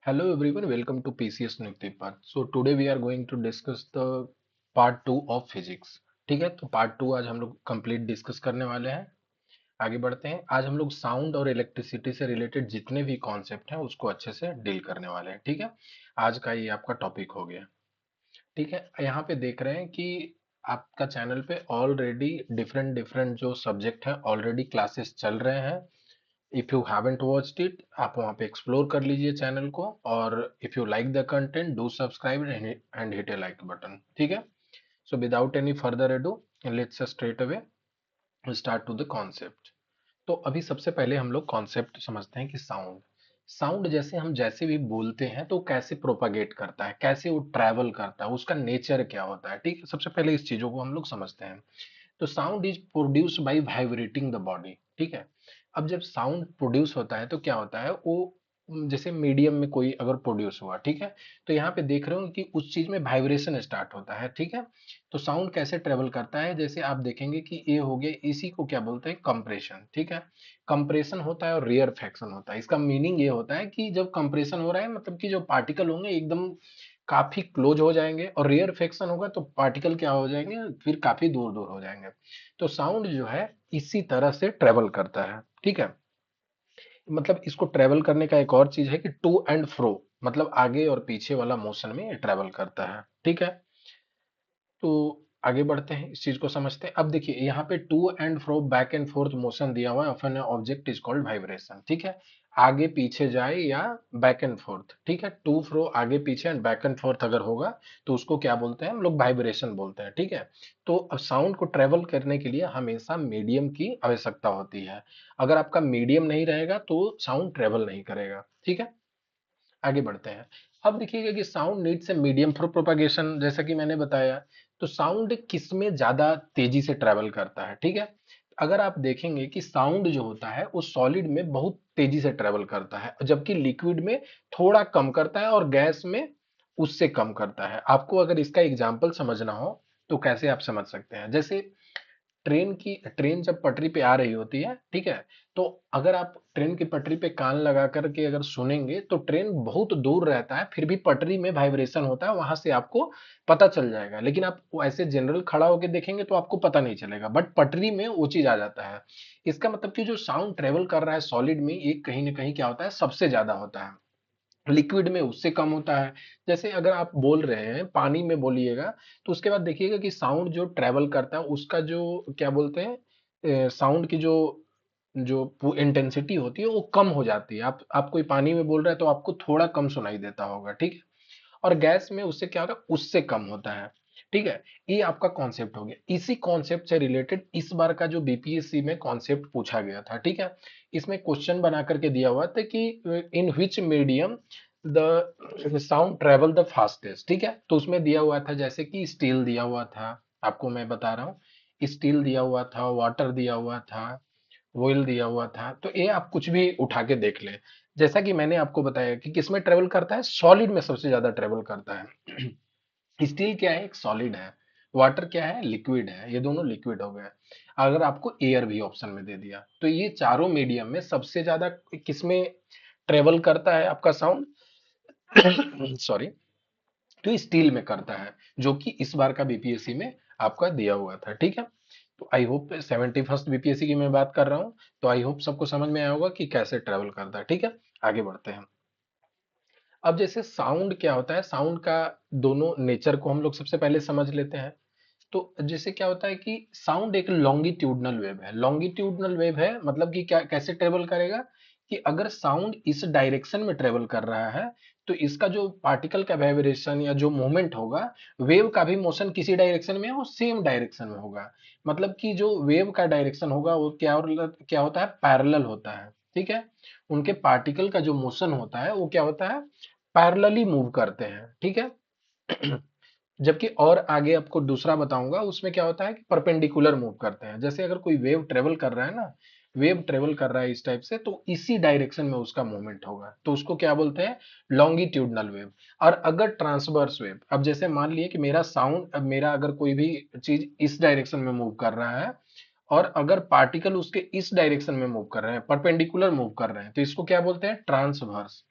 Hello everyone, welcome to PCS Newspaper. So today we are going to discuss the part 2 of physics. ठीक है, तो part 2 आज हम लोग कंप्लीट डिस्कस करने वाले हैं। आगे बढ़ते हैं। आज हम लोग साउंड और इलेक्ट्रिसिटी से रिलेटेड जितने भी कॉन्सेप्ट हैं उसको अच्छे से डील करने वाले हैं। ठीक है, आज का ये आपका टॉपिक हो गया। ठीक है, यहाँ पे देख रहे हैं कि आपका चैनल पे ऑलरेडी डिफरेंट डिफरेंट जो सब्जेक्ट हैं ऑलरेडी क्लासेस चल रहे हैं। If you haven't watched it, आप वहाँ पे एक्सप्लोर कर लीजिए चैनल को। और if you like the content, do subscribe and hit a like button. ठीक है, so without any further ado, let's straight away start to the concept. तो अभी सबसे पहले हम लोग कॉन्सेप्ट समझते हैं कि साउंड साउंड जैसे भी बोलते हैं तो कैसे प्रोपागेट करता है, कैसे वो ट्रैवल करता है, उसका नेचर क्या होता है। ठीक है, सबसे पहले इस चीजों को हम लोग समझते हैं। तो sound is produced by vibrating the body. ठीक है, अब जब साउंड प्रोड्यूस होता है तो क्या होता है वो जैसे मीडियम में कोई अगर प्रोड्यूस हुआ, ठीक है, तो यहाँ पे देख रहे हो कि उस चीज में वाइब्रेशन स्टार्ट होता है। ठीक है, तो साउंड कैसे ट्रेवल करता है, जैसे आप देखेंगे कि ये हो गया, इसी को क्या बोलते हैं, कंप्रेशन। ठीक है, कंप्रेशन होता है और रेयरफेक्शन होता है। इसका मीनिंग ये होता है कि जब कंप्रेशन हो रहा है मतलब कि जो पार्टिकल होंगे एकदम काफी क्लोज हो जाएंगे, और रेयरफेक्शन होगा तो पार्टिकल क्या हो जाएंगे, फिर काफी दूर दूर हो जाएंगे। तो साउंड जो है इसी तरह से ट्रेवल करता है। ठीक है, मतलब इसको ट्रेवल करने का एक और चीज है कि टू एंड फ्रो, मतलब आगे और पीछे वाला मोशन में ये ट्रेवल करता है। ठीक है, तो आगे बढ़ते हैं, इस चीज को समझते हैं। अब देखिए यहाँ पे to and fro, back and forth motion दिया हुआ है of an object is called vibration. ठीक है, आगे पीछे जाए या बैक एंड फोर्थ। ठीक है, टू फ्रो आगे पीछे एंड बैक एंड फोर्थ अगर होगा तो उसको क्या बोलते हैं हम लोग, वाइब्रेशन बोलते हैं। ठीक है, तो अब साउंड को ट्रेवल करने के लिए हमेशा मीडियम की आवश्यकता होती है। अगर आपका मीडियम नहीं रहेगा तो साउंड ट्रेवल नहीं करेगा। ठीक है, आगे बढ़ते हैं। अब देखिएगा कि sound needs a medium for propagation, जैसा कि मैंने बताया। तो साउंड किस में ज्यादा तेजी से ट्रेवल करता है। ठीक है, अगर आप देखेंगे कि साउंड जो होता है वो सॉलिड में बहुत तेजी से ट्रेवल करता है, जबकि लिक्विड में थोड़ा कम करता है और गैस में उससे कम करता है। आपको अगर इसका एग्जांपल समझना हो तो कैसे आप समझ सकते हैं, जैसे ट्रेन जब पटरी पे आ रही होती है, ठीक है, तो अगर आप ट्रेन की पटरी पे कान लगा करके अगर सुनेंगे तो ट्रेन बहुत दूर रहता है, फिर भी पटरी में वाइब्रेशन होता है, वहां से आपको पता चल जाएगा। लेकिन आप ऐसे जनरल खड़ा होकर देखेंगे तो आपको पता नहीं चलेगा, बट पटरी में वो चीज आ जाता है। इसका मतलब कि जो साउंड ट्रेवल कर रहा है सॉलिड में, ये कहीं ना कहीं क्या होता है, सबसे ज्यादा होता है। लिक्विड में उससे कम होता है। जैसे अगर आप बोल रहे हैं पानी में बोलिएगा, तो उसके बाद देखिएगा कि साउंड जो ट्रेवल करता है उसका जो क्या बोलते हैं, साउंड की जो जो इंटेंसिटी होती है वो कम हो जाती है। आप कोई पानी में बोल रहे हैं तो आपको थोड़ा कम सुनाई देता होगा। ठीक है, और गैस में उससे क्या होगा, उससे कम होता है। ठीक है, ये आपका कॉन्सेप्ट हो गया। इसी कॉन्सेप्ट से रिलेटेड इस बार का जो बीपीएससी में कॉन्सेप्ट पूछा गया था। ठीक है, इसमें क्वेश्चन बना करके दिया हुआ था कि in which medium the sound travel the fastest. ठीक है, तो उसमें दिया हुआ था जैसे कि स्टील दिया हुआ था, आपको मैं बता रहा हूँ, स्टील दिया हुआ था, वाटर दिया हुआ था, ऑयल दिया हुआ था। तो ये आप कुछ भी उठा के देख लें। जैसा कि मैंने आपको बताया कि किसमें ट्रेवल करता है, सॉलिड में सबसे ज्यादा ट्रेवल करता है। स्टील क्या है, एक सॉलिड है। वाटर क्या है, लिक्विड है। ये दोनों लिक्विड हो गए। अगर आपको एयर भी ऑप्शन में दे दिया तो ये चारों मीडियम में सबसे ज्यादा किसमें ट्रेवल करता है आपका साउंड, सॉरी, तो स्टील में करता है, जो कि इस बार का बीपीएससी में आपका दिया हुआ था। ठीक है, तो आई होप 71st बीपीएससी की मैं बात कर रहा हूँ, तो आई होप सबको समझ में आया होगा कि कैसे ट्रेवल करता है। ठीक है, आगे बढ़ते हैं। अब जैसे साउंड क्या होता है, साउंड का दोनों नेचर को हम लोग सबसे पहले समझ लेते हैं। तो जैसे क्या होता है कि साउंड एक लॉन्गिट्यूडनल वेव है। लॉन्गिट्यूडनल वेव है मतलब कि क्या, कैसे ट्रेवल करेगा, कि अगर साउंड इस डायरेक्शन में ट्रेवल कर रहा है तो इसका जो पार्टिकल का वाइब्रेशन या जो मूवमेंट होगा, वेव का भी मोशन किसी डायरेक्शन में वो सेम डायरेक्शन में होगा। मतलब कि जो वेव का डायरेक्शन होगा वो क्या, और क्या होता है, पैरेलल होता है। ठीक है, उनके पार्टिकल का जो मोशन होता है वो क्या होता है, पैरेलली मूव करते हैं। ठीक है, जबकि और आगे आपको दूसरा बताऊंगा उसमें क्या होता है कि परपेंडिकुलर मूव करते हैं। जैसे अगर कोई वेव ट्रेवल कर रहा है ना, वेव ट्रेवल कर रहा है इस टाइप से, तो इसी डायरेक्शन में उसका मूवमेंट होगा, तो उसको क्या बोलते हैं, लॉन्गिट्यूडनल वेव। और अगर ट्रांसवर्स वेव, अब जैसे मान लिए कि मेरा साउंड, अब मेरा अगर कोई भी चीज इस डायरेक्शन में मूव कर रहा है और अगर पार्टिकल उसके इस डायरेक्शन में मूव कर रहे हैं, परपेंडिकुलर मूव कर रहे हैं, तो इसको क्या बोलते हैं, ट्रांसवर्स।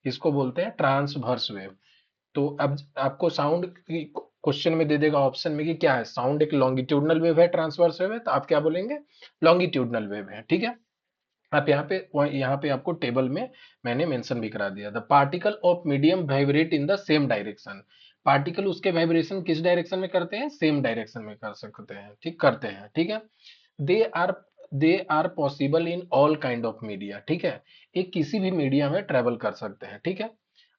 इसको बोलते हैं ट्रांसवर्स वेव। तो अब आपको साउंड क्वेश्चन में दे देगा ऑप्शन में कि क्या है, साउंड एक लॉन्गिट्यूडनल वेव है, ट्रांसवर्स वेव है, तो आप क्या बोलेंगे, लॉन्गिट्यूडनल वेव है। ठीक है, आप यहाँ पे आपको टेबल में मैंने मेंशन भी करा दिया, the particle of medium vibrate in the same direction. Particle उसके वाइब्रेशन किस डायरेक्शन में करते हैं, सेम डायरेक्शन में कर सकते हैं, ठीक करते हैं। ठीक है, they are they are possible in all kind of media. ठीक है, ये किसी भी मीडिया में ट्रेवल कर सकते हैं। ठीक है,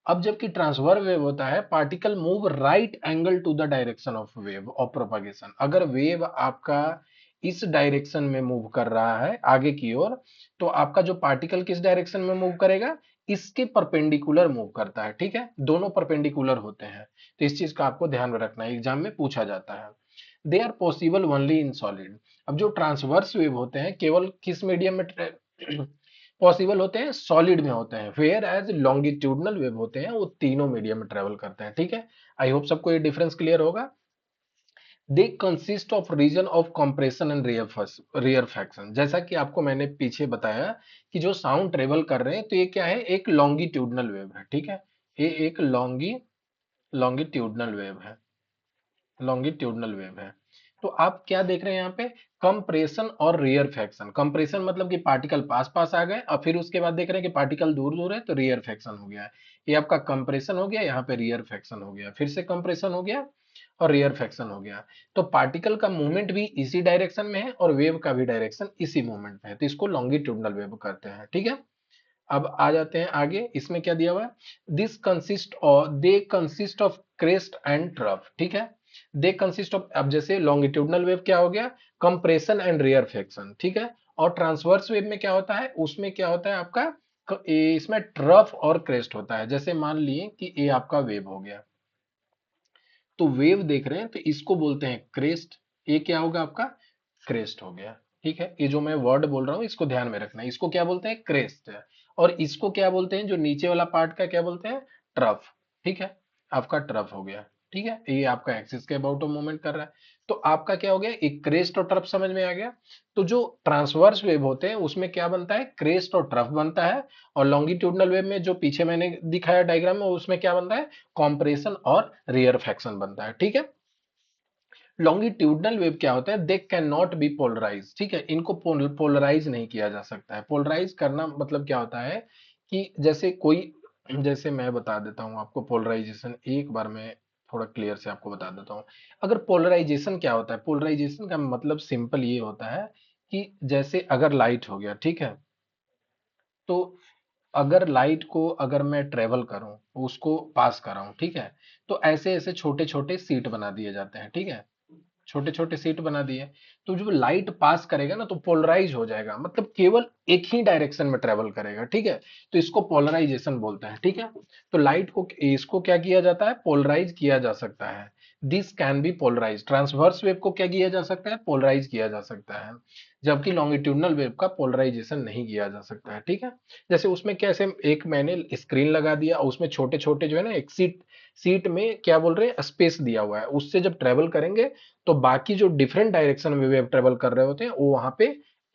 अब जबकि ट्रांसवर्स वेव होता है, particle move right angle to the direction of wave of propagation. अगर वेव आपका इस डायरेक्शन में मूव कर रहा है आगे की ओर, तो आपका जो पार्टिकल किस डायरेक्शन में मूव करेगा, इसके परपेंडिकुलर मूव करता है। ठीक है, दोनों परपेंडिकुलर होते हैं, तो इस चीज का आपको ध्यान में रखना है, एग्जाम में पूछा जाता है। They are possible only in solid. अब जो ट्रांसवर्स वेव होते हैं केवल किस मीडियम में पॉसिबल होते हैं, सॉलिड में होते हैं, वेयर एज लॉन्गिट्यूडनल वेव होते हैं वो तीनों मीडियम में ट्रेवल करते हैं। ठीक है, आई होप सबको ये डिफरेंस क्लियर होगा। They consist of region of compression and rarefaction. जैसा कि आपको मैंने पीछे बताया कि जो साउंड ट्रेवल कर रहे हैं, तो ये क्या है, एक लॉन्गिट्यूडनल वेव है। ठीक है, ये एक लॉन्गिट्यूडनल वेव है, लॉन्गिट्यूडनल वेव है। तो आप क्या देख रहे हैं यहाँ पे, कंप्रेशन और रियर फैक्शन। कंप्रेशन मतलब कि पार्टिकल पास पास आ गए, और फिर उसके बाद देख रहे हैं कि पार्टिकल दूर दूर है, तो रियर फैक्शन हो गया है। ये आपका कंप्रेशन हो गया, यहाँ पे रियर फैक्शन हो गया, फिर से कंप्रेशन हो गया और रियर फैक्शन हो गया। तो पार्टिकल का मूवमेंट भी इसी डायरेक्शन में है और वेव का भी डायरेक्शन इसी मूवमेंट में है, तो इसको लॉन्गिट्यूडनल वेव कहते हैं। ठीक है, अब आ जाते हैं आगे, इसमें क्या दिया हुआ है, दे consist of crest and trough. ठीक है, दे कंसिस्ट ऑफ, अब जैसे लॉन्गिट्यूडनल वेव क्या हो गया, कंप्रेशन एंड रियर फ्लेक्शन। ठीक है, और ट्रांसवर्स वेव में क्या होता है, उसमें क्या होता है आपका, इसमें ट्रफ और क्रेस्ट होता है। जैसे मान लिए कि ये आपका वेव हो गया, तो वेव देख रहे हैं, तो इसको बोलते हैं क्रेस्ट। ये क्या होगा आपका, क्रेस्ट हो गया। ठीक है, ये जो मैं वर्ड बोल रहा हूँ इसको ध्यान में रखना है, इसको क्या बोलते हैं, क्रेस्ट है। और इसको क्या बोलते हैं, जो नीचे वाला पार्ट का क्या बोलते हैं, ट्रफ। ठीक है, आपका ट्रफ हो गया। ठीक है, ये आपका एक्सिस के अबाउट मूवमेंट कर रहा है। तो आपका क्या हो गया, एक क्रेस्ट और ट्रफ समझ में आ गया। तो जो ट्रांसवर्स वेव होते हैं उसमें क्या बनता है, क्रेस्ट और ट्रफ बनता है। और लॉन्गिट्यूडनल वेव में जो पीछे मैंने दिखाया डायग्राम में, उसमें क्या बनता है, कॉम्प्रेशन और रियर फैक्शन बनता है। ठीक है, लॉन्गिट्यूडनल वेव क्या होता है, they can not be polarise. ठीक है, इनको पोलराइज नहीं किया जा सकता है। पोलराइज करना मतलब क्या होता है कि जैसे कोई, जैसे मैं बता देता हूँ आपको पोलराइजेशन, एक बार मैं थोड़ा क्लियर से आपको बता देता हूँ। अगर पोलराइजेशन क्या होता है, पोलराइजेशन का मतलब सिंपल ये होता है कि जैसे अगर लाइट हो गया, ठीक है, तो अगर लाइट को अगर मैं ट्रेवल करूं, उसको पास कर रहा हूं, ठीक है, तो ऐसे ऐसे छोटे छोटे सीट बना दिए जाते हैं। ठीक है, छोटे छोटे सीट बना दिए, तो जो लाइट पास करेगा ना, तो पोलराइज हो जाएगा, मतलब केवल एक ही डायरेक्शन में ट्रेवल करेगा। ठीक है, तो इसको पोलराइजेशन बोलते हैं। ठीक है, तो लाइट को, इसको क्या किया जाता है, पोलराइज किया जा सकता है। This can be polarise. Transverse wave को क्या किया जा सकता है, पोलराइज किया जा सकता है, जबकि लॉन्गिट्यूडनल वेव का पोलराइजेशन नहीं किया जा सकता है। ठीक है, जैसे उसमें कैसे, एक मैंने स्क्रीन लगा दिया और उसमें छोटे छोटे जो है ना, एक सीट, सीट में क्या बोल रहे हैं, स्पेस दिया हुआ है, उससे जब ट्रेवल करेंगे तो बाकी जो डिफरेंट डायरेक्शन में वेव ट्रेवल कर रहे होते हैं वो वहां पे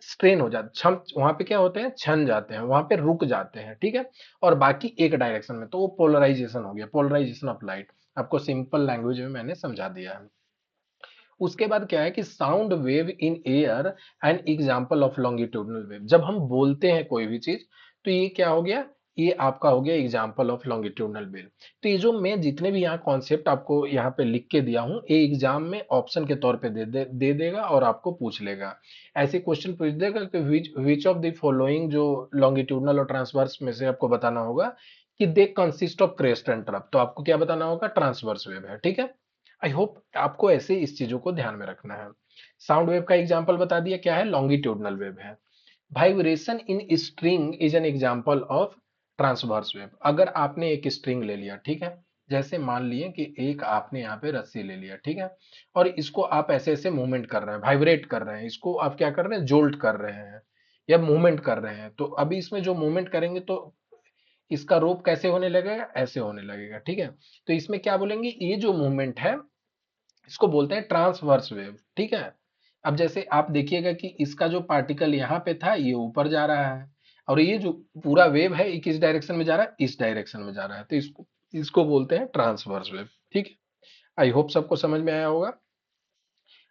स्ट्रेन हो जाते, छम, वहां पे क्या होते हैं, छन जाते हैं, वहां पे रुक जाते हैं। ठीक है, और बाकी एक डायरेक्शन में, तो वो पोलराइजेशन हो गया, पोलराइजेशन ऑफ लाइट। आपको सिंपल लैंग्वेज में मैंने समझा दिया है। उसके बाद क्या है कि sound wave in air and example of longitudinal wave. जब हम बोलते हैं कोई भी चीज, तो ये क्या हो गया, ये आपका हो गया एग्जांपल ऑफ लॉन्गिट्यूडनल वेव। तो ये जो मैं जितने भी यहाँ कॉन्सेप्ट आपको यहाँ पे लिख के दिया हूँ, ये एग्जाम में ऑप्शन के तौर पे दे देगा और आपको पूछ लेगा। ऐसे क्वेश्चन पूछ देगा कि विच ऑफ द फॉलोइंग, जो लॉन्गिट्यूडनल और ट्रांसवर्स में से आपको बताना होगा कि दे consist of crest and trough, तो आपको क्या बताना होगा, ट्रांसवर्स वेव है। ठीक है, आई होप आपको ऐसे इस चीजों को ध्यान में रखना है। साउंड वेव का एग्जांपल बता दिया, क्या है, लॉन्गिट्यूडनल वेव है। Vibration in string is an example of transverse wave. अगर आपने एक स्ट्रिंग ले लिया, ठीक है, जैसे मान लिए कि एक आपने यहाँ पे रस्सी ले लिया, ठीक है, और इसको आप ऐसे ऐसे मूवमेंट कर रहे हैं, वाइब्रेट कर रहे हैं, इसको आप क्या कर रहे हैं, जोल्ट कर रहे हैं या मूवमेंट कर रहे हैं। तो अभी इसमें जो मूवमेंट करेंगे, तो इसका रोप कैसे होने लगेगा, ऐसे होने लगेगा। ठीक है, तो इसमें क्या बोलेंगे, ये जो मूवमेंट है इसको बोलते हैं ट्रांसवर्स वेव। ठीक है, अब जैसे आप देखिएगा कि इसका जो पार्टिकल यहाँ पे था ये ऊपर जा रहा है, और ये जो पूरा वेव है ये किस डायरेक्शन में जा रहा है, इस डायरेक्शन में जा रहा है, तो इसको इसको बोलते हैं ट्रांसवर्स वेव। ठीक है, आई होप सबको समझ में आया होगा।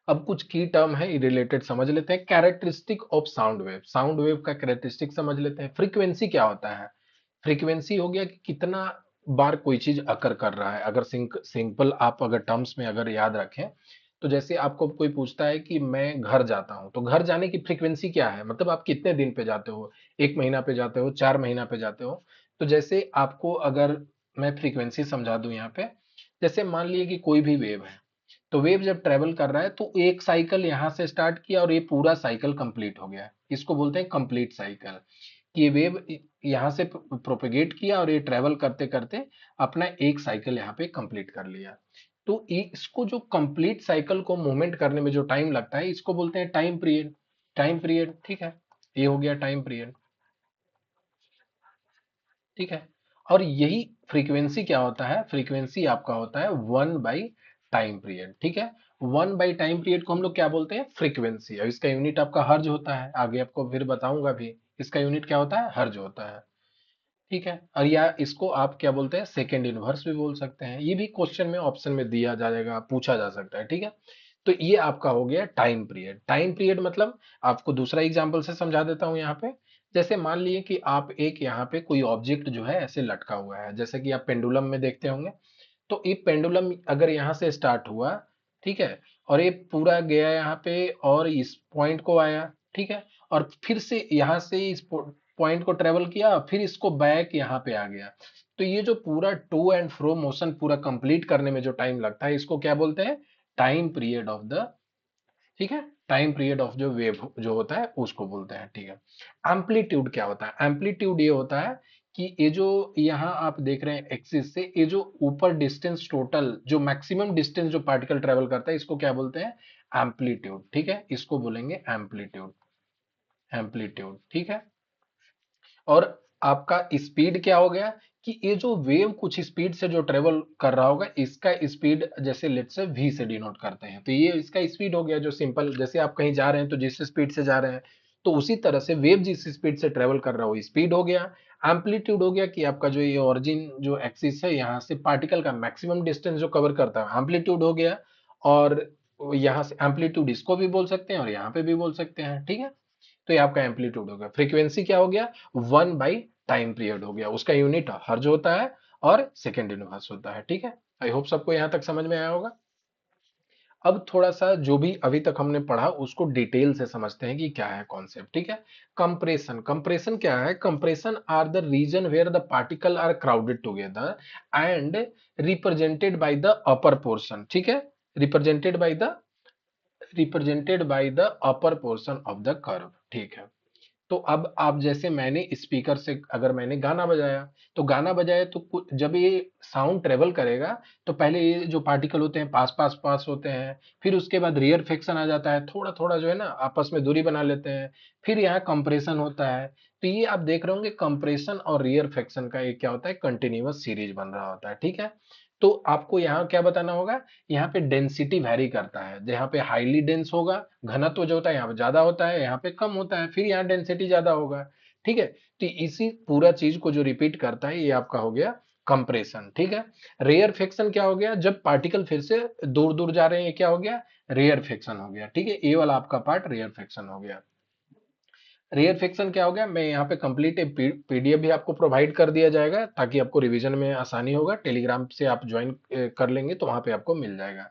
अब कुछ की टर्म है रिलेटेड समझ लेते हैं। Characteristic of sound wave, sound wave का कैरेक्टरिस्टिक समझ लेते हैं। फ्रीक्वेंसी क्या होता है, फ्रीक्वेंसी हो गया कि कितना बार कोई चीज अकर कर रहा है। अगर सिंपल आप अगर टर्म्स में अगर याद रखें, तो जैसे आपको कोई पूछता है कि मैं घर जाता हूं, तो घर जाने की फ्रीक्वेंसी क्या है, मतलब आप कितने दिन पे जाते हो, 1 महीना पे जाते हो, 4 महीना पे जाते हो। तो जैसे आपको अगर मैं फ्रीक्वेंसी समझा दूं यहाँ पे, जैसे मान लिए कि कोई भी वेव है, तो वेव जब ट्रेवल कर रहा है तो एक साइकिल यहाँ से स्टार्ट किया और ये पूरा साइकिल कंप्लीट हो गया, इसको बोलते हैं कंप्लीट साइकिल। कि ये वेव यहाँ से प्रोपेगेट किया और ये ट्रेवल करते करते अपना एक साइकिल यहाँ पे कंप्लीट कर लिया। तो इसको जो कंप्लीट साइकिल को मूवमेंट करने में जो टाइम लगता है इसको बोलते हैं टाइम पीरियड। टाइम पीरियड, ठीक है, ये हो गया टाइम पीरियड। ठीक है, और यही फ्रीक्वेंसी क्या होता है, फ्रीक्वेंसी आपका होता है 1/टाइम पीरियड। ठीक है, 1/टाइम पीरियड को हम लोग क्या बोलते हैं, फ्रीक्वेंसी। और इसका यूनिट आपका हर्ज होता है, आगे आपको फिर बताऊंगा भी। इसका यूनिट क्या होता है, हर्ज होता है। ठीक है, और या इसको आप क्या बोलते हैं, सेकेंड इनवर्स भी बोल सकते हैं। ये भी क्वेश्चन में ऑप्शन में दिया जाएगा, पूछा जा सकता है। ठीक है, तो ये आपका हो गया टाइम पीरियड। टाइम पीरियड मतलब आपको दूसरा एग्जांपल से समझा देता हूं यहाँ पे। जैसे मान लिए कि आप एक यहाँ पे कोई ऑब्जेक्ट जो है ऐसे लटका हुआ है, जैसे कि आप पेंडुलम में देखते होंगे। तो ये पेंडुलम अगर यहाँ से स्टार्ट हुआ, ठीक है, और ये पूरा गया यहाँ पे और इस पॉइंट को आया, ठीक है, और फिर से यहाँ से इस पॉइंट को ट्रेवल किया, फिर इसको बैक यहाँ पे आ गया। तो ये जो पूरा टू एंड फ्रो मोशन पूरा कंप्लीट करने में जो टाइम लगता है इसको क्या बोलते हैं, टाइम पीरियड ऑफ द, ठीक है, टाइम पीरियड ऑफ जो वेव जो होता है उसको बोलते हैं। ठीक है, एम्पलीट्यूड क्या होता है, एम्पलीट्यूड ये होता है कि ये जो यहाँ आप देख रहे हैं एक्सिस से, ये जो ऊपर डिस्टेंस टोटल जो मैक्सिमम डिस्टेंस जो पार्टिकल ट्रेवल करता है इसको क्या बोलते हैं, एम्पलीट्यूड। ठीक है, इसको बोलेंगे एम्पलीट्यूड, एम्पलीट्यूड। ठीक है, और आपका स्पीड क्या हो गया कि ये जो वेव कुछ स्पीड से जो ट्रेवल कर रहा होगा इसका स्पीड जैसे लेट्स से v से डिनोट करते हैं, तो ये इसका स्पीड हो गया। जो सिंपल जैसे आप कहीं जा रहे हैं तो जिस स्पीड से जा रहे हैं, तो उसी तरह से वेव जिस स्पीड से ट्रेवल कर रहा हो स्पीड हो गया। एम्पलीट्यूड हो गया कि आपका जो ये ओरिजिन जो एक्सिस है यहाँ से पार्टिकल का मैक्सिमम डिस्टेंस जो कवर करता है एम्पलीट्यूड हो गया। और यहाँ से एम्पलीट्यूड इसको भी बोल सकते हैं और यहाँ पे भी बोल सकते हैं। ठीक है, तो ये आपका एम्पलीट्यूड हो गया। फ्रीक्वेंसी क्या हो गया, 1/टाइम पीरियड हो गया, उसका यूनिट हर्ज होता है और सेकेंड इनवर्स होता है। ठीक है, आई होप सबको यहां तक समझ में आया होगा। अब थोड़ा सा जो भी अभी तक हमने पढ़ा उसको डिटेल से समझते हैं कि क्या है कॉन्सेप्ट। ठीक है, कंप्रेशन, कंप्रेशन क्या है, compression are the region where the particle are crowded together and represented by the upper portion. ठीक है, represented by the, represented by the upper portion of the curve. ठीक है, तो अब आप जैसे मैंने स्पीकर से अगर मैंने गाना बजाया, तो गाना बजाया तो जब ये साउंड ट्रेवल करेगा तो पहले ये जो पार्टिकल होते हैं पास पास पास होते हैं, फिर उसके बाद रियर फ्रिक्शन आ जाता है, थोड़ा थोड़ा जो है ना आपस में दूरी बना लेते हैं, फिर यहाँ कंप्रेशन होता है। तो ये आप देख रहे होंगे कंप्रेशन और रियर फ्रिक्शन का ये क्या होता है, कंटिन्यूअस सीरीज बन रहा होता है। ठीक है, तो आपको यहाँ क्या बताना होगा, यहाँ पे डेंसिटी वैरी करता है, जहाँ पे हाईली डेंस होगा घनत्व जो होता है यहाँ पे ज्यादा होता है, यहाँ पे कम होता है, फिर यहाँ डेंसिटी ज्यादा होगा। ठीक है, तो इसी पूरा चीज को जो रिपीट करता है ये आपका हो गया कंप्रेशन। ठीक है, रेयर फ्रिक्शन क्या हो गया, जब पार्टिकल फिर से दूर दूर जा रहे हैं, ये क्या हो गया, रेयर फ्रिक्शन हो गया। ठीक है, ये वाला आपका पार्ट रेयर फ्रिक्शन हो गया। रेयर फ्रिक्शन क्या हो गया, मैं यहाँ पे कंप्लीट पीडीएफ भी आपको प्रोवाइड कर दिया जाएगा ताकि आपको रिवीजन में आसानी होगा। टेलीग्राम से आप ज्वाइन कर लेंगे तो वहां पे आपको मिल जाएगा।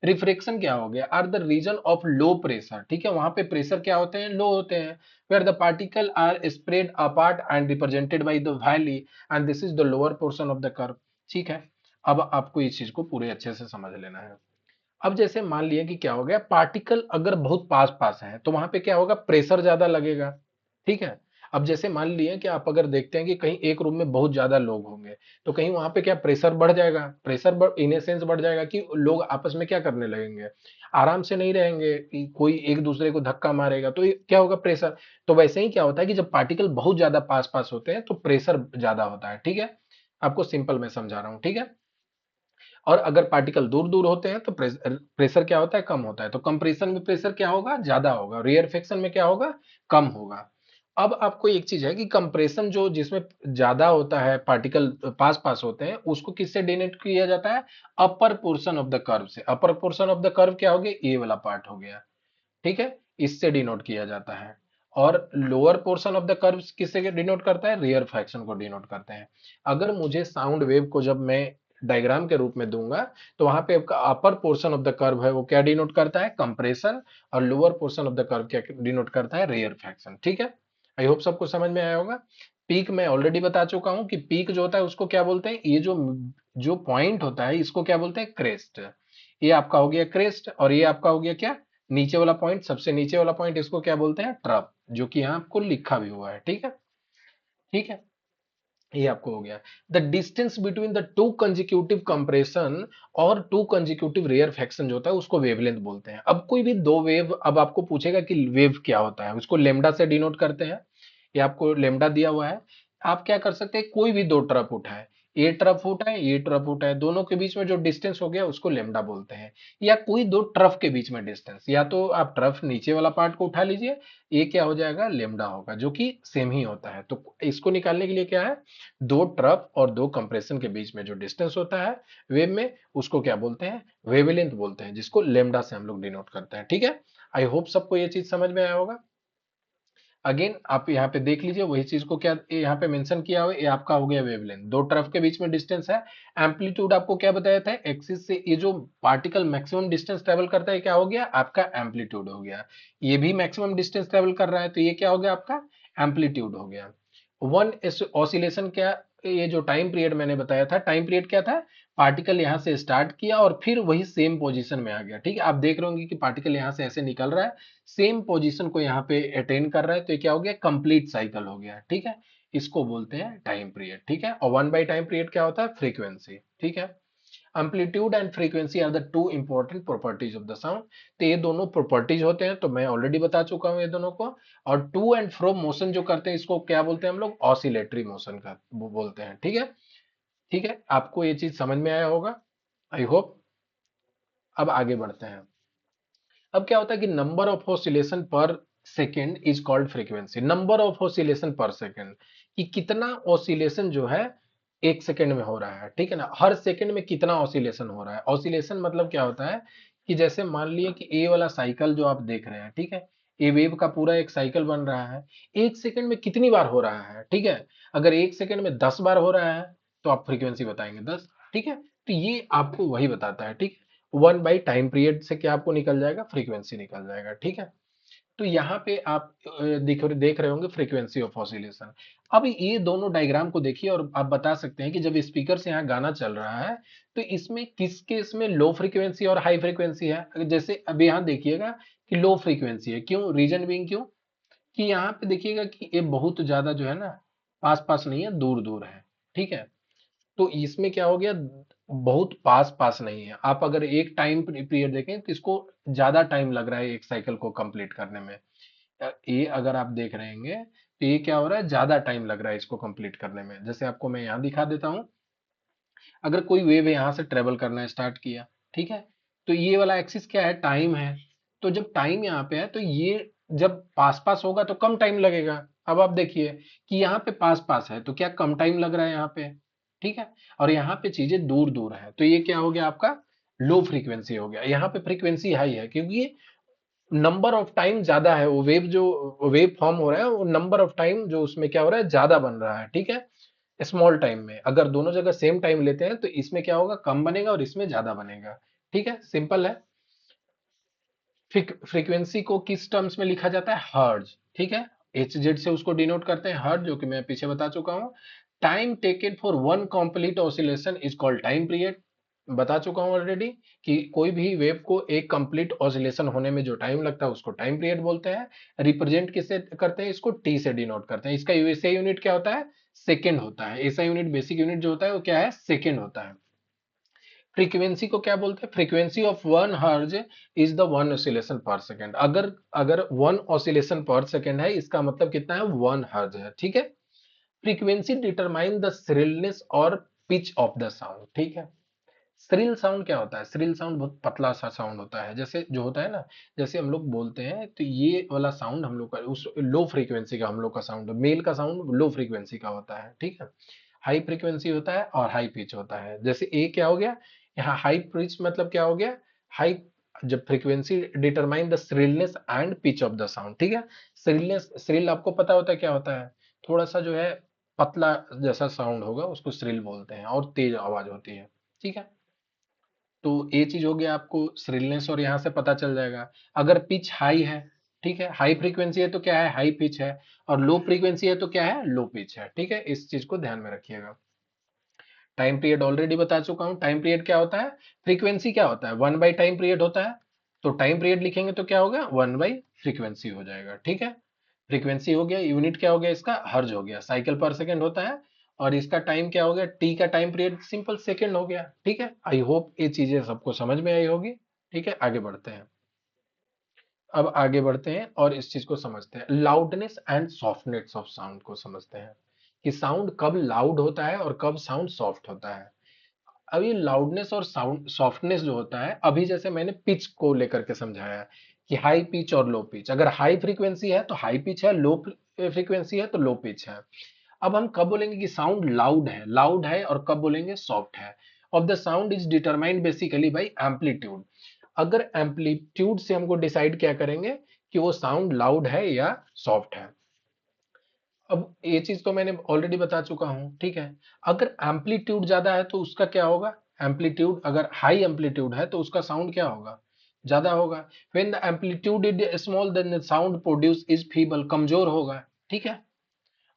रिफ्रैक्शन क्या हो गया, are the region of low pressure. ठीक है, वहां पे प्रेशर क्या होते हैं, लो होते हैं, where the particle are spread apart and represented by the valley and this is the lower portion of the curve. ठीक है, अब आपको इस चीज को पूरे अच्छे से समझ लेना है। अब जैसे मान लिया कि क्या हो गया, पार्टिकल अगर बहुत पास पास है तो वहां पे क्या होगा, प्रेशर ज्यादा लगेगा। ठीक है, अब जैसे मान लिए कि आप अगर देखते हैं कि कहीं एक रूम में बहुत ज्यादा लोग होंगे, तो कहीं वहां पे क्या प्रेशर बढ़ जाएगा, प्रेशर इन ए सेंस बढ़ जाएगा कि लोग आपस में क्या करने लगेंगे, आराम से नहीं रहेंगे, कि कोई एक दूसरे को धक्का मारेगा, तो ये क्या होगा, प्रेशर। तो वैसे ही क्या होता है कि जब पार्टिकल बहुत ज्यादा पास पास होते हैं तो प्रेशर ज्यादा होता है। ठीक है, आपको सिंपल में समझा रहा हूँ। ठीक है, और अगर पार्टिकल दूर दूर होते हैं तो प्रेशर क्या होता है, कम होता है। तो कंप्रेशन में प्रेशर क्या होगा, ज्यादा होगा, रेयर फ्रिक्शन में क्या होगा, कम होगा। अब आपको एक चीज है कि कंप्रेशन जो जिसमें ज्यादा होता है, पार्टिकल पास पास होते हैं, उसको किससे डिनोट किया जाता है? Upper portion of the curve से। Upper portion of the curve क्या हो गया? ये वाला पार्ट हो गया, ठीक है, इससे डिनोट किया जाता है। और lower portion of the curve किससे डिनोट करता है? रियर फ्रैक्शन को डिनोट करते हैं। अगर मुझे साउंड वेव को जब मैं डायग्राम के रूप में दूंगा, तो वहां पे आपका अपर पोर्शन ऑफ द कर्व है वो क्या डिनोट करता है? कंप्रेशन। और lower portion of the curve क्या डिनोट करता है? रियर फ्रैक्शन, ठीक है। आई होप सबको समझ में आया होगा। पीक मैं ऑलरेडी बता चुका हूं कि पीक जो होता है उसको क्या बोलते हैं? ये जो जो पॉइंट होता है इसको क्या बोलते हैं? क्रेस्ट। ये आपका हो गया क्रेस्ट, और ये आपका हो गया क्या? नीचे वाला पॉइंट, सबसे नीचे वाला पॉइंट, इसको क्या बोलते हैं? ट्रफ, जो कि यहाँ आपको लिखा भी हुआ है, ठीक है। ठीक है, ये आपको हो गया। The distance between the two consecutive compression और टू कंजिक्यूटिव रेयर फ्रैक्शन जो होता है उसको वेवलेंथ बोलते हैं। अब कोई भी दो वेव, अब आपको पूछेगा कि वेव क्या होता है, उसको लेमडा से डिनोट करते हैं। ये आपको लेमडा दिया हुआ है। आप क्या कर सकते हैं? कोई भी दो ट्रफ उठाए, ये ट्रफ उठाए, ये ट्रफ उठाए, दोनों के बीच में जो डिस्टेंस हो गया उसको लेमडा बोलते हैं। या कोई दो ट्रफ के बीच में डिस्टेंस, या तो आप ट्रफ नीचे वाला पार्ट को उठा लीजिए, ये क्या हो जाएगा? लेमडा होगा, जो कि सेम ही होता है। तो इसको निकालने के लिए क्या है? दो ट्रफ और दो कंप्रेशन के बीच में जो डिस्टेंस होता है वेव में, उसको क्या बोलते हैं? वेवलेंथ बोलते हैं, जिसको लेमडा से हम लोग डिनोट करते हैं, ठीक है। आई होप सबको ये चीज समझ में आया होगा। अगेन आप यहाँ पे देख लीजिए, वही चीज को क्या यहाँ पे मेंशन किया हुआ है, ये आपका हो गया वेवलेंथ। दो तरफ के बीच में डिस्टेंस है। एम्पलीट्यूड आपको क्या बताया था? एक्सिस से ये जो पार्टिकल मैक्सिमम डिस्टेंस ट्रेवल करता है क्या हो गया? आपका एम्पलीट्यूड हो गया। ये भी मैक्सिमम डिस्टेंस ट्रेवल कर रहा है, तो ये क्या हो गया? आपका एम्पलीट्यूड हो गया। वन ऑसिलेशन क्या? ये जो टाइम पीरियड मैंने बताया था, टाइम पीरियड क्या था? पार्टिकल यहाँ से स्टार्ट किया और फिर वही सेम पोजीशन में आ गया, ठीक है। आप देख रहे होंगे कि पार्टिकल यहाँ से ऐसे निकल रहा है, सेम पोजीशन को यहाँ पे अटेन कर रहा है, तो ये क्या हो गया? कंप्लीट साइकिल हो गया, ठीक है। इसको बोलते हैं टाइम पीरियड, ठीक है। और वन बाई टाइम पीरियड क्या होता है? फ्रीक्वेंसी, ठीक है। Amplitude and frequency are the two important properties of the sound. तो ये दोनों प्रॉपर्टीज होते हैं, तो मैं ऑलरेडी बता चुका हूं ये दोनों को। और टू एंड फ्रो मोशन जो करते हैं इसको क्या बोलते हैं हम लोग? ऑसिलेटरी मोशन का वो बोलते हैं, ठीक है। ठीक है, आपको ये चीज समझ में आया होगा, आई होप। अब आगे बढ़ते हैं। अब क्या होता है कि नंबर ऑफ ऑसिलेशन पर second is called frequency. Number of oscillation पर सेकेंड, कि कितना ऑसिलेशन जो है एक सेकेंड में हो रहा है, ठीक है ना। हर सेकेंड में कितना ऑसिलेशन हो रहा है। ऑसिलेशन मतलब क्या होता है कि जैसे मान लिए कि ए वाला साइकिल जो आप देख रहे हैं, ठीक है, ए वेव का पूरा एक साइकिल बन रहा है, एक सेकेंड में कितनी बार हो रहा है, ठीक है। अगर एक सेकेंड में 10 बार हो रहा है तो आप फ्रीक्वेंसी बताएंगे 10, ठीक है। तो ये आपको वही बताता है, ठीक है। वन बाई टाइम पीरियड से क्या आपको निकल जाएगा? फ्रीक्वेंसी निकल जाएगा, ठीक है। तो यहाँ पे आप देख रहे होंगे फ्रीक्वेंसी ऑफ ऑसिलेशन। अब ये दोनों डायग्राम को देखिए और आप बता सकते हैं कि जब स्पीकर से यहाँ गाना चल रहा है तो इसमें किस केस में लो फ्रीक्वेंसी और हाई फ्रीक्वेंसी है। जैसे अब यहाँ देखिएगा कि लो फ्रीक्वेंसी है, क्यों? रीजन बीइंग क्यों? कि यहाँ पे देखिएगा कि ये बहुत ज्यादा जो है ना, पास पास नहीं है, दूर दूर है, ठीक है। तो इसमें क्या हो गया? बहुत पास पास नहीं है। आप अगर एक टाइम पीरियड देखें तो इसको ज्यादा टाइम लग रहा है एक साइकिल को कंप्लीट करने में। ये अगर आप देख रहे हैं तो ये क्या हो रहा है? ज्यादा टाइम लग रहा है इसको कंप्लीट करने में। जैसे आपको मैं यहाँ दिखा देता हूँ। अगर कोई वेव यहाँ से ट्रेवल करना स्टार्ट किया, ठीक है, तो ये वाला एक्सिस क्या है? टाइम है। तो जब टाइम यहाँ पे है तो ये जब पास पास होगा तो कम टाइम लगेगा। अब आप देखिए कि यहाँ पे पास पास है तो क्या कम टाइम लग रहा है यहाँ पे, ठीक है। और यहाँ पे चीजें दूर दूर है तो ये क्या हो गया? आपका लो फ्रीक्वेंसी हो गया। यहाँ पे फ्रीक्वेंसी हाई है क्योंकि नंबर ऑफ टाइम ज्यादा है। वो वेव जो वेव फॉर्म हो रहा है वो नंबर ऑफ टाइम जो उसमें क्या हो रहा है? ज्यादा बन रहा है, ठीक है। स्मॉल टाइम में अगर दोनों जगह सेम टाइम लेते हैं तो इसमें क्या होगा? कम बनेगा और इसमें ज्यादा बनेगा, ठीक है। सिंपल है। फ्रीक्वेंसी को किस टर्म्स में लिखा जाता है? हर्ट्ज, ठीक है। एच जेड से उसको डिनोट करते हैं हर्ट्ज, जो कि मैं पीछे बता चुका हूँ। Time taken for one complete oscillation is called time period. बता चुका हूं ऑलरेडी कि कोई भी वेव को एक कंप्लीट ऑसिलेशन होने में जो टाइम लगता है उसको टाइम पीरियड बोलते हैं। रिप्रेजेंट किससे करते हैं? इसको टी से डिनोट करते हैं। इसका यूएसए यूनिट क्या होता है? सेकेंड होता है। ऐसा यूनिट, बेसिक यूनिट जो होता है वो क्या है? सेकेंड होता है। फ्रीक्वेंसी को क्या बोलते हैं? फ्रीक्वेंसी ऑफ वन हर्ज इज द वन ऑसिलेशन पर सेकेंड। अगर अगर वन ऑसिलेशन पर सेकेंड है इसका मतलब कितना है? वन हर्ज है, ठीक है। फ्रीक्वेंसी डिटरमाइन द श्रिलनेस और पिच ऑफ द साउंड, ठीक है। श्रिल साउंड क्या होता है? श्रिल साउंड बहुत पतला सा साउंड होता है, जैसे जो होता है ना, जैसे हम लोग बोलते हैं तो ये वाला साउंड हम लोग का उस लो फ्रीक्वेंसी का हम लोग का साउंड, मेल का साउंड लो फ्रीक्वेंसी का होता है, ठीक है। हाई फ्रीक्वेंसी होता है और हाई पिच होता है। जैसे ए क्या हो गया, यहाँ हाई पिच मतलब क्या हो गया, हाई, जब frequency determine the shrillness and pitch of the sound, ठीक है। श्रिलनेस, श्रिल आपको पता होता है क्या होता है, थोड़ा सा जो है पतला जैसा साउंड होगा उसको श्रिल बोलते हैं, और तेज आवाज होती है, ठीक है। तो ये चीज हो गया आपको श्रिलनेस, और यहाँ से पता चल जाएगा। अगर पिच हाई है, ठीक है, हाई फ्रीक्वेंसी है तो क्या है, हाई पिच है, और लो फ्रीक्वेंसी है तो क्या है, लो पिच है, ठीक है। इस चीज को ध्यान में रखिएगा। टाइम पीरियड ऑलरेडी बता चुका हूँ। टाइम पीरियड क्या होता है, फ्रीक्वेंसी क्या होता है, 1 बाई टाइम पीरियड होता है। तो टाइम पीरियड लिखेंगे तो क्या होगा, 1 बाई फ्रीक्वेंसी हो जाएगा, ठीक है। फ्रीक्वेंसी हो गया, यूनिट क्या हो गया इसका, हर्ज हो गया, साइकिल पर सेकंड होता है। और इसका टाइम क्या हो गया, टी का टाइम पीरियड सिंपल सेकंड हो गया, ठीक है। आई होप ये चीजें सबको समझ में आई होगी, ठीक है। आगे बढ़ते हैं। अब आगे बढ़ते हैं और इस चीज को समझते हैं, loudness and softness of sound को समझते हैं, कि साउंड कब लाउड होता है और कब साउंड सॉफ्ट होता है। अब ये लाउडनेस और साउंड सॉफ्टनेस जो होता है, अभी जैसे मैंने पिच को लेकर के समझाया कि हाई पिच और लो पिच, अगर हाई फ्रीक्वेंसी है तो हाई पिच है, लो फ्रीक्वेंसी है तो लो पिच है। अब हम कब बोलेंगे कि साउंड लाउड है, लाउड है, और कब बोलेंगे सॉफ्ट है। Of the sound is determined basically by amplitude. अगर एम्पलीट्यूड से हमको डिसाइड क्या करेंगे कि वो साउंड लाउड है या सॉफ्ट है। अब ये चीज तो मैंने ऑलरेडी बता चुका हूं, ठीक है। अगर एम्पलीट्यूड ज्यादा है तो उसका क्या होगा, एम्पलीट्यूड अगर हाई एम्पलीट्यूड है तो उसका साउंड क्या होगा, ज्यादा होगा। When the amplitude is small then the sound produce is feeble, कमजोर होगा, ठीक है।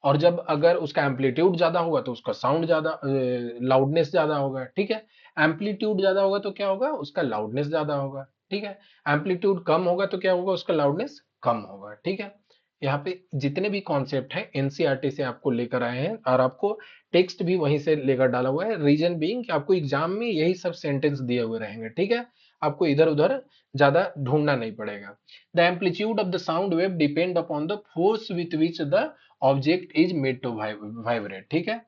और जब अगर उसका एम्पलीट्यूड ज्यादा होगा तो उसका साउंड ज्यादा, लाउडनेस ज्यादा होगा, ठीक है। एम्पलीट्यूड ज्यादा होगा तो क्या होगा, उसका लाउडनेस ज्यादा होगा, ठीक है। एम्पलीट्यूड कम होगा तो क्या होगा, उसका लाउडनेस कम होगा, ठीक है। यहाँ पे जितने भी कॉन्सेप्ट हैं एनसीईआरटी से आपको लेकर आए हैं, और आपको टेक्स्ट भी वहीं से लेकर डाला हुआ है, रीजन बीइंग कि आपको एग्जाम में यही सब सेंटेंस दिए हुए रहेंगे, ठीक है। आपको इधर उधर ज्यादा ढूंढना नहीं पड़ेगा। The amplitude of the sound wave depend upon the force with which the object is made to vibrate, ठीक है।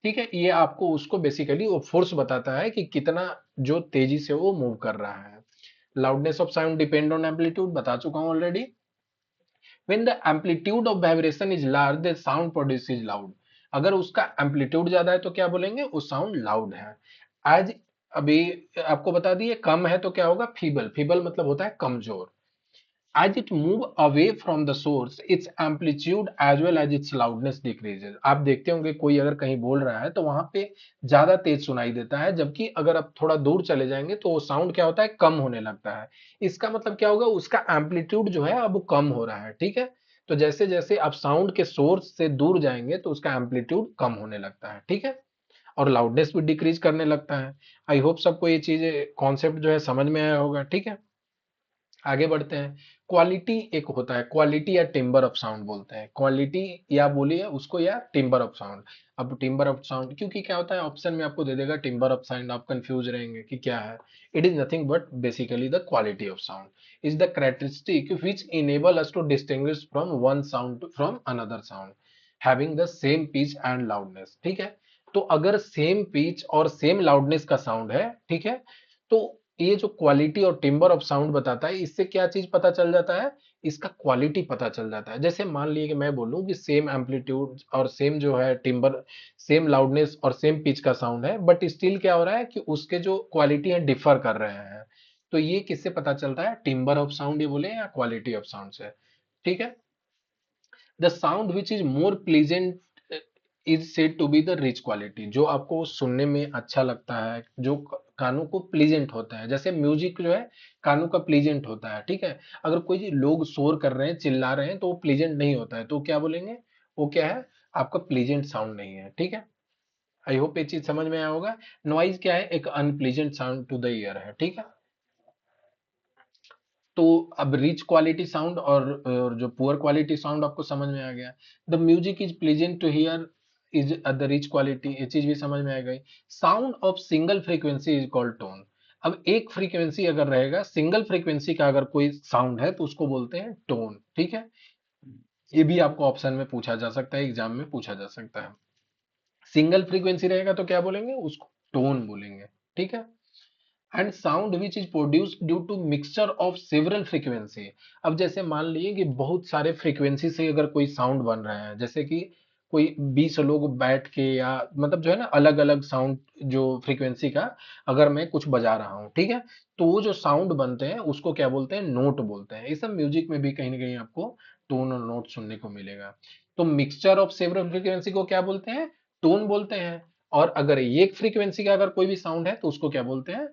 ठीक है, ये आपको उसको बेसिकली वो फोर्स बताता है कि कितना जो तेजी से वो मूव कर रहा है। Loudness of sound depend on amplitude, बता चुका हूं already. When the amplitude of vibration is large the sound produce is loud. अगर उसका एम्पलीट्यूड ज्यादा है तो क्या बोलेंगे, वो साउंड लाउड है। आज अभी आपको बता दिए, कम है तो क्या होगा, फीबल, फीबल मतलब होता है कमजोर। As it move away from the source, its amplitude as well as its loudness decreases। आप देखते होंगे कोई अगर कहीं बोल रहा है तो वहां पे ज्यादा तेज सुनाई देता है, जबकि अगर आप थोड़ा दूर चले जाएंगे तो वो साउंड क्या होता है, कम होने लगता है। इसका मतलब क्या होगा, उसका एम्पलीट्यूड जो है अब वो कम हो रहा है, ठीक है। तो जैसे जैसे आप साउंड के सोर्स से दूर जाएंगे तो उसका एम्पलीट्यूड कम होने लगता है, ठीक है। और लाउडनेस भी डिक्रीज करने लगता है। आई होप सबको ये चीजें कॉन्सेप्ट जो है समझ में आया होगा, ठीक है। आगे बढ़ते हैं। क्वालिटी एक होता है, क्वालिटी या टिम्बर ऑफ साउंड बोलते हैं, क्वालिटी या बोलिए उसको, या टिम्बर ऑफ साउंड। अब टिम्बर ऑफ साउंड, क्योंकि क्या होता है ऑप्शन में आपको दे देगा टिम्बर ऑफ साउंड, आप कंफ्यूज रहेंगे कि क्या है। It is nothing but basically the quality of sound is the characteristic which enable us to distinguish from one sound from another sound having the same pitch and loudness, ठीक है। तो अगर same pitch और same loudness का sound है, ठीक है, तो ये जो क्वालिटी और टिम्बर ऑफ साउंड बताता है, इससे क्या चीज पता चल जाता है, इसका क्वालिटी पता चल जाता है। जैसे मान लिए कि मैं बोलूं कि सेम एम्पलीट्यूड और सेम जो है टिम्बर, सेम लाउडनेस और सेम पिच का साउंड है, बट स्टिल क्या हो रहा है कि उसके जो क्वालिटी है डिफर कर रहे हैं। तो ये किससे पता चलता है, टिम्बर ऑफ साउंड ये बोले या क्वालिटी ऑफ साउंड से, ठीक है। The sound which is more pleasant is said to be the rich quality, जो आपको सुनने में अच्छा लगता है, जो कानों को प्लीजेंट होता है। जैसे म्यूजिक जो है कानों का प्लीजेंट होता है, ठीक है। अगर कोई लोग शोर कर रहे हैं, चिल्ला रहे हैं, तो वो प्लीजेंट नहीं होता है, तो क्या बोलेंगे, वो क्या है, आपका प्लीजेंट साउंड नहीं है, ठीक है। आई होप ये चीज समझ में आया होगा। नॉइज क्या है, एक unpleasant sound to the ear है, ठीक है। तो अब रिच क्वालिटी साउंड और जो पुअर क्वालिटी साउंड आपको समझ में आ गया। The music is pleasant to hear is the rich quality, ये चीज भी समझ में आ गई। Sound of single frequency is called tone. अब एक फ्रीक्वेंसी अगर रहेगा, सिंगल फ्रीक्वेंसी का अगर कोई साउंड है तो उसको बोलते हैं टोन, ठीक है। ये भी आपको ऑप्शन में पूछा जा सकता है, एग्जाम में पूछा जा सकता है। सिंगल फ्रीक्वेंसी रहेगा तो क्या बोलेंगे, उसको टोन बोलेंगे, ठीक है। And sound which is produced due to mixture of several frequency. अब जैसे मान लीजिए कि बहुत सारे फ्रीक्वेंसी से अगर कोई साउंड बन रहे हैं, जैसे कि कोई 20 लोग बैठ के, या मतलब जो है ना अलग अलग साउंड जो फ्रीक्वेंसी का अगर मैं कुछ बजा रहा हूँ, ठीक है, तो वो जो साउंड बनते हैं उसको क्या बोलते हैं, नोट बोलते हैं। ये सब म्यूजिक में भी कहीं ना कहीं आपको टोन और नोट सुनने को मिलेगा। तो मिक्सचर ऑफ सेवरल फ्रीक्वेंसी को क्या बोलते हैं, टोन बोलते हैं। और अगर एक फ्रीक्वेंसी का अगर कोई भी साउंड है तो उसको क्या बोलते हैं,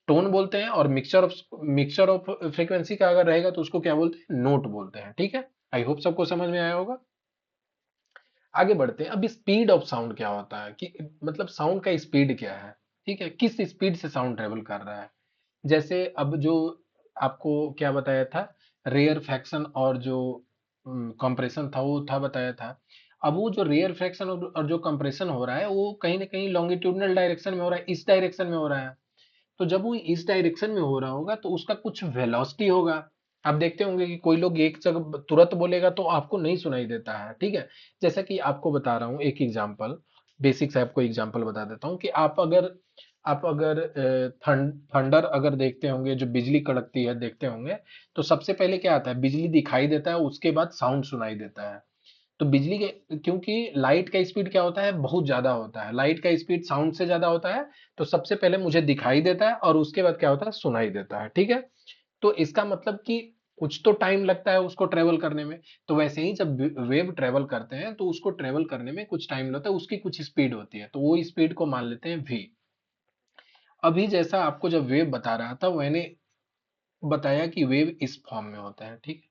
टोन बोलते हैं। और मिक्सचर ऑफ फ्रीक्वेंसी का अगर रहेगा तो उसको क्या बोलते हैं, नोट बोलते हैं। ठीक है, आई होप सबको समझ में आया होगा। आगे बढ़ते हैं। अब स्पीड ऑफ साउंड क्या होता है, कि मतलब साउंड का स्पीड क्या है, ठीक है, किस स्पीड से साउंड ट्रेवल कर रहा है। जैसे अब जो आपको क्या बताया था, रेयर फ्रैक्शन और जो कंप्रेशन था वो था बताया था। अब वो जो रेयर फ्रैक्शन और जो कंप्रेशन हो रहा है वो कहीं ना कहीं लॉन्गिट्यूडनल डायरेक्शन में हो रहा है, इस डायरेक्शन में हो रहा है। तो जब वो इस डायरेक्शन में हो रहा होगा तो उसका कुछ वेलोसिटी होगा। आप देखते होंगे कि कोई लोग एक जगह तुरंत बोलेगा तो आपको नहीं सुनाई देता है, ठीक है। जैसा कि आपको बता रहा हूँ एक एग्जांपल, बेसिक से आपको एग्जांपल बता देता हूँ कि आप अगर थंडर अगर देखते होंगे, जो बिजली कड़कती है देखते होंगे, तो सबसे पहले क्या आता है, बिजली दिखाई देता है, उसके बाद साउंड सुनाई देता है। तो बिजली के, क्योंकि लाइट का स्पीड क्या होता है, बहुत ज्यादा होता है, लाइट का स्पीड साउंड से ज्यादा होता है। तो सबसे पहले मुझे दिखाई देता है और उसके बाद क्या होता है, सुनाई देता है, ठीक है। तो इसका मतलब कि कुछ तो टाइम लगता है उसको ट्रेवल करने में। तो वैसे ही जब वेव ट्रेवल करते हैं तो उसको ट्रेवल करने में कुछ टाइम लगता है, उसकी कुछ स्पीड होती है, तो वो स्पीड को मान लेते हैं वी। अभी जैसा आपको जब वेव बता रहा था मैंने बताया कि वेव इस फॉर्म में होता है, ठीक है,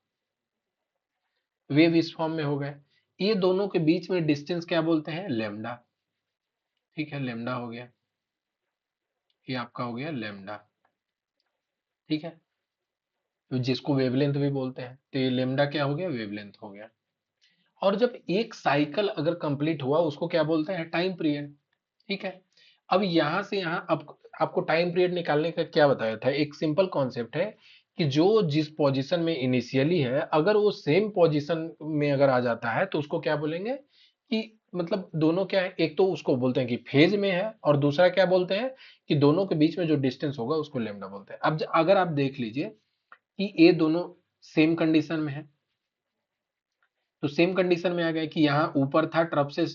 वेव इस फॉर्म में हो गए। ये दोनों के बीच में डिस्टेंस क्या बोलते हैं, लेमडा। ठीक है, लेमडा हो गया, ये आपका हो गया लेमडा। ठीक है, तो जिसको वेवलेंथ भी बोलते हैं, तो ये लेमडा क्या हो गया, वेवलेंथ हो गया। और जब एक साइकिल अगर कंप्लीट हुआ उसको क्या बोलते हैं, टाइम पीरियड। ठीक है, अब यहां से यहां अब आपको टाइम पीरियड निकालने का क्या बताया था, एक सिंपल कॉन्सेप्ट है कि जो जिस पोजीशन में इनिशियली है अगर वो सेम पोजीशन में अगर आ जाता है तो उसको क्या बोलेंगे, कि मतलब दोनों क्या है, एक तो उसको बोलते हैं कि फेज में है, और दूसरा क्या बोलते हैं कि दोनों के बीच में जो डिस्टेंस होगा उसको लेमडा बोलते हैं। अब अगर आप देख लीजिए कि ये दोनों सेम कंडीशन में है, तो सेम कंडीशन में आ गया कि यहाँ ऊपर था ट्रफ से,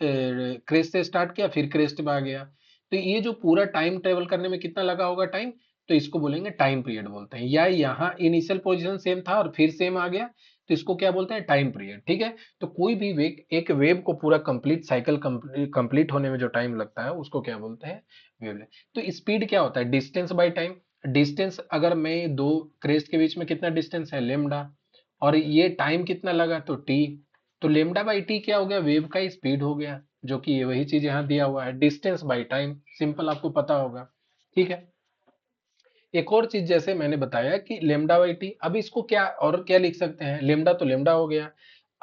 क्रेस्ट से स्टार्ट किया फिर क्रेस्ट में आ गया। तो ये जो पूरा टाइम ट्रेवल करने में कितना लगा होगा टाइम, तो इसको बोलेंगे टाइम पीरियड बोलते हैं। या यहाँ इनिशियल पोजीशन सेम था और फिर सेम आ गया, तो इसको क्या बोलते हैं, टाइम पीरियड। ठीक है, तो कोई भी एक वेव को पूरा कंप्लीट साइकिल कंप्लीट होने में जो टाइम लगता है उसको क्या बोलते हैं, वेवलेंथ। तो स्पीड क्या होता है, डिस्टेंस बाय टाइम। डिस्टेंस अगर मैं दो क्रेस्ट के बीच में कितना डिस्टेंस है, लेमडा, और ये टाइम कितना लगा, तो टी। तो लेमडा बाई टी क्या हो गया, वेव का स्पीड हो गया, जो कि ये वही चीज यहाँ दिया हुआ है, डिस्टेंस बाई टाइम, सिंपल आपको पता होगा। ठीक है, एक और चीज जैसे मैंने बताया कि लेमडा बाई टी, अब इसको क्या और क्या लिख सकते हैं, लेमडा तो लेमडा हो गया।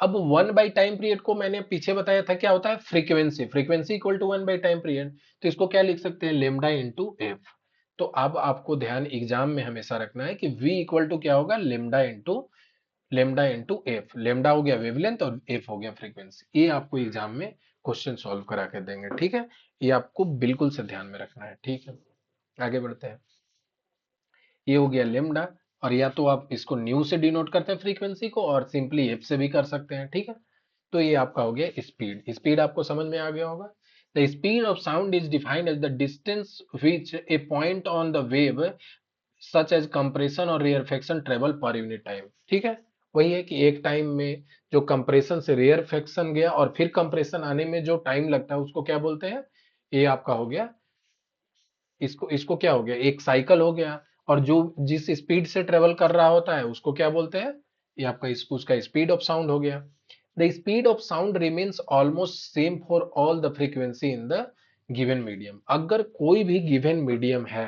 अब वन बाई टाइम पीरियड को मैंने पीछे बताया था क्या होता है, frequency, frequency equal to one by time period. तो इसको क्या लिख सकते हैं, लेमडा इंटू एफ। तो अब आपको ध्यान एग्जाम में हमेशा रखना है कि v इक्वल टू क्या होगा, लेमडा इंटू एफ। लेमडा हो गया वेवलेंथ और एफ हो गया फ्रीक्वेंसी। ये आपको एग्जाम में क्वेश्चन सॉल्व करा के देंगे, ठीक है। ये आपको बिल्कुल से ध्यान में रखना है, ठीक है। आगे बढ़ते हैं। ये हो गया लेमडा, और या तो आप इसको न्यू से डिनोट करते हैं फ्रीक्वेंसी को, और सिंपली एफ से भी कर सकते हैं, ठीक है। तो ये आपका हो गया स्पीड। स्पीड आपको समझ में आ गया होगा। The speed of sound is defined as the distance which a point on the wave such as compression और rarefaction travel per unit time. ठीक है, वही है कि एक टाइम में जो कंप्रेशन से रेयरफेक्शन गया और फिर कंप्रेशन आने में जो टाइम लगता है उसको क्या बोलते हैं, ये आपका हो गया, इसको इसको क्या हो गया, एक साइकिल हो गया। और जो जिस स्पीड से ट्रेवल कर रहा होता है उसको क्या बोलते हैं, ये आपका उसका स्पीड ऑफ साउंड हो गया। The speed of sound remains almost same for all the frequency in the given medium. अगर कोई भी गिवन मीडियम है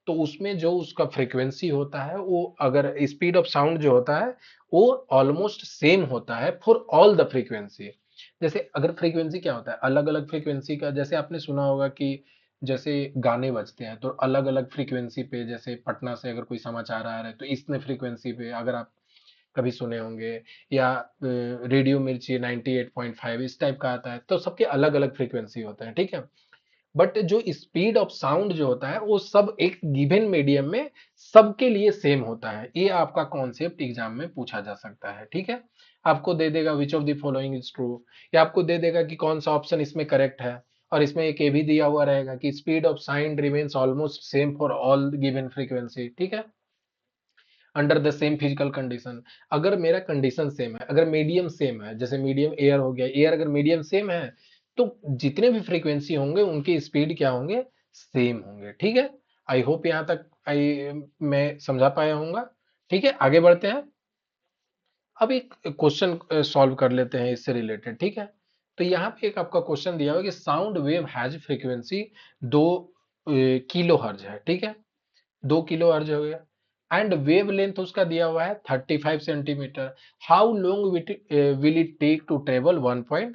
तो उसमें जो उसका फ्रीक्वेंसी होता है वो, अगर स्पीड ऑफ साउंड जो होता है वो ऑलमोस्ट सेम होता है फॉर ऑल द फ्रीक्वेंसी। जैसे अगर फ्रीक्वेंसी क्या होता है, अलग अलग फ्रीक्वेंसी का, जैसे आपने सुना होगा कि जैसे गाने बजते हैं तो अलग अलग फ्रीक्वेंसी पे, जैसे पटना से अगर कोई समाचार आ रहा है तो इतने फ्रीक्वेंसी पे, अगर आप कभी सुने होंगे, या रेडियो मिर्ची 98.5 इस टाइप का आता है, तो सबके अलग अलग फ्रीक्वेंसी होते हैं, ठीक है। बट जो स्पीड ऑफ साउंड जो होता है वो सब एक गिवन मीडियम में सबके लिए सेम होता है। ये आपका कॉन्सेप्ट एग्जाम में पूछा जा सकता है, ठीक है। आपको दे देगा विच of the following is true, या आपको दे देगा कि कौन सा ऑप्शन इसमें करेक्ट है, और इसमें एक ये भी दिया हुआ रहेगा कि speed of sound remains almost same for all given frequency, ठीक है, under the same physical condition. अगर मेरा कंडीशन सेम है, अगर मीडियम सेम है, जैसे मीडियम एयर हो गया, एयर अगर मीडियम सेम है, तो जितने भी फ्रीक्वेंसी होंगे उनके स्पीड क्या होंगे, सेम होंगे, ठीक है। आई होप यहाँ तक मैं समझा पाया हूँगा, ठीक है। आगे बढ़ते हैं। अब एक क्वेश्चन सॉल्व कर लेते हैं इससे रिलेटेड, ठीक है। तो यहाँ पे एक आपका क्वेश्चन दिया हुआ है कि sound wave has frequency 2 kilo hertz है, ठीक है, 2 किलो हर्ज हो गया, एंड वेव लेंथ उसका दिया हुआ है 35 centimetre. How long will it take to travel 1.5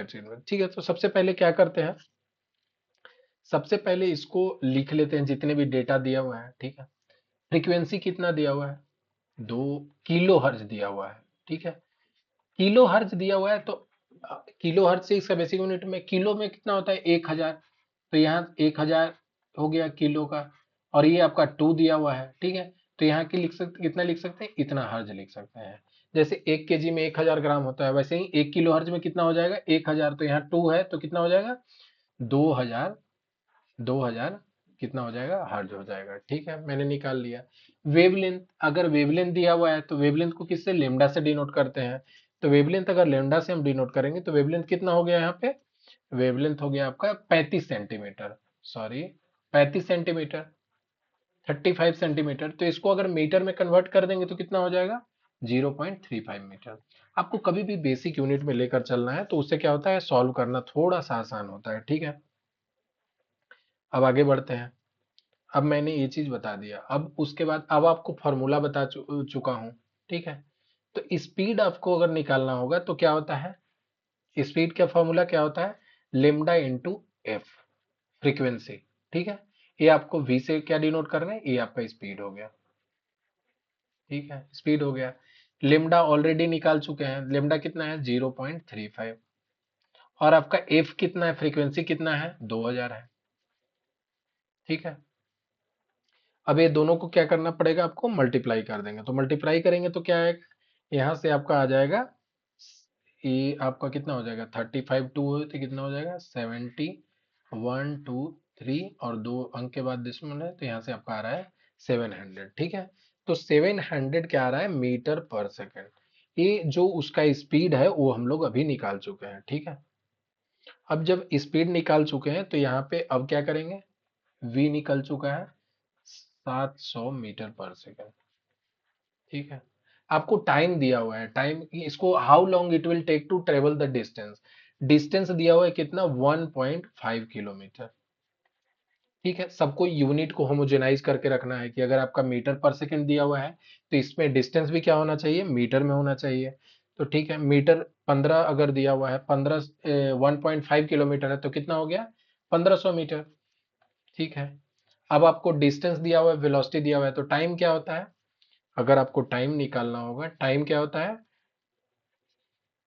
centimetre, ठीक है। तो सबसे पहले क्या करते हैं, सबसे पहले इसको लिख लेते हैं जितने भी डेटा दिया हुआ है, ठीक है। फ्रीक्वेंसी कितना दिया हुआ है, 2 किलो हर्ज दिया हुआ है, ठीक है। किलो हर्ज दिया हुआ है तो किलो हर्ज से इसका बेसिक यूनिट में किलो में कितना होता है, 1000। तो यहाँ 1000 हो गया किलो का, और ये आपका 2 दिया हुआ है, ठीक है। तो यहाँ की लिख सकते, कितना लिख सकते हैं, इतना हर्ज लिख सकते हैं। जैसे 1 केजी में 1000 ग्राम होता है, वैसे ही 1 किलो हर्ज में कितना हो जाएगा, 1000। तो यहाँ 2 है तो कितना हो जाएगा, 2000, 2000 कितना हो जाएगा, हर्ज हो जाएगा, ठीक है, मैंने निकाल लिया। वेवलेंथ, अगर वेवलेंथ दिया हुआ है तो वेवलेंथ को किससे, लेमडा से डिनोट करते हैं। तो वेवलेंथ अगर लेमडा से हम डिनोट करेंगे तो वेवलेंथ कितना हो गया यहाँ पे, वेवलेंथ हो गया आपका 35 सेंटीमीटर, सॉरी 35 सेंटीमीटर, 35 सेंटीमीटर। तो इसको अगर मीटर में कन्वर्ट कर देंगे तो कितना हो जाएगा, 0.35 मीटर। आपको कभी भी बेसिक यूनिट में लेकर चलना है तो उससे क्या होता है, सॉल्व करना थोड़ा सा आसान होता है, ठीक है। अब आगे बढ़ते हैं। अब मैंने ये चीज बता दिया, अब उसके बाद अब आपको फॉर्मूला बता चुका हूं, ठीक है। तो स्पीड आपको अगर निकालना होगा तो क्या होता है, स्पीड का फॉर्मूला क्या होता है, लेमडा इंटू एफ, फ्रीक्वेंसी, ठीक है। ये आपको वी से क्या डिनोट कर रहे हैं, ये आपका स्पीड हो गया, ठीक है, स्पीड हो गया। लेमडा ऑलरेडी निकाल चुके हैं, लेमडा कितना है, 0.35, और आपका एफ कितना है, फ्रीक्वेंसी कितना है, 2000 है, ठीक है। अब ये दोनों को क्या करना पड़ेगा, आपको मल्टीप्लाई कर देंगे, तो मल्टीप्लाई करेंगे तो क्या आएगा, यहाँ से आपका आ जाएगा, ये आपका कितना हो जाएगा, 35 टू हो तो कितना हो जाएगा, 70, 1 2 3, और 2 अंक के बाद डिसिमल है तो यहाँ से आपका आ रहा है 700, ठीक है। तो 700 क्या आ रहा है, मीटर पर सेकेंड। ये जो उसका स्पीड है वो हम लोग अभी निकाल चुके हैं, ठीक है। अब जब स्पीड निकाल चुके हैं तो यहाँ पे अब क्या करेंगे, v निकल चुका है 700 मीटर पर सेकेंड, ठीक है। आपको टाइम दिया हुआ है, टाइम इसको how long it will take to travel the distance, distance दिया हुआ है कितना, 1.5 किलोमीटर, ठीक है। सबको यूनिट को होमोजेनाइज करके रखना है कि अगर आपका मीटर पर सेकंड दिया हुआ है तो इसमें डिस्टेंस भी क्या होना चाहिए, मीटर में होना चाहिए। तो ठीक है, मीटर 15 अगर दिया हुआ है, 1.5 किलोमीटर है तो कितना हो गया, 1500 मीटर, ठीक है। अब आपको डिस्टेंस दिया हुआ है, वेलोसिटी दिया हुआ है, तो टाइम क्या होता है, अगर आपको टाइम निकालना होगा, टाइम क्या होता है,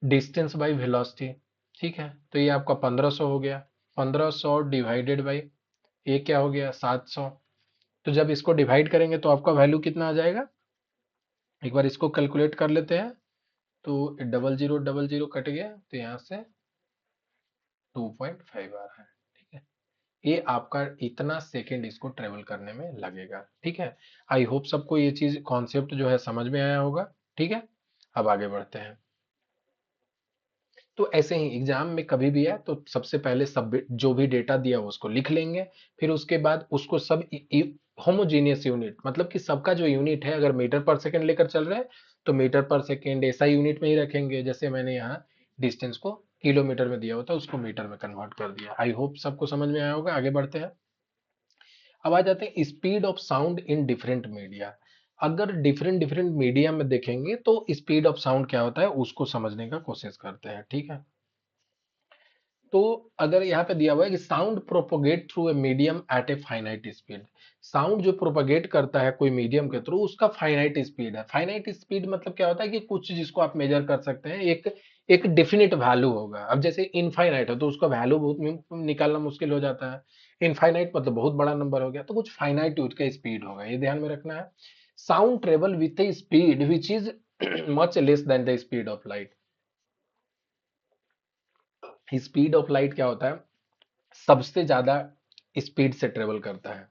डिस्टेंस बाई वेलोसिटी, ठीक है। तो ये आपका 1500 हो गया, 1500 डिवाइडेड बाई, ये क्या हो गया, 700। तो जब इसको डिवाइड करेंगे तो आपका वैल्यू कितना आ जाएगा, एक बार इसको कैलकुलेट कर लेते हैं। तो 0000 कट गया तो यहाँ से 2.5 आ रहा है, ठीक है। ये आपका इतना सेकेंड इसको ट्रेवल करने में लगेगा, ठीक है। आई होप सबको ये चीज कॉन्सेप्ट जो है समझ में आया होगा, ठीक है। अब आगे बढ़ते हैं। तो ऐसे ही एग्जाम में कभी भी है तो सबसे पहले सब जो भी डेटा दिया हो उसको लिख लेंगे, फिर उसके बाद उसको सब होमोजीनियस यूनिट, मतलब कि सबका जो यूनिट है, अगर मीटर पर सेकंड लेकर चल रहे हैं तो मीटर पर सेकंड ऐसा यूनिट में ही रखेंगे, जैसे मैंने यहाँ डिस्टेंस को किलोमीटर में दिया होता है उसको मीटर में कन्वर्ट कर दिया। आई होप सबको समझ में आया होगा, आगे बढ़ते हैं। अब आ जाते हैं speed of sound in different media. अगर डिफरेंट डिफरेंट मीडिया में देखेंगे तो स्पीड ऑफ साउंड क्या होता है उसको समझने का कोशिश करते हैं, ठीक है। तो अगर यहाँ पे दिया हुआ है कि sound propagate through a medium at a finite speed, sound जो प्रोपोगेट करता है कोई मीडियम के थ्रू उसका फाइनाइट स्पीड है। फाइनाइट स्पीड मतलब क्या होता है कि कुछ जिसको आप मेजर कर सकते हैं, एक एक डेफिनेट वैल्यू होगा। अब जैसे इनफाइनाइट है तो उसका वैल्यू बहुत निकालना मुश्किल हो जाता है। इनफाइनाइट मतलब बहुत बड़ा नंबर हो गया, तो कुछ फाइनाइट उसका स्पीड होगा, ये ध्यान में रखना है। Sound travel with A speed which is much less than the speed of light. Speed of light क्या होता है, सबसे ज्यादा स्पीड से ट्रेवल करता है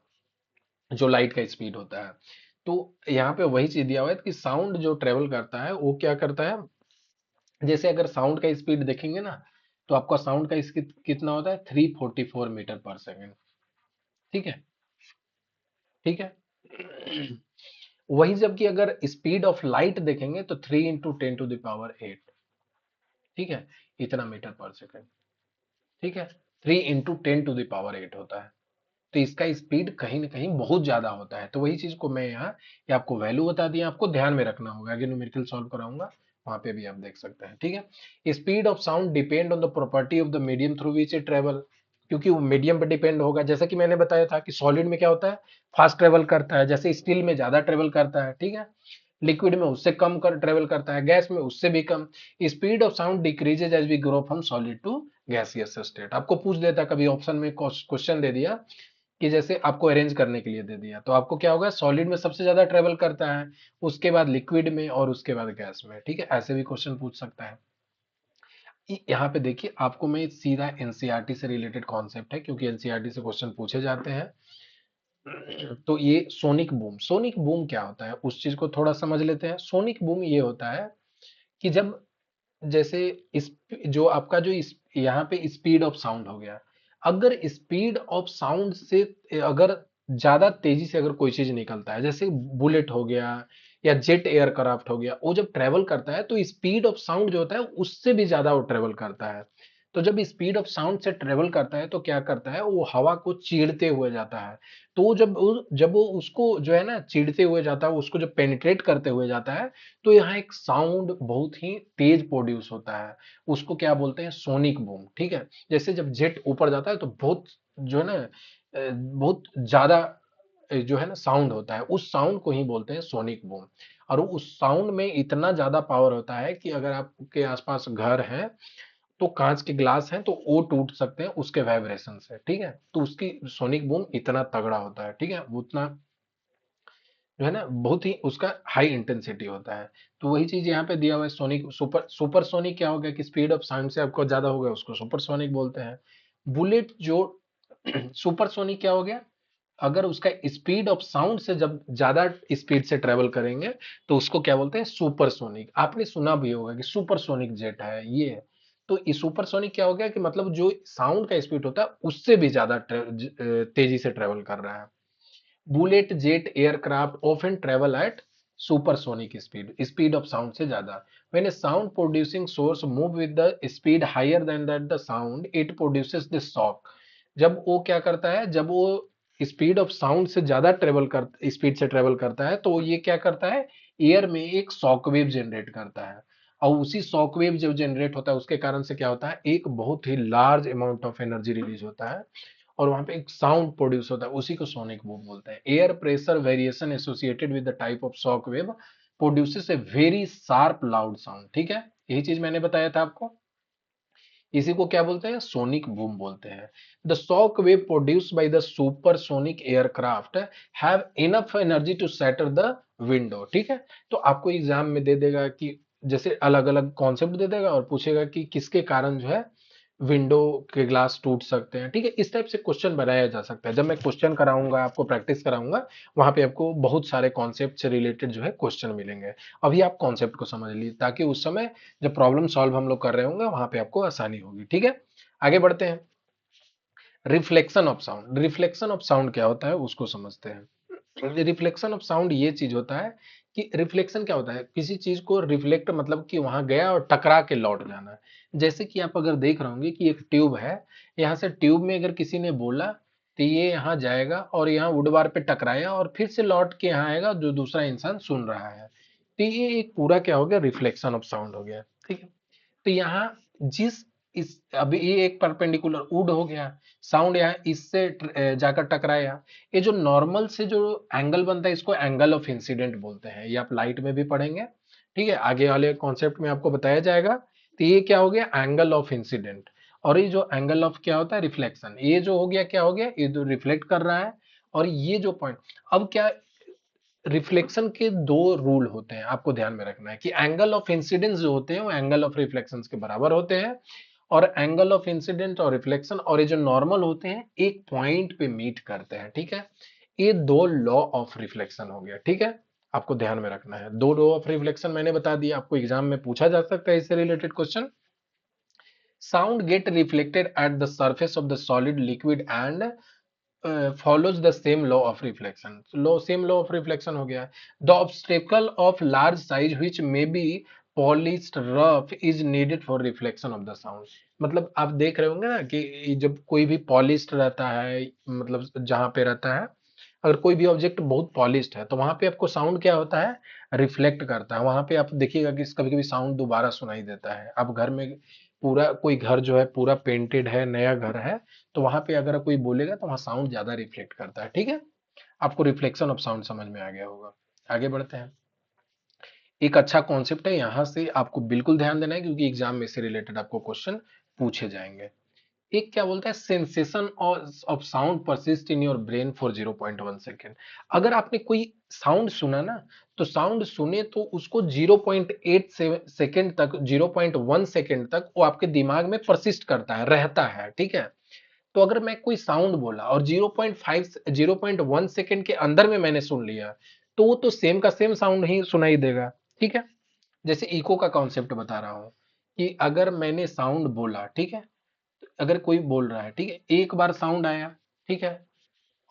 जो लाइट का स्पीड होता है। तो यहाँ पे वही चीज दिया हुआ है कि साउंड जो ट्रेवल करता है वो क्या करता है, जैसे अगर साउंड का स्पीड देखेंगे ना, तो आपका साउंड का स्पीड कितना होता है, 344 मीटर पर सेकेंड। ठीक है, ठीक है। वही जबकि अगर स्पीड ऑफ लाइट देखेंगे तो 3 × 10⁸ ठीक है, इतना मीटर पर सेकेंड। ठीक है, 3 × 10⁸ होता है। तो इसका स्पीड कहीं ना कहीं बहुत ज्यादा होता है। तो वही चीज को मैं यहाँ ये आपको वैल्यू बता दिया, आपको ध्यान में रखना होगा। अगर न्यूमेरिकल सॉल्व कराऊंगा वहां पे भी आप देख सकते हैं। ठीक है, speed of sound depend on the property of the medium through which it travel. क्योंकि वो मीडियम पर डिपेंड होगा, जैसा कि मैंने बताया था कि सॉलिड में क्या होता है, फास्ट ट्रेवल करता है, जैसे स्टील में ज्यादा ट्रेवल करता है। ठीक है, लिक्विड में उससे कम कर ट्रेवल करता है, गैस में उससे भी कम। Speed of sound decreases as we grow from solid to gaseous state. आपको पूछ देता कभी ऑप्शन में क्वेश्चन दे दिया कि जैसे आपको अरेंज करने के लिए दे दिया, तो आपको क्या होगा, सॉलिड में सबसे ज्यादा ट्रेवल करता है, उसके बाद लिक्विड में और उसके बाद गैस में। ठीक है, ऐसे भी क्वेश्चन पूछ सकता है। यहाँ पे देखिए आपको मैं सीधा एनसीईआरटी से रिलेटेड कॉन्सेप्ट है, क्योंकि एनसीईआरटी से क्वेश्चन पूछे जाते हैं। तो ये सोनिक बूम, सोनिक बूम क्या होता है उस चीज को थोड़ा समझ लेते हैं। सोनिक बूम ये होता है कि जब जैसे इस जो आपका जो इस यहाँ पे स्पीड ऑफ साउंड हो गया, अगर स्पीड ऑफ साउंड से अगर ज्यादा तेजी से अगर कोई चीज निकलता है, जैसे बुलेट हो गया या जेट एयरक्राफ्ट हो गया, वो जब ट्रेवल करता है तो स्पीड ऑफ साउंड जो होता है उससे भी ज्यादा वो ट्रेवल करता है। तो जब स्पीड ऑफ साउंड से ट्रेवल करता है तो क्या करता है, वो हवा को चीरते हुए जाता है। तो जब वो उसको जो है ना चीरते हुए जाता है, उसको जब पेनिट्रेट करते हुए जाता है, तो यहाँ एक साउंड बहुत ही तेज प्रोड्यूस होता है। उसको क्या बोलते हैं, सोनिक बूम। ठीक है, जैसे जब जेट ऊपर जाता है तो बहुत जो है ना बहुत ज्यादा जो है ना साउंड होता है, उस साउंड को ही बोलते हैं सोनिक बूम। और उस साउंड में इतना ज्यादा पावर होता है कि अगर आपके आसपास घर है तो कांच के ग्लास हैं तो वो टूट सकते हैं उसके वाइब्रेशन से। ठीक है, तो उसकी सोनिक बूम इतना तगड़ा होता है। ठीक है, वो उतना जो है ना बहुत ही उसका हाई इंटेंसिटी होता है। तो वही चीज यहाँ पे दिया हुआ है, सोनिक सुपर सोनिक क्या हो गया कि स्पीड ऑफ साउंड से आपको ज्यादा हो गया, उसको सुपर सोनिक बोलते हैं। बुलेट जो सुपर सोनिक क्या हो गया, अगर उसका स्पीड ऑफ साउंड से जब ज्यादा स्पीड से ट्रेवल करेंगे तो उसको क्या बोलते हैं, सुपरसोनिक। आपने सुना भी होगा कि सुपरसोनिक जेट है ये है। तो ये सुपरसोनिक क्या हो गया कि मतलब जो साउंड का स्पीड होता है उससे भी ज्यादा तेजी से ट्रेवल कर रहा है। Bullet jet aircraft often travel at supersonic speed, speed of sound से ज्यादा। When a sound producing source move with the speed higher than that the sound it produces the shock. जब वो क्या करता है, जब वो स्पीड ऑफ साउंड से ज्यादा ट्रेवल कर स्पीड से ट्रेवल करता है तो ये क्या करता है, एयर में एक शॉक वेव जनरेट करता है। और उसी शॉक वेव जो जनरेट होता है उसके कारण से क्या होता है, एक बहुत ही large amount of energy release होता है और वहां पे एक साउंड प्रोड्यूस होता है, उसी को सोनिक बूम बोलते हैं। Air pressure variation associated with the type of shock wave produces a very sharp loud sound. ठीक है, यही चीज मैंने बताया था आपको, इसी को क्या बोलते हैं, सोनिक बूम बोलते हैं। The shock wave produced by the supersonic aircraft have enough energy to shatter the window. ठीक है, तो आपको एग्जाम में दे देगा कि जैसे अलग अलग कॉन्सेप्ट दे देगा और पूछेगा कि किसके कारण जो है विंडो के ग्लास टूट सकते हैं। ठीक है, इस टाइप से क्वेश्चन बनाया जा सकता है। जब मैं क्वेश्चन कराऊंगा आपको, प्रैक्टिस कराऊंगा, वहां पे आपको बहुत सारे कॉन्सेप्ट से रिलेटेड जो है क्वेश्चन मिलेंगे। अभी आप कॉन्सेप्ट को समझ लीजिए ताकि उस समय जब प्रॉब्लम सॉल्व हम लोग कर रहे होंगे वहां पे आपको आसानी होगी। ठीक है, आगे बढ़ते हैं। Reflection of sound, reflection of sound क्या होता है उसको समझते हैं। रिफ्लेक्शन ऑफ साउंड ये चीज होता है कि रिफ्लेक्शन क्या होता है, किसी चीज को रिफ्लेक्ट मतलब कि वहां गया और टकरा के लौट जाना है। जैसे कि आप अगर देख रहे होंगे कि एक ट्यूब है, यहाँ से ट्यूब में अगर किसी ने बोला तो ये यहाँ जाएगा और यहाँ वुडवार पे टकराया और फिर से लौट के यहाँ आएगा जो दूसरा इंसान सुन रहा है। तो ये एक पूरा क्या हो गया, रिफ्लेक्शन ऑफ साउंड हो गया। ठीक है, तो यहाँ जिस इस अभी ये एक परपेंडिकुलर वुड हो गया, साउंड यहाँ इससे जाकर टकराया। ये जो नॉर्मल से जो एंगल बनता है इसको एंगल ऑफ इंसिडेंट बोलते हैं, ये आप लाइट में भी पढ़ेंगे। ठीक है, आगे वाले कॉन्सेप्ट में आपको बताया जाएगा तो ये क्या हो गया, एंगल ऑफ इंसिडेंट। और ये जो एंगल ऑफ क्या होता है, रिफ्लेक्शन, ये जो हो गया क्या हो गया, ये जो रिफ्लेक्ट कर रहा है। और ये जो पॉइंट, अब क्या, रिफ्लेक्शन के दो रूल होते हैं, आपको ध्यान में रखना है कि एंगल ऑफ इंसिडेंस जो होते हैं वो एंगल ऑफ रिफ्लेक्शन के बराबर होते हैं। और एंगल ऑफ इंसिडेंट और रिफ्लेक्शन और ये जो नॉर्मल होते हैं एक पॉइंट पे मीट करते हैं, ठीक है। ये दो लॉ ऑफ रिफ्लेक्शन हो गया, ठीक है। आपको ध्यान में रखना है, दो लॉ ऑफ रिफ्लेक्शन मैंने बता दिया, आपको एग्जाम में पूछा जा सकता है इससे related question. Sound gate reflected at the surface of the solid liquid and follows the same law of reflection. Law, same law of reflection हो गया। The obstacle of large size which may be polished rough is needed for reflection of the sound। मतलब आप देख रहे होंगे ना कि जब कोई भी पॉलिश्ड रहता है, मतलब जहां पे रहता है, अगर कोई भी ऑब्जेक्ट बहुत पॉलिश्ड है तो वहां पे आपको साउंड क्या होता है, रिफ्लेक्ट करता है। वहां पे आप देखिएगा कि कभी कभी साउंड दोबारा सुनाई देता है। आप घर में, पूरा कोई घर जो है पूरा पेंटेड है, नया घर है, तो वहां पे अगर कोई बोलेगा तो वहां साउंड ज्यादा रिफ्लेक्ट करता है, ठीक है। आपको रिफ्लेक्शन ऑफ साउंड समझ में आ गया होगा। आगे बढ़ते हैं। एक अच्छा कॉन्सेप्ट है, यहां से आपको बिल्कुल ध्यान देना है क्योंकि एग्जाम में से रिलेटेड आपको क्वेश्चन पूछे जाएंगे। एक क्या बोलता है, sensation of sound persist in your brain for 0.1 second. अगर आपने कोई साउंड सुना ना, तो साउंड सुने तो उसको 0.8 सेकेंड तक, 0.1 सेकेंड तक वो आपके दिमाग में परसिस्ट करता है, रहता है, ठीक है। तो अगर मैं कोई साउंड बोला और 0.5 0.1 सेकेंड के अंदर में मैंने सुन लिया, तो वो तो सेम का सेम साउंड ही सुनाई देगा, ठीक है। जैसे इको का कॉन्सेप्ट बता रहा हूं कि अगर मैंने साउंड बोला, ठीक है, अगर कोई बोल रहा है, ठीक है, एक बार साउंड आया, ठीक है,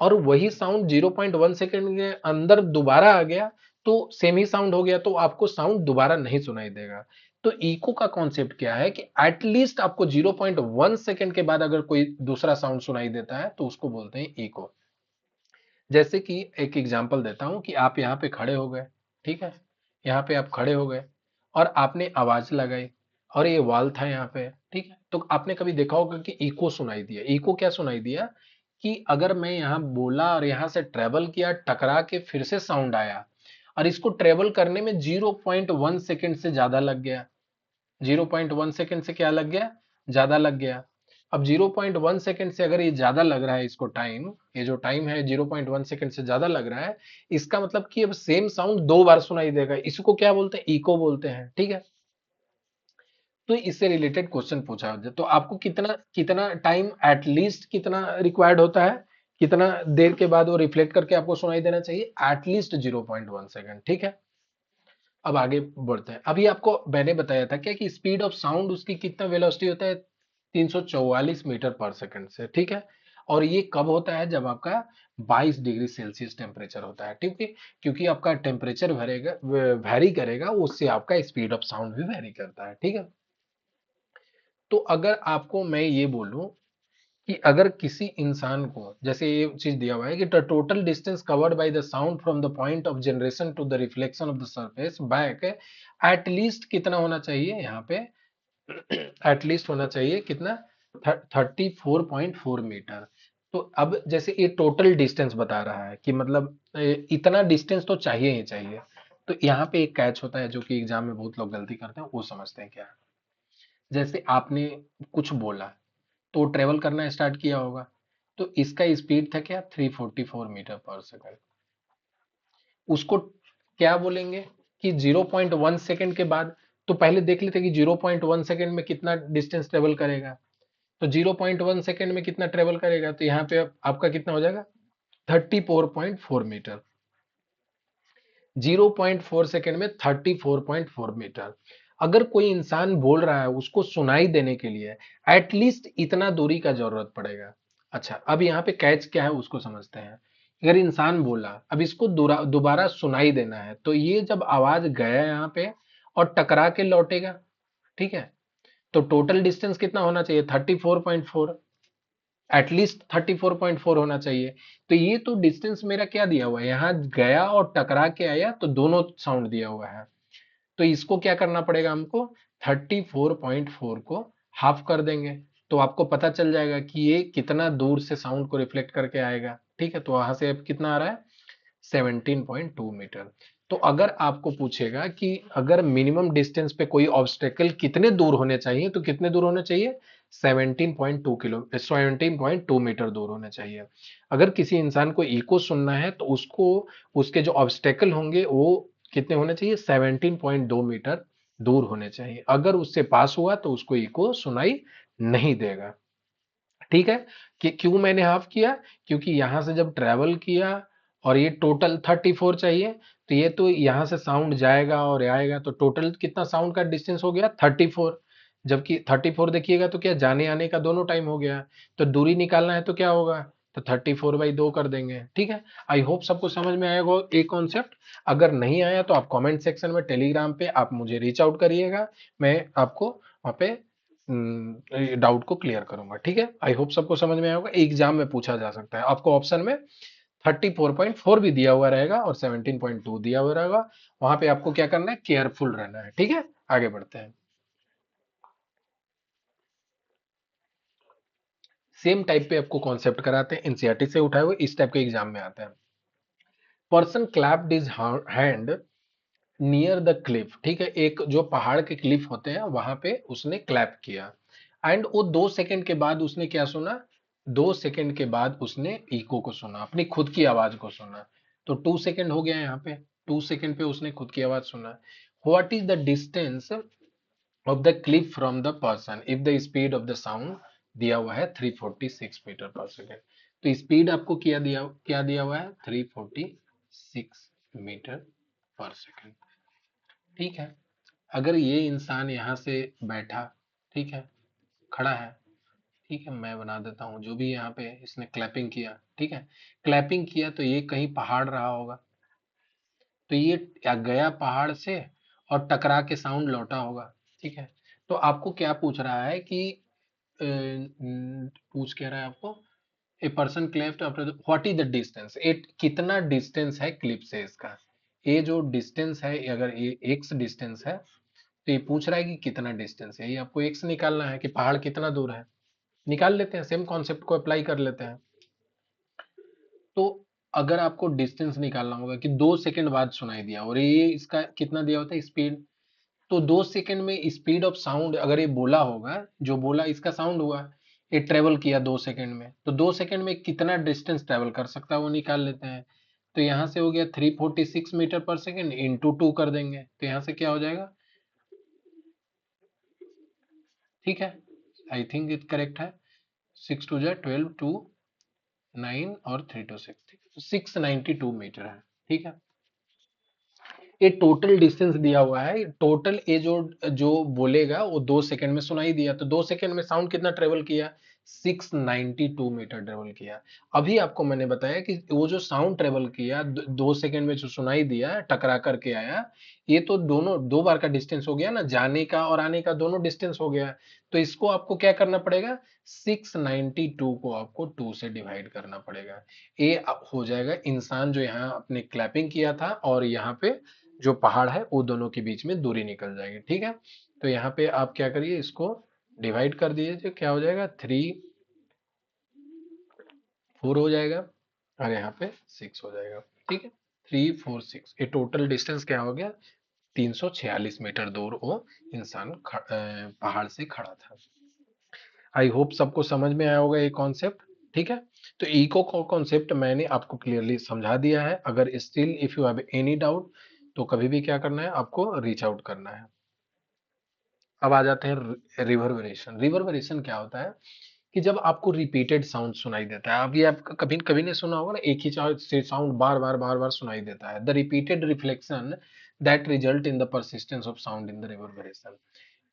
और वही साउंड 0.1 सेकेंड के अंदर दोबारा आ गया, तो सेम ही साउंड हो गया, तो आपको साउंड दोबारा नहीं सुनाई देगा। तो इको का कॉन्सेप्ट क्या है कि एटलीस्ट आपको 0.1 सेकेंड के बाद अगर कोई दूसरा साउंड सुनाई देता है तो उसको बोलते हैं इको। जैसे कि एक एग्जांपल देता हूं कि आप यहाँ पे खड़े हो गए, ठीक है, यहाँ पे आप खड़े हो गए और आपने आवाज लगाई और ये वॉल था यहाँ पे, ठीक है, तो आपने कभी देखा होगा कि इको सुनाई दिया। इको क्या सुनाई दिया कि अगर मैं यहाँ बोला और यहाँ से ट्रेवल किया, टकरा के फिर से साउंड आया, और इसको ट्रेवल करने में 0.1 सेकेंड से ज्यादा लग गया। 0.1 सेकेंड से क्या लग गया, ज्यादा लग गया। अब 0.1 सेकेंड से अगर ये ज्यादा लग रहा है इसको टाइम, ये जो टाइम है 0.1 सेकेंड से ज्यादा लग रहा है, इसका मतलब कि अब सेम साउंड दो बार सुनाई देगा, इसको क्या बोलते हैं, इको बोलते हैं, ठीक है। तो इससे रिलेटेड क्वेश्चन पूछा जाए तो आपको कितना कितना टाइम एटलीस्ट कितना रिक्वायर्ड होता है, कितना देर के बाद वो रिफ्लेक्ट करके आपको सुनाई देना चाहिए, एटलीस्ट 0.1 सेकेंड, ठीक है। अब आगे बढ़ते हैं। अभी आपको मैंने बताया था क्या कि स्पीड ऑफ साउंड उसकी कितना वेलोसिटी होता है, 344 मीटर पर सेकंड से, ठीक है। और ये कब होता है, जब आपका 22 डिग्री सेल्सियस टेम्परेचर होता है, ठीक है। क्योंकि आपका टेम्परेचर वेरी करेगा, उससे आपका स्पीड ऑफ साउंड भी वेरी करता है, ठीक है। तो अगर आपको मैं ये बोलूं कि अगर किसी इंसान को, जैसे ये चीज दिया हुआ है कि the total distance covered by the sound from the point of generation to the reflection of the surface back, at least कितना होना चाहिए यहाँ पे, एटलीस्ट होना चाहिए कितना, 34.4 मीटर। तो अब जैसे ये टोटल डिस्टेंस बता रहा है कि मतलब इतना डिस्टेंस तो चाहिए ही चाहिए। तो यहाँ पे एक कैच होता है जो कि एग्जाम में बहुत लोग गलती करते हैं, वो समझते हैं क्या है। जैसे आपने कुछ बोला तो ट्रेवल करना स्टार्ट किया होगा, तो इसका स्पीड था क्या, 344 मीटर पर सेकंड। उसको क्या बोलेंगे कि 0.1 सेकंड के बाद, तो पहले देख लेते कि 0.1 सेकंड में कितना डिस्टेंस ट्रेवल करेगा। तो 0.1 सेकंड में कितना ट्रेवल करेगा, तो यहाँ पे आपका कितना हो जाएगा, 34.4 मीटर। 0.4 सेकंड में 34.4 मीटर। अगर कोई इंसान बोल रहा है उसको सुनाई देने के लिए एटलीस्ट इतना दूरी का जरूरत पड़ेगा। अच्छा, अब यहाँ पे कैच क्या है उसको समझते हैं। अगर इंसान बोला, अब इसको दोबारा सुनाई देना है, तो ये जब आवाज गया यहाँ पे और टकरा के लौटेगा, ठीक है, तो टोटल डिस्टेंस कितना होना चाहिए, 34.4, एटलीस्ट 34.4 होना चाहिए। तो ये तो डिस्टेंस मेरा क्या दिया हुआ है, यहाँ गया और टकरा के आया, तो दोनों साउंड दिया हुआ है। तो इसको क्या करना पड़ेगा हमको, 34.4 को हाफ कर देंगे, तो आपको पता चल जाएगा कि ये कितना दूर से साउंड को रिफ्लेक्ट करके आएगा, ठीक है। तो वहां से अब कितना आ रहा है, 17.2 मीटर। तो अगर आपको पूछेगा कि अगर मिनिमम डिस्टेंस पे कोई ऑब्स्टेकल कितने दूर होने चाहिए, तो कितने दूर होने चाहिए? 17.2 मीटर दूर होने चाहिए। अगर किसी इंसान को इको सुनना है तो उसको उसके जो ऑब्स्टेकल होंगे वो कितने होने चाहिए? 17.2 मीटर दूर होने चाहिए। अगर उससे पास हुआ तो उसको इको सुनाई नहीं देगा। ठीक है। कि क्यों मैंने हाफ किया? क्योंकि यहां से जब ट्रेवल किया और ये टोटल 34 चाहिए, तो ये तो यहां से साउंड जाएगा और आएगा, तो टोटल कितना साउंड का डिस्टेंस हो गया? 34। जबकि 34 देखिएगा तो क्या जाने आने का दोनों टाइम हो गया। तो दूरी निकालना है तो क्या होगा? तो 34/2 कर देंगे। ठीक है। आई होप सबको समझ में आएगा ये कॉन्सेप्ट। अगर नहीं आया तो आप कमेंट सेक्शन में टेलीग्राम पे आप मुझे रीच आउट करिएगा, मैं आपको वहाँ पे डाउट को क्लियर करूंगा। ठीक है। आई होप सबको समझ में आया होगा। एग्जाम में पूछा जा सकता है, आपको ऑप्शन में 34.4 भी दिया हुआ रहेगा और 17.2 दिया हुआ रहेगा। वहां पे आपको क्या करना है? केयरफुल रहना है। ठीक है। आगे बढ़ते हैं। सेम टाइप पे आपको कॉन्सेप्ट कराते हैं, एनसीईआरटी से उठाए हुए इस टाइप के एग्जाम में आते हैं। Person clapped his hand near the Cliff. ठीक है। एक जो पहाड़ के क्लिफ होते हैं वहां पे उसने क्लैप किया, एंड वो 2 सेकंड के बाद उसने क्या सुना? 2 सेकंड के बाद उसने इको को सुना, अपनी खुद की आवाज को सुना। तो 2 सेकंड हो गया यहाँ पे। 2 सेकंड पे उसने खुद की आवाज सुना। What is the distance of the Cliff from the person if the speed of the sound दिया हुआ है 346 मीटर पर सेकेंड। तो स्पीड आपको क्या दिया हुआ है? 346 मीटर पर सेकेंड। ठीक है। अगर ये इंसान यहाँ से बैठा, ठीक है, खड़ा है, ठीक है, मैं बना देता हूँ, जो भी यहाँ पे इसने क्लैपिंग किया, ठीक है, क्लैपिंग किया तो ये कहीं पहाड़ रहा होगा, तो ये या गया पहाड़ से और टकरा के साउंड लौटा होगा। ठीक है। तो आपको क्या पूछ रहा है कि पूछ क्या रहा है आपको? A person clapped after what is the distance, at कितना डिस्टेंस है क्लिप से इसका? ये जो डिस्टेंस है, अगर ये एक्स डिस्टेंस है, तो ये पूछ रहा है कि कितना डिस्टेंस है। ये आपको एक्स निकालना है कि पहाड़ कितना दूर है। निकाल लेते हैं, सेम कॉन्सेप्ट को अप्लाई कर लेते हैं। तो अगर आपको डिस्टेंस निकालना होगा कि 2 सेकंड बाद सुनाई दिया और ये इसका कितना दिया होता है स्पीड, तो 2 सेकंड में स्पीड ऑफ साउंड अगर ये बोला होगा, जो बोला इसका साउंड हुआ, ये ट्रेवल किया 2 सेकंड में, तो 2 सेकंड में कितना डिस्टेंस ट्रेवल कर सकता है वो निकाल लेते हैं। तो यहाँ से हो गया 346 मीटर पर सेकेंड इंटू 2 कर देंगे, तो यहाँ से क्या हो जाएगा? ठीक है। आई थिंक इट करेक्ट है। 6 2 12, 2 9 और 3 2 6, 692 मीटर है। ठीक है। ये टोटल डिस्टेंस दिया हुआ है, टोटल ये जो जो बोलेगा वो 2 सेकंड में सुनाई दिया, तो 2 सेकंड में साउंड कितना ट्रेवल किया? 692 मीटर ट्रेवल किया। अभी आपको मैंने बताया कि वो जो साउंड ट्रेवल किया 2 सेकंड में जो सुनाई दिया टकरा करके आया, ये तो दोनों दो बार का डिस्टेंस हो गया ना, जाने का और आने का दोनों डिस्टेंस हो गया। तो इसको आपको क्या करना पड़ेगा? 692 को आपको 2 से डिवाइड करना पड़ेगा। ये हो जाएगा इंसान जो यहाँ अपने क्लैपिंग किया था और यहाँ पे जो पहाड़ है वो दोनों के बीच में दूरी निकल जाएगी। ठीक है। तो यहाँ पे आप क्या करिए, इसको डिवाइड कर दीजिए, क्या हो जाएगा? 3 4 हो जाएगा और यहाँ पे 6 हो जाएगा। ठीक है। 3 4 6, ये टोटल डिस्टेंस क्या हो गया? 346 मीटर दूर वो इंसान पहाड़ से खड़ा था। आई होप सबको समझ में आया होगा ये कॉन्सेप्ट। ठीक है। तो इको को कॉन्सेप्ट मैंने आपको क्लियरली समझा दिया है। अगर still if you have any doubt तो कभी भी क्या करना है, आपको रीच आउट करना है। अब आ जाते हैं रिवर्बरेशन। रिवर्बरेशन क्या होता है कि जब आपको रिपीटेड साउंड सुनाई देता है, अभी आप कभी कभी ने सुना होगा ना, एक ही साउंड बार बार सुनाई देता है, the repeated reflection that result in the persistence of sound in the reverberation.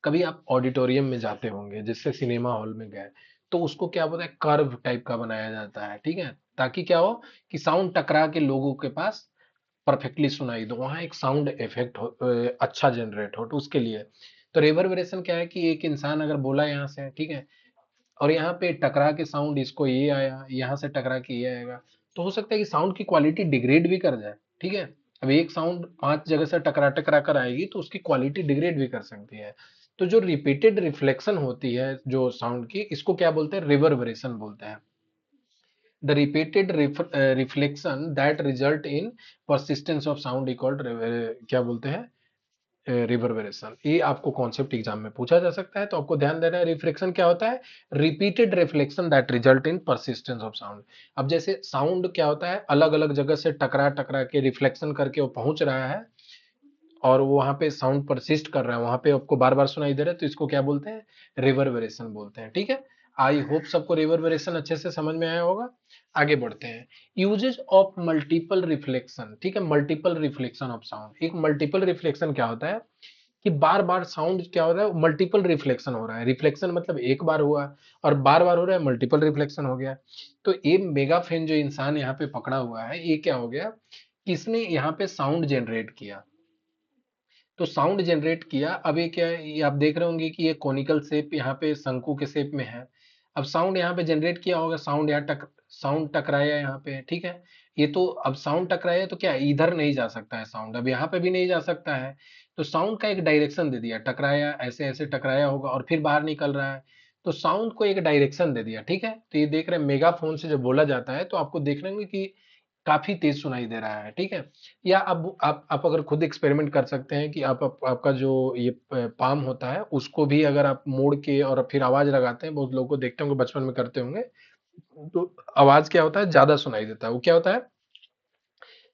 कभी आप ऑडिटोरियम में जाते होंगे, जिससे सिनेमा हॉल में गए, तो उसको क्या बोलते हैं, कर्व टाइप का बनाया जाता है। ठीक है। ताकि क्या हो कि साउंड टकरा के लोगों के पास परफेक्टली सुनाई दो, वहां एक साउंड इफेक्ट अच्छा जनरेट हो, तो उसके लिए। तो रिवर्बरेशन क्या है कि एक इंसान अगर बोला यहाँ से, ठीक है, और यहाँ पे टकरा के साउंड इसको ये आया, यहाँ से टकरा के ये आएगा, तो हो सकता है कि साउंड की क्वालिटी डिग्रेड भी कर जाए। ठीक है। अब एक साउंड 5 जगह से टकरा टकरा कर आएगी तो उसकी क्वालिटी डिग्रेड भी कर सकती है। तो जो रिपीटेड रिफ्लेक्शन होती है जो साउंड की, इसको क्या बोलते हैं? रिवर्बरेशन बोलते हैं। The repeated reflection that result in persistence of sound equal क्या बोलते हैं, रिवर्बरेशन। ये आपको कॉन्सेप्ट एग्जाम में पूछा जा सकता है, तो आपको ध्यान देना है रिफ्लेक्शन क्या होता है, repeated reflection that result in persistence of sound. अब जैसे साउंड क्या होता है, अलग अलग जगह से टकरा टकरा के रिफ्लेक्शन करके वो पहुंच रहा है और वो वहां पे साउंड परसिस्ट कर रहा है, वहां पे आपको बार बार सुनाई दे रहा है, तो इसको क्या बोलते हैं, रिवर्बरेशन बोलते हैं। ठीक है, आई होप सबको रिवर्बरेशन अच्छे से समझ में आया होगा। आगे बढ़ते हैं, यूजेज ऑफ मल्टीपल रिफ्लेक्शन। ठीक है, मल्टीपल रिफ्लेक्शन ऑफ साउंड, एक मल्टीपल रिफ्लेक्शन क्या होता है कि बार बार साउंड क्या हो रहा है, मल्टीपल रिफ्लेक्शन हो रहा है। रिफ्लेक्शन मतलब एक बार हुआ और बार बार हो रहा है, मल्टीपल रिफ्लेक्शन हो गया। तो ये मेगाफेन जो इंसान यहाँ पे पकड़ा हुआ है, ये क्या हो गया, किसने यहाँ पे साउंड जनरेट किया, तो साउंड जनरेट किया। अब ये क्या है, ये आप देख रहे होंगे कि ये कॉनिकल शेप यहाँ पे शंकु के शेप में है। अब साउंड यहाँ पे जनरेट किया होगा, साउंड यहाँ साउंड टकराया यहाँ पे। ठीक है, ये तो अब साउंड टकराया तो क्या इधर नहीं जा सकता है साउंड, अब यहाँ पे भी नहीं जा सकता है। तो साउंड का एक डायरेक्शन दे दिया, टकराया ऐसे ऐसे टकराया होगा और फिर बाहर निकल रहा है, तो साउंड को एक डायरेक्शन दे दिया। ठीक है, तो ये देख रहे हैं मेगाफोन से जब बोला जाता है तो आपको देख रहे होंगे कि काफी तेज सुनाई दे रहा है। ठीक है, या अब आप अगर खुद एक्सपेरिमेंट कर सकते हैं कि आपका जो ये पाम होता है उसको भी अगर आप मोड़ के और फिर आवाज लगाते हैं, बहुत लोगों को देखते होंगे बचपन में करते होंगे, तो आवाज क्या होता है, ज्यादा सुनाई देता है। वो क्या होता है,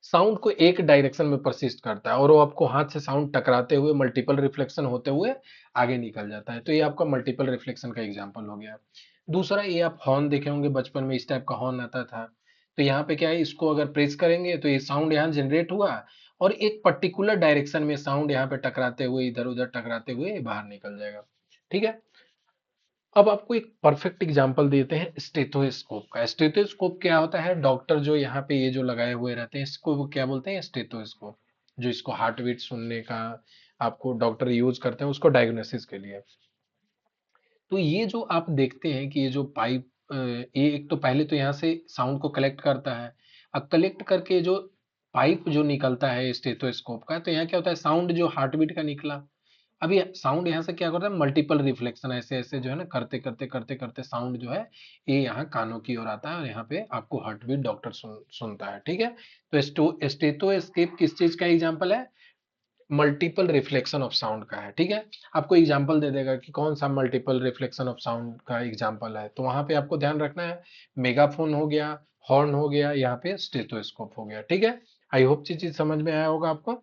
साउंड को एक डायरेक्शन में परसिस्ट करता है और वो आपको हाथ से साउंड टकराते हुए मल्टीपल रिफ्लेक्शन होते हुए आगे निकल जाता है। तो ये आपका मल्टीपल रिफ्लेक्शन का एग्जांपल हो गया। दूसरा, ये आप हॉर्न देखे होंगे बचपन में, इस टाइप का हॉर्न आता था। तो यहाँ पे क्या है, इसको अगर प्रेस करेंगे तो ये साउंड यहाँ जनरेट हुआ और एक पर्टिकुलर डायरेक्शन में साउंड यहाँ पे टकराते हुए इधर उधर टकराते हुए बाहर निकल जाएगा। ठीक है, अब आपको एक परफेक्ट एग्जांपल देते हैं स्टेथोस्कोप का। स्टेथोस्कोप क्या होता है, डॉक्टर जो यहाँ पे ये जो लगाए हुए रहते हैं इसको वो क्या बोलते हैं, स्टेथोस्कोप। जो इसको हार्ट बीट सुनने का आपको डॉक्टर यूज करते हैं उसको डायग्नोसिस के लिए। तो ये जो आप देखते हैं कि ये जो पाइप, ये एक तो पहले तो यहाँ से साउंड को कलेक्ट करता है। अब कलेक्ट करके जो पाइप जो निकलता है स्टेथोस्कोप का, तो यहाँ क्या होता है, साउंड जो हार्ट बीट का निकला, अभी साउंड यहाँ से क्या करता है, मल्टीपल रिफ्लेक्शन ऐसे ऐसे जो है ना, करते करते करते करते साउंड जो है ये यहाँ कानों की ओर आता है और यहाँ पे आपको हार्ट बीट डॉक्टर सुनता है। ठीक है, तो स्टेथोस्कोप किस चीज का एग्जांपल है, मल्टीपल रिफ्लेक्शन ऑफ साउंड का है। ठीक है, आपको एग्जांपल दे देगा कि कौन सा मल्टीपल रिफ्लेक्शन ऑफ साउंड का एग्जांपल है, तो वहां पे आपको ध्यान रखना है, मेगाफोन हो गया, हॉर्न हो गया, यहाँ पे स्टेथोस्कोप हो गया। ठीक है, आई होप चीज समझ में आया होगा आपको।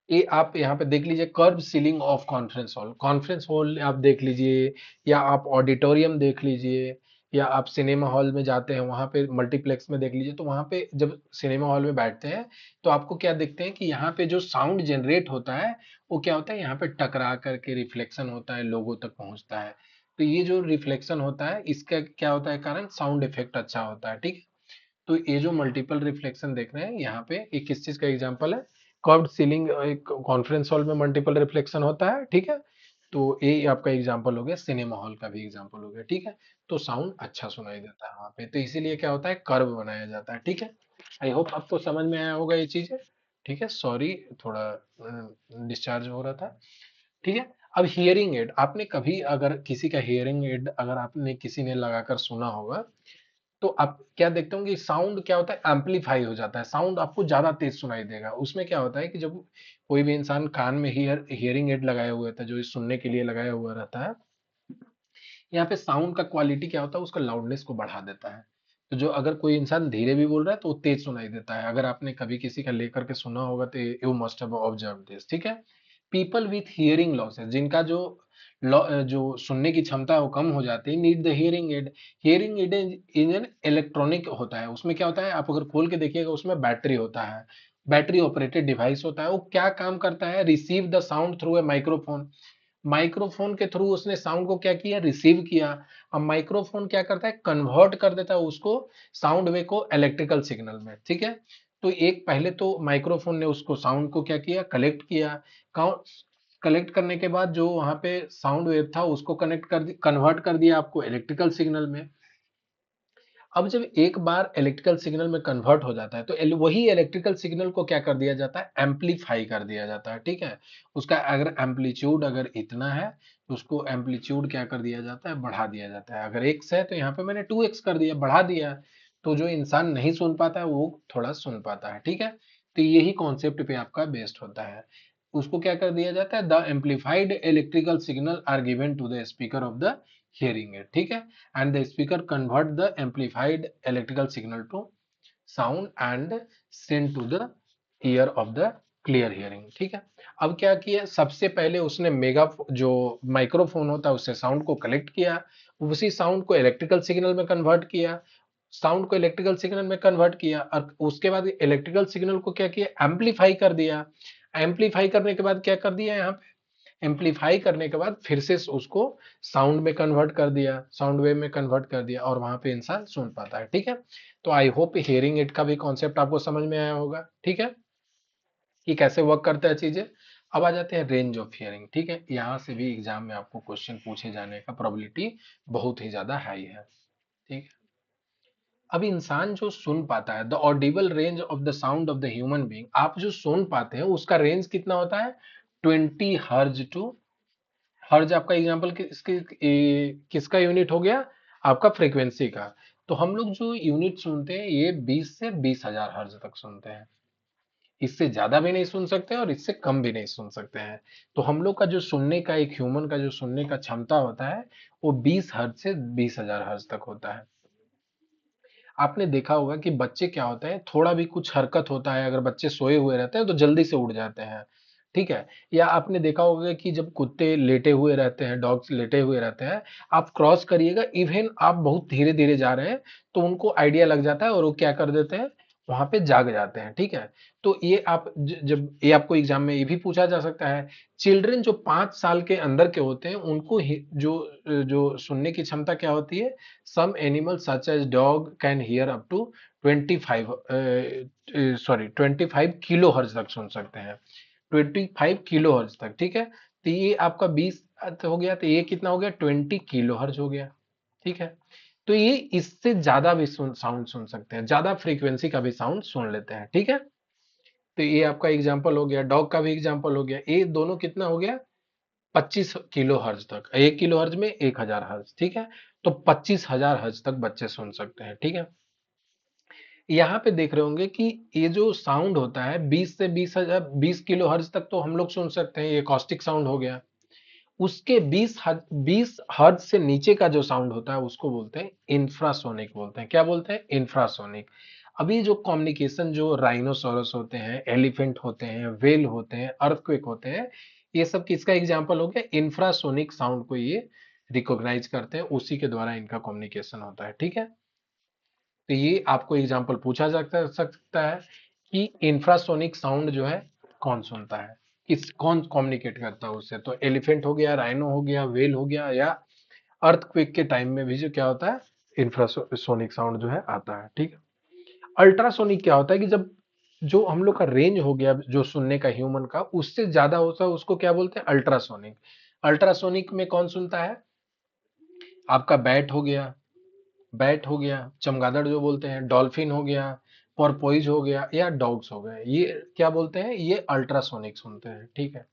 ये आप यहाँ पे देख लीजिए, curve ceiling of conference hall, conference hall आप देख लीजिए, या आप ऑडिटोरियम देख लीजिए, या आप सिनेमा हॉल में जाते हैं वहां पे मल्टीप्लेक्स में देख लीजिए, तो वहां पे जब सिनेमा हॉल में बैठते हैं तो आपको क्या देखते हैं कि यहाँ पे जो साउंड जनरेट होता है वो क्या होता है, यहाँ पे टकरा करके रिफ्लेक्शन होता है, लोगों तक पहुंचता है। तो ये जो रिफ्लेक्शन होता है इसका क्या होता है कारण, साउंड इफेक्ट अच्छा होता है। ठीक है, तो ये जो मल्टीपल रिफ्लेक्शन देख रहे हैं यहाँ पे, ये किस चीज का एग्जांपल है, कर्व्ड सीलिंग, एक कॉन्फ्रेंस हॉल में मल्टीपल रिफ्लेक्शन होता है। ठीक है, तो ये आपका एग्जांपल हो गया, सिनेमा हॉल का भी एग्जांपल हो गया। ठीक है, तो साउंड अच्छा सुनाई देता है वहां पे, तो इसीलिए क्या होता है, कर्व बनाया जाता है। ठीक है, आई होप आपको समझ में आया होगा ये चीजें। ठीक है, सॉरी थोड़ा डिस्चार्ज हो रहा था। ठीक है, अब हियरिंग एड, आपने कभी अगर किसी का हियरिंग एड अगर आपने किसी ने लगाकर सुना होगा, तो आप क्या देखते होंगे, साउंड क्या होता है, एम्पलीफाई हो जाता है, साउंड आपको ज्यादा तेज सुनाई देगा। उसमें क्या होता है कि जब कोई भी इंसान कान में हियरिंग एड लगाया हुआ था, जो सुनने के लिए लगाया हुआ रहता है, यहाँ पे साउंड का क्वालिटी क्या होता है, उसका लाउडनेस को बढ़ा देता है। तो जो अगर कोई इंसान धीरे भी बोल रहा है तो वो तेज सुनाई देता है। अगर आपने कभी किसी का लेकर के सुना होगा तो you must have observe this. ठीक है, पीपल विथ हियरिंग लॉसेस, जिनका जो जो सुनने की क्षमता है वो कम हो जाती है, need the hearing add. Hearing aid in an electronic होता है, उसमें क्या होता है, आप अगर खोल के देखिएगा उसमें बैटरी होता है, बैटरी ऑपरेटेड डिवाइस होता है। वो क्या काम करता है, receive the sound through a microphone, microphone के थ्रू उसने साउंड को क्या किया, रिसीव किया। अब माइक्रोफोन क्या करता है, कन्वर्ट कर देता है उसको, साउंड वे को इलेक्ट्रिकल सिग्नल में। ठीक है, तो एक पहले तो माइक्रोफोन ने उसको साउंड को क्या किया, कलेक्ट किया, कलेक्ट करने के बाद जो वहां पे साउंड वेव था उसको कनेक्ट कर कन्वर्ट कर दिया आपको इलेक्ट्रिकल सिग्नल में। अब जब एक बार इलेक्ट्रिकल सिग्नल में कन्वर्ट हो जाता है तो वही इलेक्ट्रिकल सिग्नल को क्या कर दिया जाता है, एम्पलीफाई कर दिया जाता है, ठीक है। उसका अगर एम्पलीट्यूड अगर इतना है तो उसको एम्पलीट्यूड क्या कर दिया जाता है, बढ़ा दिया जाता है। अगर एक्स है तो यहाँ पे मैंने 2x कर दिया, बढ़ा दिया। तो जो इंसान नहीं सुन पाता है वो थोड़ा सुन पाता है, ठीक है। तो यही कॉन्सेप्ट पे आपका बेस्ड होता है। उसको क्या कर दिया जाता है, the amplified electrical signal are given to the speaker of the hearing aid, ठीक है। And the speaker convert the amplified electrical signal to sound and send to the ear of the clear hearing, ठीक है। अब क्या किया, सबसे पहले उसने मेगा जो माइक्रोफोन होता है उससे साउंड को कलेक्ट किया, उसी साउंड को इलेक्ट्रिकल सिग्नल में कन्वर्ट किया, साउंड को इलेक्ट्रिकल सिग्नल में कन्वर्ट किया और उसके बाद इलेक्ट्रिकल सिग्नल को क्या किया, एम्पलीफाई कर दिया। एम्पलीफाई करने के बाद क्या कर दिया, यहाँ एम्पलीफाई करने के बाद फिर से उसको साउंड में कन्वर्ट कर दिया, साउंड वेव में कन्वर्ट कर दिया और वहां पे इंसान सुन पाता है, ठीक है। तो आई होप हियरिंग एड का भी कॉन्सेप्ट आपको समझ में आया होगा, ठीक है, कि कैसे वर्क करता है चीजें। अब आ जाते हैं रेंज ऑफ हियरिंग, ठीक है। यहाँ से भी एग्जाम में आपको क्वेश्चन पूछे जाने का प्रोबेबिलिटी बहुत ही ज्यादा हाई है, ठीक है। अब इंसान जो सुन पाता है, the Audible range of the sound of the human being, आप जो सुन पाते हैं उसका रेंज कितना होता है, 20 हर्ज टू, हर्ज आपका एग्जांपल किसका यूनिट हो गया, आपका फ्रीक्वेंसी का। तो हम लोग जो यूनिट सुनते हैं ये 20 से 20,000 हर्ज तक सुनते हैं। इससे ज्यादा भी नहीं सुन सकते और इससे कम भी नहीं सुन सकते हैं। तो हम लोग का जो सुनने का, एक ह्यूमन का जो सुनने का क्षमता होता है वो 20 हर्ज से 20,000 हर्ज तक होता है। आपने देखा होगा कि बच्चे क्या होते हैं, थोड़ा भी कुछ हरकत होता है, अगर बच्चे सोए हुए रहते हैं तो जल्दी से उठ जाते हैं, ठीक है। या आपने देखा होगा कि जब कुत्ते लेटे हुए रहते हैं, डॉग्स लेटे हुए रहते हैं, आप क्रॉस करिएगा, इवन आप बहुत धीरे धीरे जा रहे हैं तो उनको आइडिया लग जाता है और वो क्या कर देते हैं, वहां पे जाग जाते हैं, ठीक है। तो ये आप जब ये आपको एग्जाम में ये भी पूछा जा सकता है, चिल्ड्रन जो 5 साल के अंदर के होते हैं उनको जो जो सुनने की क्षमता क्या होती है, some animals such as dog can hear up to 25 25 kilo hertz तक सुन सकते हैं, 25 किलो हर्ज तक, ठीक है। तो ये आपका 20 हो गया, तो ये कितना हो गया, 20 किलो हर्ज हो गया, ठीक है। तो ये इससे ज्यादा भी साउंड सुन सकते हैं, ज्यादा फ्रीक्वेंसी का भी साउंड सुन लेते हैं, ठीक है। तो ये आपका एग्जांपल हो गया, डॉग का भी एग्जांपल हो गया। ये दोनों कितना हो गया, 25 किलो हर्ज तक, 1 किलो हर्ज में 1,000 हर्ज, ठीक है। तो 25,000 हर्ज तक बच्चे सुन सकते हैं, ठीक है। यहाँ पे देख रहे होंगे कि ये जो साउंड होता है 20 से 20,000, 20 किलो हर्ज तक तो हम लोग सुन सकते हैं, ये कॉस्टिक साउंड हो गया। उसके 20 हर्ज से नीचे का जो साउंड होता है उसको बोलते हैं इंफ्रासोनिक, बोलते हैं, क्या बोलते हैं, इंफ्रासोनिक। अभी जो कम्युनिकेशन, जो राइनोसोरस होते हैं, एलिफेंट होते हैं, वेल होते हैं, अर्थक्वेक होते हैं, ये सब किसका एग्जाम्पल हो गया, इंफ्रासोनिक साउंड को ये रिकॉग्नाइज करते हैं, उसी के द्वारा इनका कम्युनिकेशन होता है, ठीक है। तो ये आपको एग्जाम्पल पूछा जा सकता है कि इंफ्रासोनिक साउंड जो है कौन सुनता है, किस कौन कम्युनिकेट करता है उससे। तो एलिफेंट हो गया, राइनो हो गया, वेल हो गया, या अर्थक्वेक के टाइम में भी जो क्या होता है, इंफ्रासोनिक साउंड जो है आता है, ठीक है। अल्ट्रासोनिक क्या होता है कि जब जो हम लोग का रेंज हो गया जो सुनने का ह्यूमन का उससे ज्यादा होता है उसको क्या बोलते हैं, अल्ट्रासोनिक। अल्ट्रासोनिक में कौन सुनता है, आपका बैट हो गया, बैट हो गया, चमगादड़ जो बोलते हैं, डॉल्फिन हो गया, पोर्पोइज हो गया, या डॉग्स हो गए, ये क्या बोलते हैं, ये अल्ट्रासोनिक सुनते हैं, ठीक है।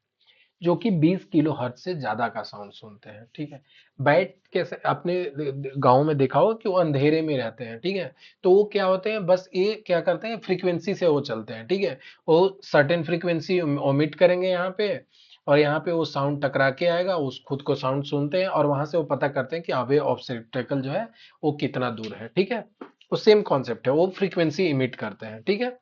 जो कि 20 किलो हर्ट्ज से ज्यादा का साउंड सुनते हैं, ठीक है। बैट कैसे, आपने गांव में देखा होगा कि वो अंधेरे में रहते हैं, ठीक है। तो वो क्या होते हैं, बस ये क्या करते हैं, फ्रीक्वेंसी से वो चलते हैं, ठीक है। वो सर्टेन फ्रीक्वेंसी ओमिट करेंगे यहाँ पे, और यहाँ पे वो साउंड टकरा के आएगा, उस खुद को साउंड सुनते हैं और वहां से वो पता करते हैं कि अवे ऑब्स्टेकल जो है वो कितना दूर है, ठीक है। वो सेम कॉन्सेप्ट है, वो फ्रीक्वेंसी इमिट करते हैं, ठीक है।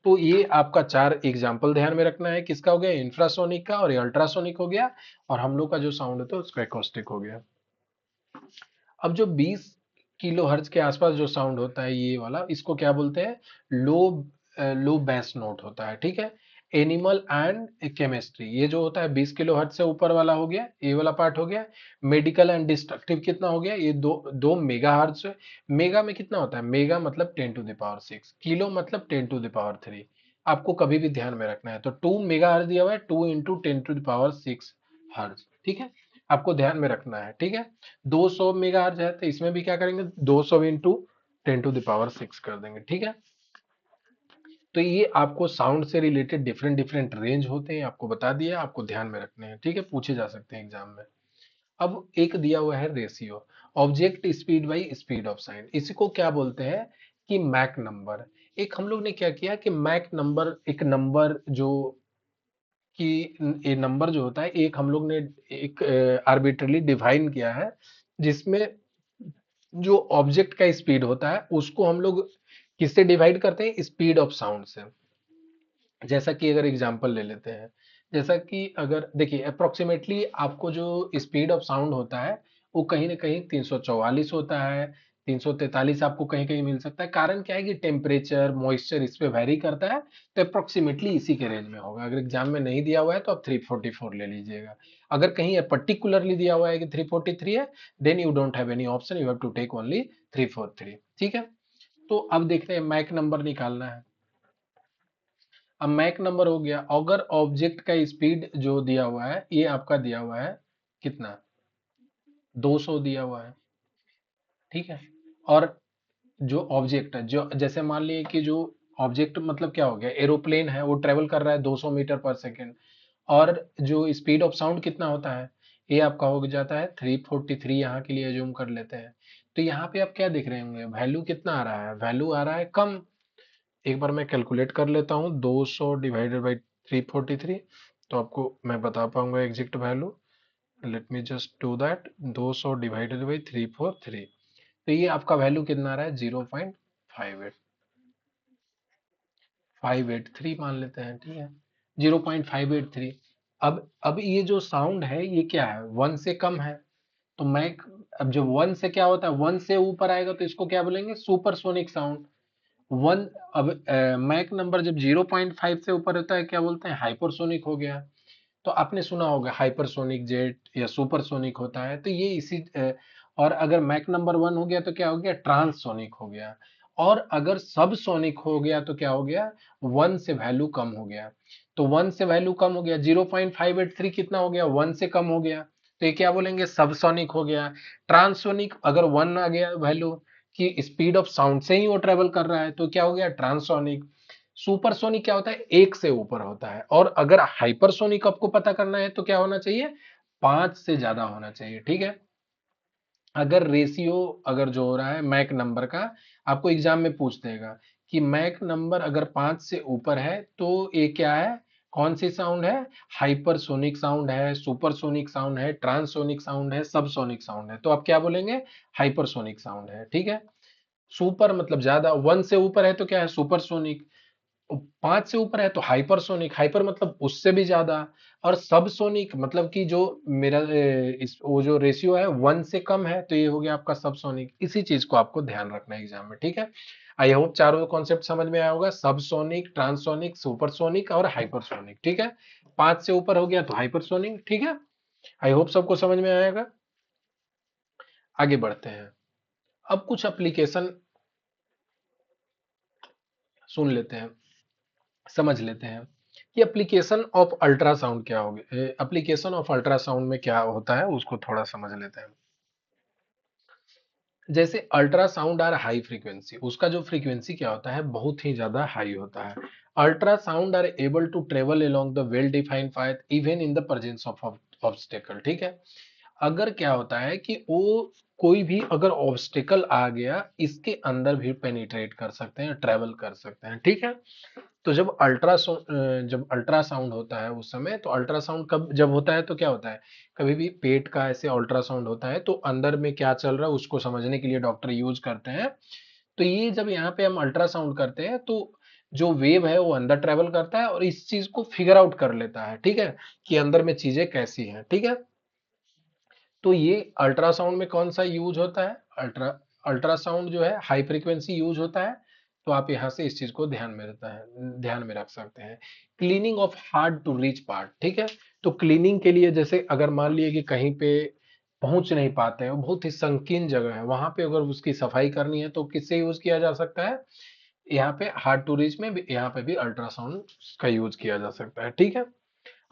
तो ये आपका 4 एग्जाम्पल ध्यान में रखना है, किसका हो गया, इंफ्रासोनिक का, और ये अल्ट्रासोनिक हो गया, और हम लोग का जो साउंड होता है उसका एकॉस्टिक हो गया। अब जो 20 किलो हर्ट्ज के आसपास जो साउंड होता है ये वाला, इसको क्या बोलते हैं, लो लो बेस नोट होता है, ठीक है। एनिमल एंड केमिस्ट्री, ये जो होता है 20 किलो हर्ट्ज से ऊपर वाला हो गया, ये वाला पार्ट हो गया। मेडिकल एंड डिस्ट्रक्टिव कितना हो गया, ये दो मेगा हर्ट्ज है। मेगा में कितना होता है, मेगा मतलब 10⁻6, किलो मतलब 10⁻3। आपको कभी भी ध्यान में रखना है, तो 2 मेगा हर्ट्ज दिया हुआ है, 2 × 10⁻6 हर्ट्ज, ठीक है। आपको ध्यान में रखना है, ठीक है। 200 मेगाहर्ट्ज है तो इसमें भी क्या करेंगे, 200 इंटू 10⁶ कर देंगे, ठीक है। तो ये आपको साउंड से रिलेटेड डिफरेंट डिफरेंट रेंज होते हैं, आपको बता दिया, आपको ध्यान में रखने हैं, ठीक है, पूछे जा सकते हैं एग्जाम में। अब एक दिया हुआ है ratio, object speed by speed of sound, इसी को क्या बोलते हैं कि मैक नंबर। एक हम लोग ने क्या किया कि मैक नंबर, एक नंबर जो कि ये नंबर जो होता है, एक हम लोग ने एक आर्बिट्रली डिफाइन किया है, जिसमें जो ऑब्जेक्ट का स्पीड होता है उसको हम लोग किससे डिवाइड करते हैं, स्पीड ऑफ साउंड से। जैसा कि अगर एग्जांपल ले लेते हैं, जैसा कि अगर देखिए अप्रोक्सीमेटली आपको जो स्पीड ऑफ साउंड होता है वो कहीं ना कहीं 344 होता है, 343 आपको कहीं कहीं मिल सकता है। कारण क्या है कि टेम्परेचर मॉइस्चर इस पे वेरी करता है, तो अप्रोक्सीमेटली इसी के रेंज में होगा। अगर एग्जाम में नहीं दिया हुआ है तो आप 344 ले लीजिएगा। अगर कहीं पर्टिकुलरली दिया हुआ है कि 343 है, then you don't have any option, you have to take only 343, ठीक है। तो अब देखते हैं मैक नंबर निकालना है। अब मैक नंबर हो गया, अगर ऑब्जेक्ट का स्पीड जो दिया हुआ है, ये आपका दिया हुआ है कितना, 200 दिया हुआ है, ठीक है। और जो ऑब्जेक्ट है, जो जैसे मान लिए कि जो ऑब्जेक्ट मतलब क्या हो गया, एरोप्लेन है, वो ट्रेवल कर रहा है 200 मीटर पर सेकेंड, और जो स्पीड ऑफ साउंड कितना होता है, ये आपका हो जाता है 343, यहाँ के लिए जूम कर लेते हैं। तो यहाँ पे आप क्या देख रहे होंगे, वैल्यू कितना आ रहा है, वैल्यू आ रहा है कम। एक बार मैं कैलकुलेट कर लेता हूँ, 200 डिवाइडेड बाई 343, तो आपको मैं बता पाऊंगा exact value. Let me just do that, 200 divided by 343, तो ये आपका वैल्यू कितना आ रहा है, 0.583 मान लेते हैं, ठीक है, 0.583। अब ये जो साउंड है ये क्या है, वन से कम है, तो मैं, अब जब वन से क्या होता है, वन से ऊपर आएगा तो इसको क्या बोलेंगे, सुपरसोनिक साउंड। वन, अब मैक नंबर जब 0.5 से ऊपर होता है क्या बोलते हैं, हाइपरसोनिक हो गया। तो आपने सुना होगा हाइपरसोनिक जेट या सुपरसोनिक होता है, तो ये इसी और अगर मैक नंबर 1 हो गया तो क्या हो गया, ट्रांससोनिक हो गया। और अगर सब सोनिक हो गया तो क्या हो गया, वन से वैल्यू कम हो गया। तो वन से वैल्यू कम हो गया, 0.583 कितना हो गया, वन से कम हो गया, तो ये क्या बोलेंगे, सबसोनिक हो गया। ट्रांससोनिक, अगर वन आ गया वैल्यू कि स्पीड ऑफ साउंड से ही वो ट्रेवल कर रहा है, तो क्या हो गया, ट्रांससोनिक। सुपरसोनिक क्या होता है, एक से ऊपर होता है। और अगर हाइपरसोनिक आपको पता करना है तो क्या होना चाहिए, 5 से ज्यादा होना चाहिए, ठीक है। अगर रेशियो, अगर जो हो रहा है मैक नंबर का, आपको एग्जाम में पूछ देगा कि मैक नंबर अगर 5 से ऊपर है तो ये क्या है, कौन सी साउंड है, हाइपरसोनिक साउंड है, सुपरसोनिक साउंड है, ट्रांससोनिक साउंड है, सबसोनिक साउंड है, तो आप क्या बोलेंगे, हाइपरसोनिक साउंड है, ठीक है। सुपर मतलब ज्यादा, वन से ऊपर है तो क्या है, सुपरसोनिक। 5 से ऊपर है तो हाइपरसोनिक, हाइपर मतलब उससे भी ज्यादा। और सबसोनिक मतलब कि जो मेरा वो जो रेशियो है 1 से कम है, तो ये हो गया आपका सबसोनिक। इसी चीज को आपको ध्यान रखना है एग्जाम में, ठीक है। आई होप चारों कॉन्सेप्ट समझ में आया होगा, सबसोनिक, ट्रांससोनिक, सुपरसोनिक और हाइपरसोनिक, ठीक है। 5 से ऊपर हो गया तो हाइपरसोनिक, ठीक है। आई होप सबको समझ में आएगा। आगे बढ़ते हैं, अब कुछ एप्लीकेशन सुन लेते हैं, समझ लेते हैं कि एप्लीकेशन ऑफ अल्ट्रासाउंड क्या होगी। एप्लीकेशन ऑफ अल्ट्रासाउंड में क्या होता है उसको थोड़ा समझ लेते हैं। जैसे अल्ट्रासाउंड आर हाई फ्रीक्वेंसी, उसका जो फ्रीक्वेंसी क्या होता है, बहुत ही ज्यादा हाई होता है। Ultrasound are able to travel along the well defined path even in the presence of obstacle, ठीक है। अगर क्या होता है कि वो कोई भी अगर ऑब्स्टेकल आ गया, इसके अंदर भी पेनिट्रेट कर सकते हैं, ट्रेवल कर सकते हैं, ठीक है। तो जब अल्ट्रासाउंड होता है उस समय, तो अल्ट्रासाउंड कब जब होता है तो क्या होता है, कभी भी पेट का ऐसे अल्ट्रासाउंड होता है तो अंदर में क्या चल रहा है उसको समझने के लिए डॉक्टर यूज करते हैं। तो ये जब यहाँ पे हम अल्ट्रासाउंड करते हैं तो जो वेव है वो अंदर ट्रेवल करता है और इस चीज को फिगर आउट कर लेता है, ठीक है, कि अंदर में चीजें कैसी हैं, ठीक है। तो ये अल्ट्रासाउंड में कौन सा यूज होता है, अल्ट्रासाउंड जो है हाई फ्रीक्वेंसी यूज होता है। तो आप यहाँ से इस चीज को ध्यान में रख सकते हैं। Cleaning of hard to reach part, ठीक है। तो क्लीनिंग के लिए, जैसे अगर मान लिए कि कहीं पे पहुंच नहीं पाते हैं, बहुत ही संकीर्ण जगह है, वहां पे अगर उसकी सफाई करनी है तो किससे यूज किया जा सकता है, यहाँ पे हार्ड टू रीच में भी, यहाँ पे भी अल्ट्रासाउंड का यूज किया जा सकता है, ठीक है।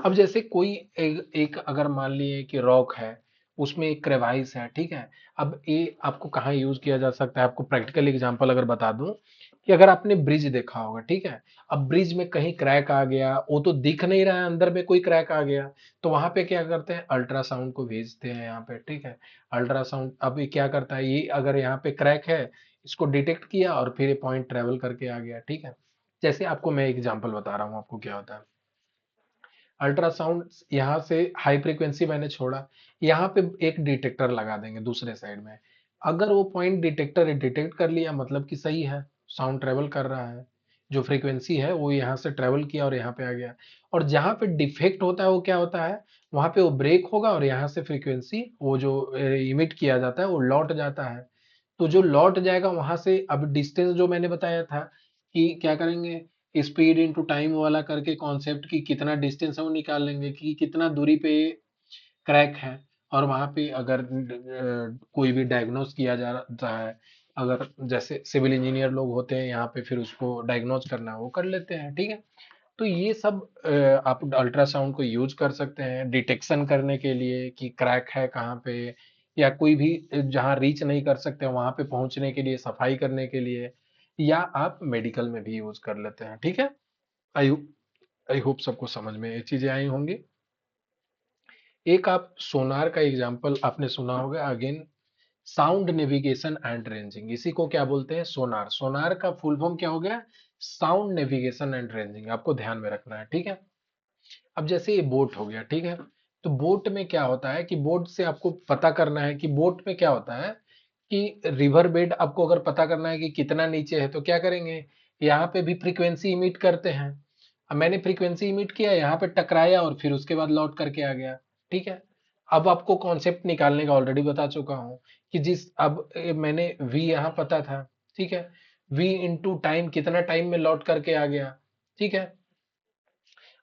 अब जैसे कोई एक अगर मान लिए कि रॉक है, उसमें एक क्रेवाइस है, ठीक है। अब ये आपको कहाँ यूज किया जा सकता है, आपको प्रैक्टिकल एग्जांपल अगर बता दूं कि अगर आपने ब्रिज देखा होगा, ठीक है। अब ब्रिज में कहीं क्रैक आ गया, वो तो दिख नहीं रहा है, अंदर में कोई क्रैक आ गया, तो वहां पे क्या करते हैं, अल्ट्रासाउंड को भेजते हैं यहाँ पे, ठीक है। अल्ट्रासाउंड अब ये क्या करता है, ये अगर यहाँ पे क्रैक है, इसको डिटेक्ट किया और फिर ये पॉइंट ट्रेवल करके आ गया, ठीक है। जैसे आपको मैं एग्जांपल बता रहा हूँ, आपको क्या होता है, अल्ट्रासाउंड यहाँ से हाई फ्रीक्वेंसी मैंने छोड़ा, यहाँ पे एक डिटेक्टर लगा देंगे दूसरे साइड में। अगर वो पॉइंट डिटेक्टर डिटेक्ट कर लिया, मतलब कि सही है, साउंड ट्रेवल कर रहा है, जो फ्रीक्वेंसी है वो यहाँ से ट्रेवल किया और यहाँ पे आ गया। और जहाँ पे डिफेक्ट होता है वो क्या होता है, वहां पे वो ब्रेक होगा और यहाँ से फ्रीक्वेंसी वो जो इमिट किया जाता है वो लौट जाता है। तो जो लौट जाएगा वहां से, अब डिस्टेंस जो मैंने बताया था कि क्या करेंगे, स्पीड इनटू टाइम वाला करके कॉन्सेप्ट की कितना डिस्टेंस है वो निकाल लेंगे कि कितना दूरी पे क्रैक है। और वहां पे अगर कोई भी डायग्नोज किया जा रहा है, अगर जैसे सिविल इंजीनियर लोग होते हैं यहाँ पे, फिर उसको डायग्नोज करना है वो कर लेते हैं, ठीक है। तो ये सब आप अल्ट्रासाउंड को यूज कर सकते हैं डिटेक्शन करने के लिए कि क्रैक है कहाँ पे, या कोई भी जहाँ रीच नहीं कर सकते वहां पे पहुंचने के लिए, सफाई करने के लिए, या आप मेडिकल में भी यूज कर लेते हैं, ठीक है। आई आई होप सबको समझ में ये चीजें आई होंगी। एक आप सोनार का एग्जांपल आपने सुना होगा again, sound navigation and ranging, इसी को क्या बोलते हैं, सोनार। सोनार का फुल फॉर्म क्या हो गया, साउंड नेविगेशन एंड रेंजिंग, आपको ध्यान में रखना है, ठीक है। अब जैसे ये बोट हो गया, ठीक है। तो बोट में क्या होता है कि बोट से आपको पता करना है कि बोट में क्या होता है कि रिवर बेड आपको अगर पता करना है कि कितना नीचे है, तो क्या करेंगे, यहाँ पे भी फ्रीक्वेंसी इमिट करते हैं। अब मैंने फ्रीक्वेंसी इमिट किया, यहाँ पे टकराया और फिर उसके बाद लौट करके आ गया, ठीक है। अब आपको कॉन्सेप्ट निकालने का ऑलरेडी बता चुका हूँ कि जिस अब मैंने वी यहाँ पता था, ठीक है। वी इंटू टाइम, कितना टाइम में लौट करके आ गया, ठीक है।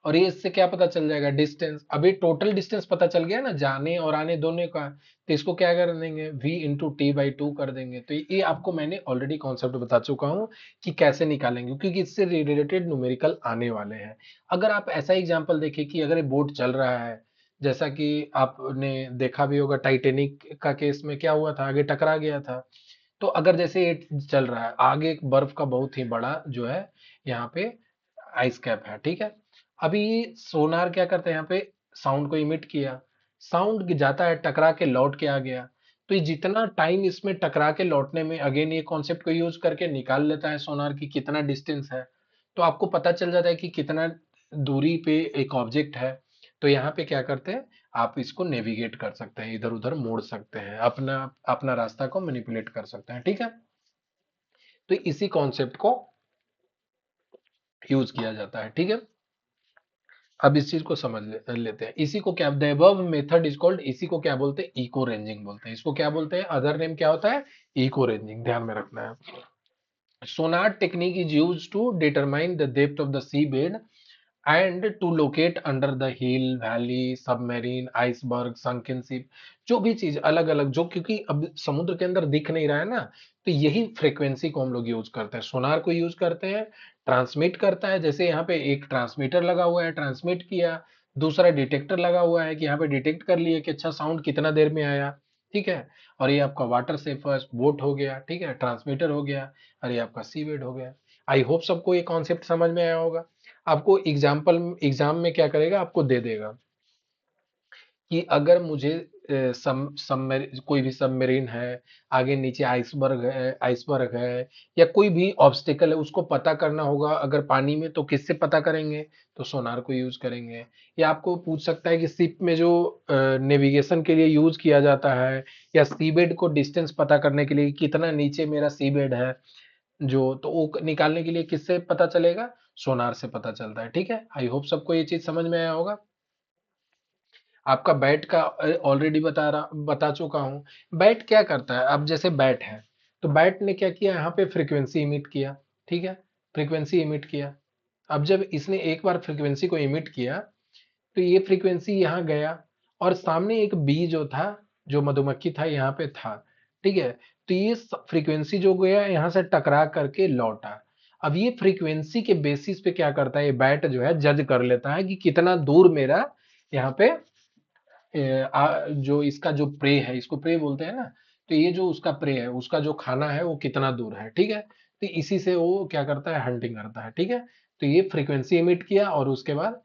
और ये इससे क्या पता चल जाएगा, डिस्टेंस। अभी टोटल डिस्टेंस पता चल गया ना, जाने और आने दोनों का, तो इसको क्या कर देंगे, v into T by two कर देंगे। तो ये आपको मैंने ऑलरेडी कॉन्सेप्ट बता चुका हूँ कि कैसे निकालेंगे, क्योंकि इससे रिलेटेड न्यूमेरिकल आने वाले हैं। अगर आप ऐसा एग्जाम्पल देखें कि अगर ये बोट चल रहा है, जैसा कि आपने देखा भी होगा टाइटेनिक का केस में क्या हुआ था, आगे टकरा गया था। तो अगर जैसे ये चल रहा है, आगे एक बर्फ का बहुत ही बड़ा जो है यहाँ पे आइस कैप है, ठीक है। अभी सोनार क्या करता है, यहाँ पे साउंड को इमिट किया, साउंड जाता है टकरा के लौट के आ गया। तो ये जितना टाइम इसमें टकरा के लौटने में, अगेन ये कॉन्सेप्ट को यूज करके निकाल लेता है सोनार की कितना डिस्टेंस है। तो आपको पता चल जाता है कि कितना दूरी पे एक ऑब्जेक्ट है। तो यहाँ पे क्या करते हैं, आप इसको नेविगेट कर सकते हैं, इधर उधर मोड़ सकते हैं, अपना अपना रास्ता को मैनिपुलेट कर सकते हैं, ठीक है। तो इसी कॉन्सेप्ट को यूज किया जाता है, ठीक है। अब इस चीज को समझ लेते हैं, इसी को क्या, the above method is called, इसी को क्या बोलते हैं, इको रेंजिंग बोलते हैं। इसको क्या बोलते हैं, अदर नेम क्या होता है, इको रेंजिंग, ध्यान में रखना है। Sonar technique is use to determine the depth of the sea bed and to locate under the hill valley submarine iceberg sunken ship, जो भी चीज अलग अलग, जो क्योंकि अब समुद्र के अंदर दिख नहीं रहा है ना, तो यही फ्रीक्वेंसी को हम लोग यूज करते हैं, सोनार को यूज करते हैं। ट्रांसमिट करता है, जैसे यहाँ पे एक ट्रांसमीटर लगा हुआ है, ट्रांसमिट किया। दूसरा डिटेक्टर लगा हुआ है कि यहाँ पे डिटेक्ट कर लिए कि अच्छा साउंड कितना देर में आया, ठीक है। और ये आपका वाटर सेफर बोट हो गया, ठीक है, ट्रांसमीटर हो गया। और ये आपका सी बेड हो गया। आई होप सबको ये कॉन्सेप्ट समझ में आया होगा। आपको एग्जाम में क्या करेगा, आपको दे देगा कि अगर मुझे कोई भी सबमरीन है, आगे नीचे आइसबर्ग है, या कोई भी ऑब्स्टिकल है, उसको पता करना होगा अगर पानी में, तो किससे पता करेंगे, तो सोनार को यूज करेंगे। या आपको पूछ सकता है कि शिप में जो नेविगेशन के लिए यूज किया जाता है, या सीबेड को डिस्टेंस पता करने के लिए कितना नीचे मेरा सीबेड है, जो तो वो निकालने के लिए किससे पता चलेगा, सोनार से पता चलता है, ठीक है। आई होप सबको ये चीज समझ में आया होगा। आपका बैट का ऑलरेडी बता चुका हूँ। बैट क्या करता है, अब जैसे बैट है, तो बैट ने क्या किया, यहाँ पे फ्रीक्वेंसी इमिट किया, ठीक है। फ्रीक्वेंसी इमिट किया। अब जब इसने एक बार फ्रीक्वेंसी को इमिट किया, तो ये फ्रीक्वेंसी यहाँ गया, और सामने एक बी जो था, जो मधुमक्खी था यहाँ पे था, ठीक है। तो ये फ्रीक्वेंसी जो गया यहाँ से टकरा करके लौटा। अब ये फ्रीक्वेंसी के बेसिस पे क्या करता है, ये बैट जो है जज कर लेता है कि कितना दूर मेरा यहाँ पे जो इसका जो प्रे है, इसको प्रे बोलते हैं ना, तो ये जो उसका प्रे है, उसका जो खाना है वो कितना दूर है, ठीक है। तो इसी से वो क्या करता है, हंटिंग करता है, ठीक है। तो ये फ्रीक्वेंसी एमिट किया और उसके बाद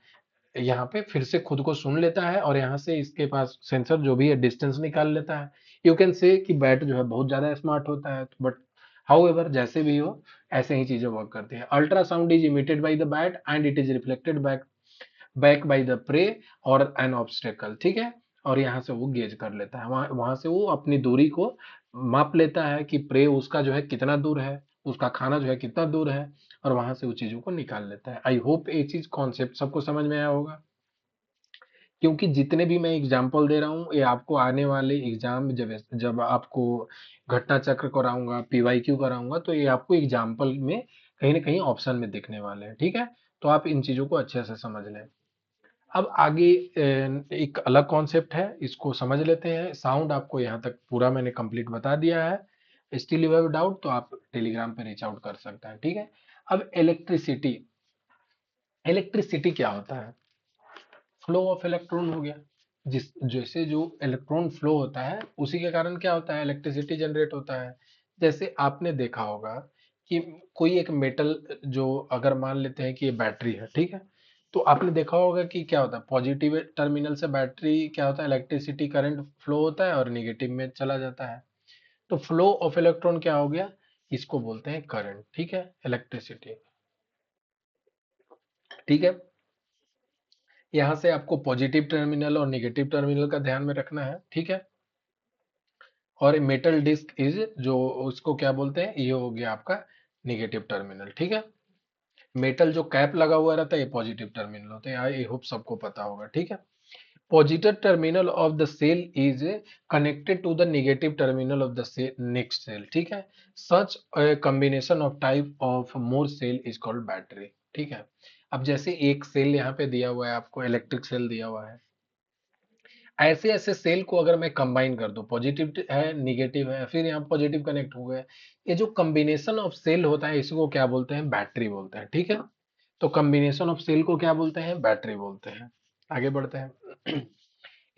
यहाँ पे फिर से खुद को सुन लेता है और यहाँ से इसके पास सेंसर जो भी है डिस्टेंस निकाल लेता है। यू कैन से कि बैट जो है बहुत ज्यादा स्मार्ट होता है, बट हाउ एवर जैसे भी हो, ऐसे ही चीजें वर्क करती है। Ultrasound is emitted by the bat and it is reflected back back by the prey और एन ऑब्स्टेकल, ठीक है। और यहाँ से वो गेज कर लेता है, वहां वहां से वो अपनी दूरी को माप लेता है कि प्रे उसका जो है कितना दूर है, उसका खाना जो है कितना दूर है, और वहां से वो चीजों को निकाल लेता है। आई होप ये चीज कॉन्सेप्ट सबको समझ में आया होगा, क्योंकि जितने भी मैं एग्जाम्पल दे रहा हूँ ये आपको आने वाले एग्जाम जब जब आपको घटना चक्र कराऊंगा, पीवाईक्यू कराऊंगा, तो ये आपको एग्जाम्पल में कहीं ना कहीं ऑप्शन में दिखने वाले हैं, ठीक है। तो आप इन चीजों को अच्छे से समझ लें। अब आगे एक अलग कॉन्सेप्ट है, इसको समझ लेते हैं। साउंड आपको यहाँ तक पूरा मैंने कंप्लीट बता दिया है। स्टिल यू हैव डाउट तो आप टेलीग्राम पे रीच आउट कर सकते हैं, ठीक है। अब इलेक्ट्रिसिटी, इलेक्ट्रिसिटी क्या होता है? फ्लो ऑफ इलेक्ट्रॉन हो गया। जिस जैसे जो इलेक्ट्रॉन फ्लो होता है उसी के कारण क्या होता है, इलेक्ट्रिसिटी जनरेट होता है। जैसे आपने देखा होगा कि कोई एक मेटल, जो अगर मान लेते हैं कि ये बैटरी है, ठीक है। तो आपने देखा होगा कि क्या होता है, पॉजिटिव टर्मिनल से बैटरी क्या होता है, इलेक्ट्रिसिटी करंट फ्लो होता है और निगेटिव में चला जाता है। तो फ्लो ऑफ इलेक्ट्रॉन क्या हो गया, इसको बोलते हैं करंट, ठीक है, इलेक्ट्रिसिटी, ठीक है। यहाँ से आपको पॉजिटिव टर्मिनल और नेगेटिव टर्मिनल का ध्यान में रखना है, ठीक है। और मेटल डिस्क इज जो, उसको क्या बोलते हैं, ये हो गया आपका नेगेटिव टर्मिनल, ठीक है। मेटल जो कैप लगा हुआ रहता है ये पॉजिटिव टर्मिनल होते हैं, आई होप सबको पता होगा, ठीक है। Positive terminal of the cell is connected to the negative terminal of the next cell, ठीक है। Such combination of type of more cell is called battery, ठीक है। अब जैसे एक सेल यहाँ पे दिया हुआ है आपको, इलेक्ट्रिक सेल दिया हुआ है, ऐसे ऐसे सेल को अगर मैं कंबाइन कर दूं, पॉजिटिव है निगेटिव है फिर यहाँ पॉजिटिव कनेक्ट हो गए, ये जो कॉम्बिनेशन ऑफ सेल होता है इसको क्या बोलते हैं, बैटरी बोलते हैं, ठीक है। तो कॉम्बिनेशन ऑफ सेल को क्या बोलते हैं, बैटरी बोलते हैं। आगे बढ़ते हैं।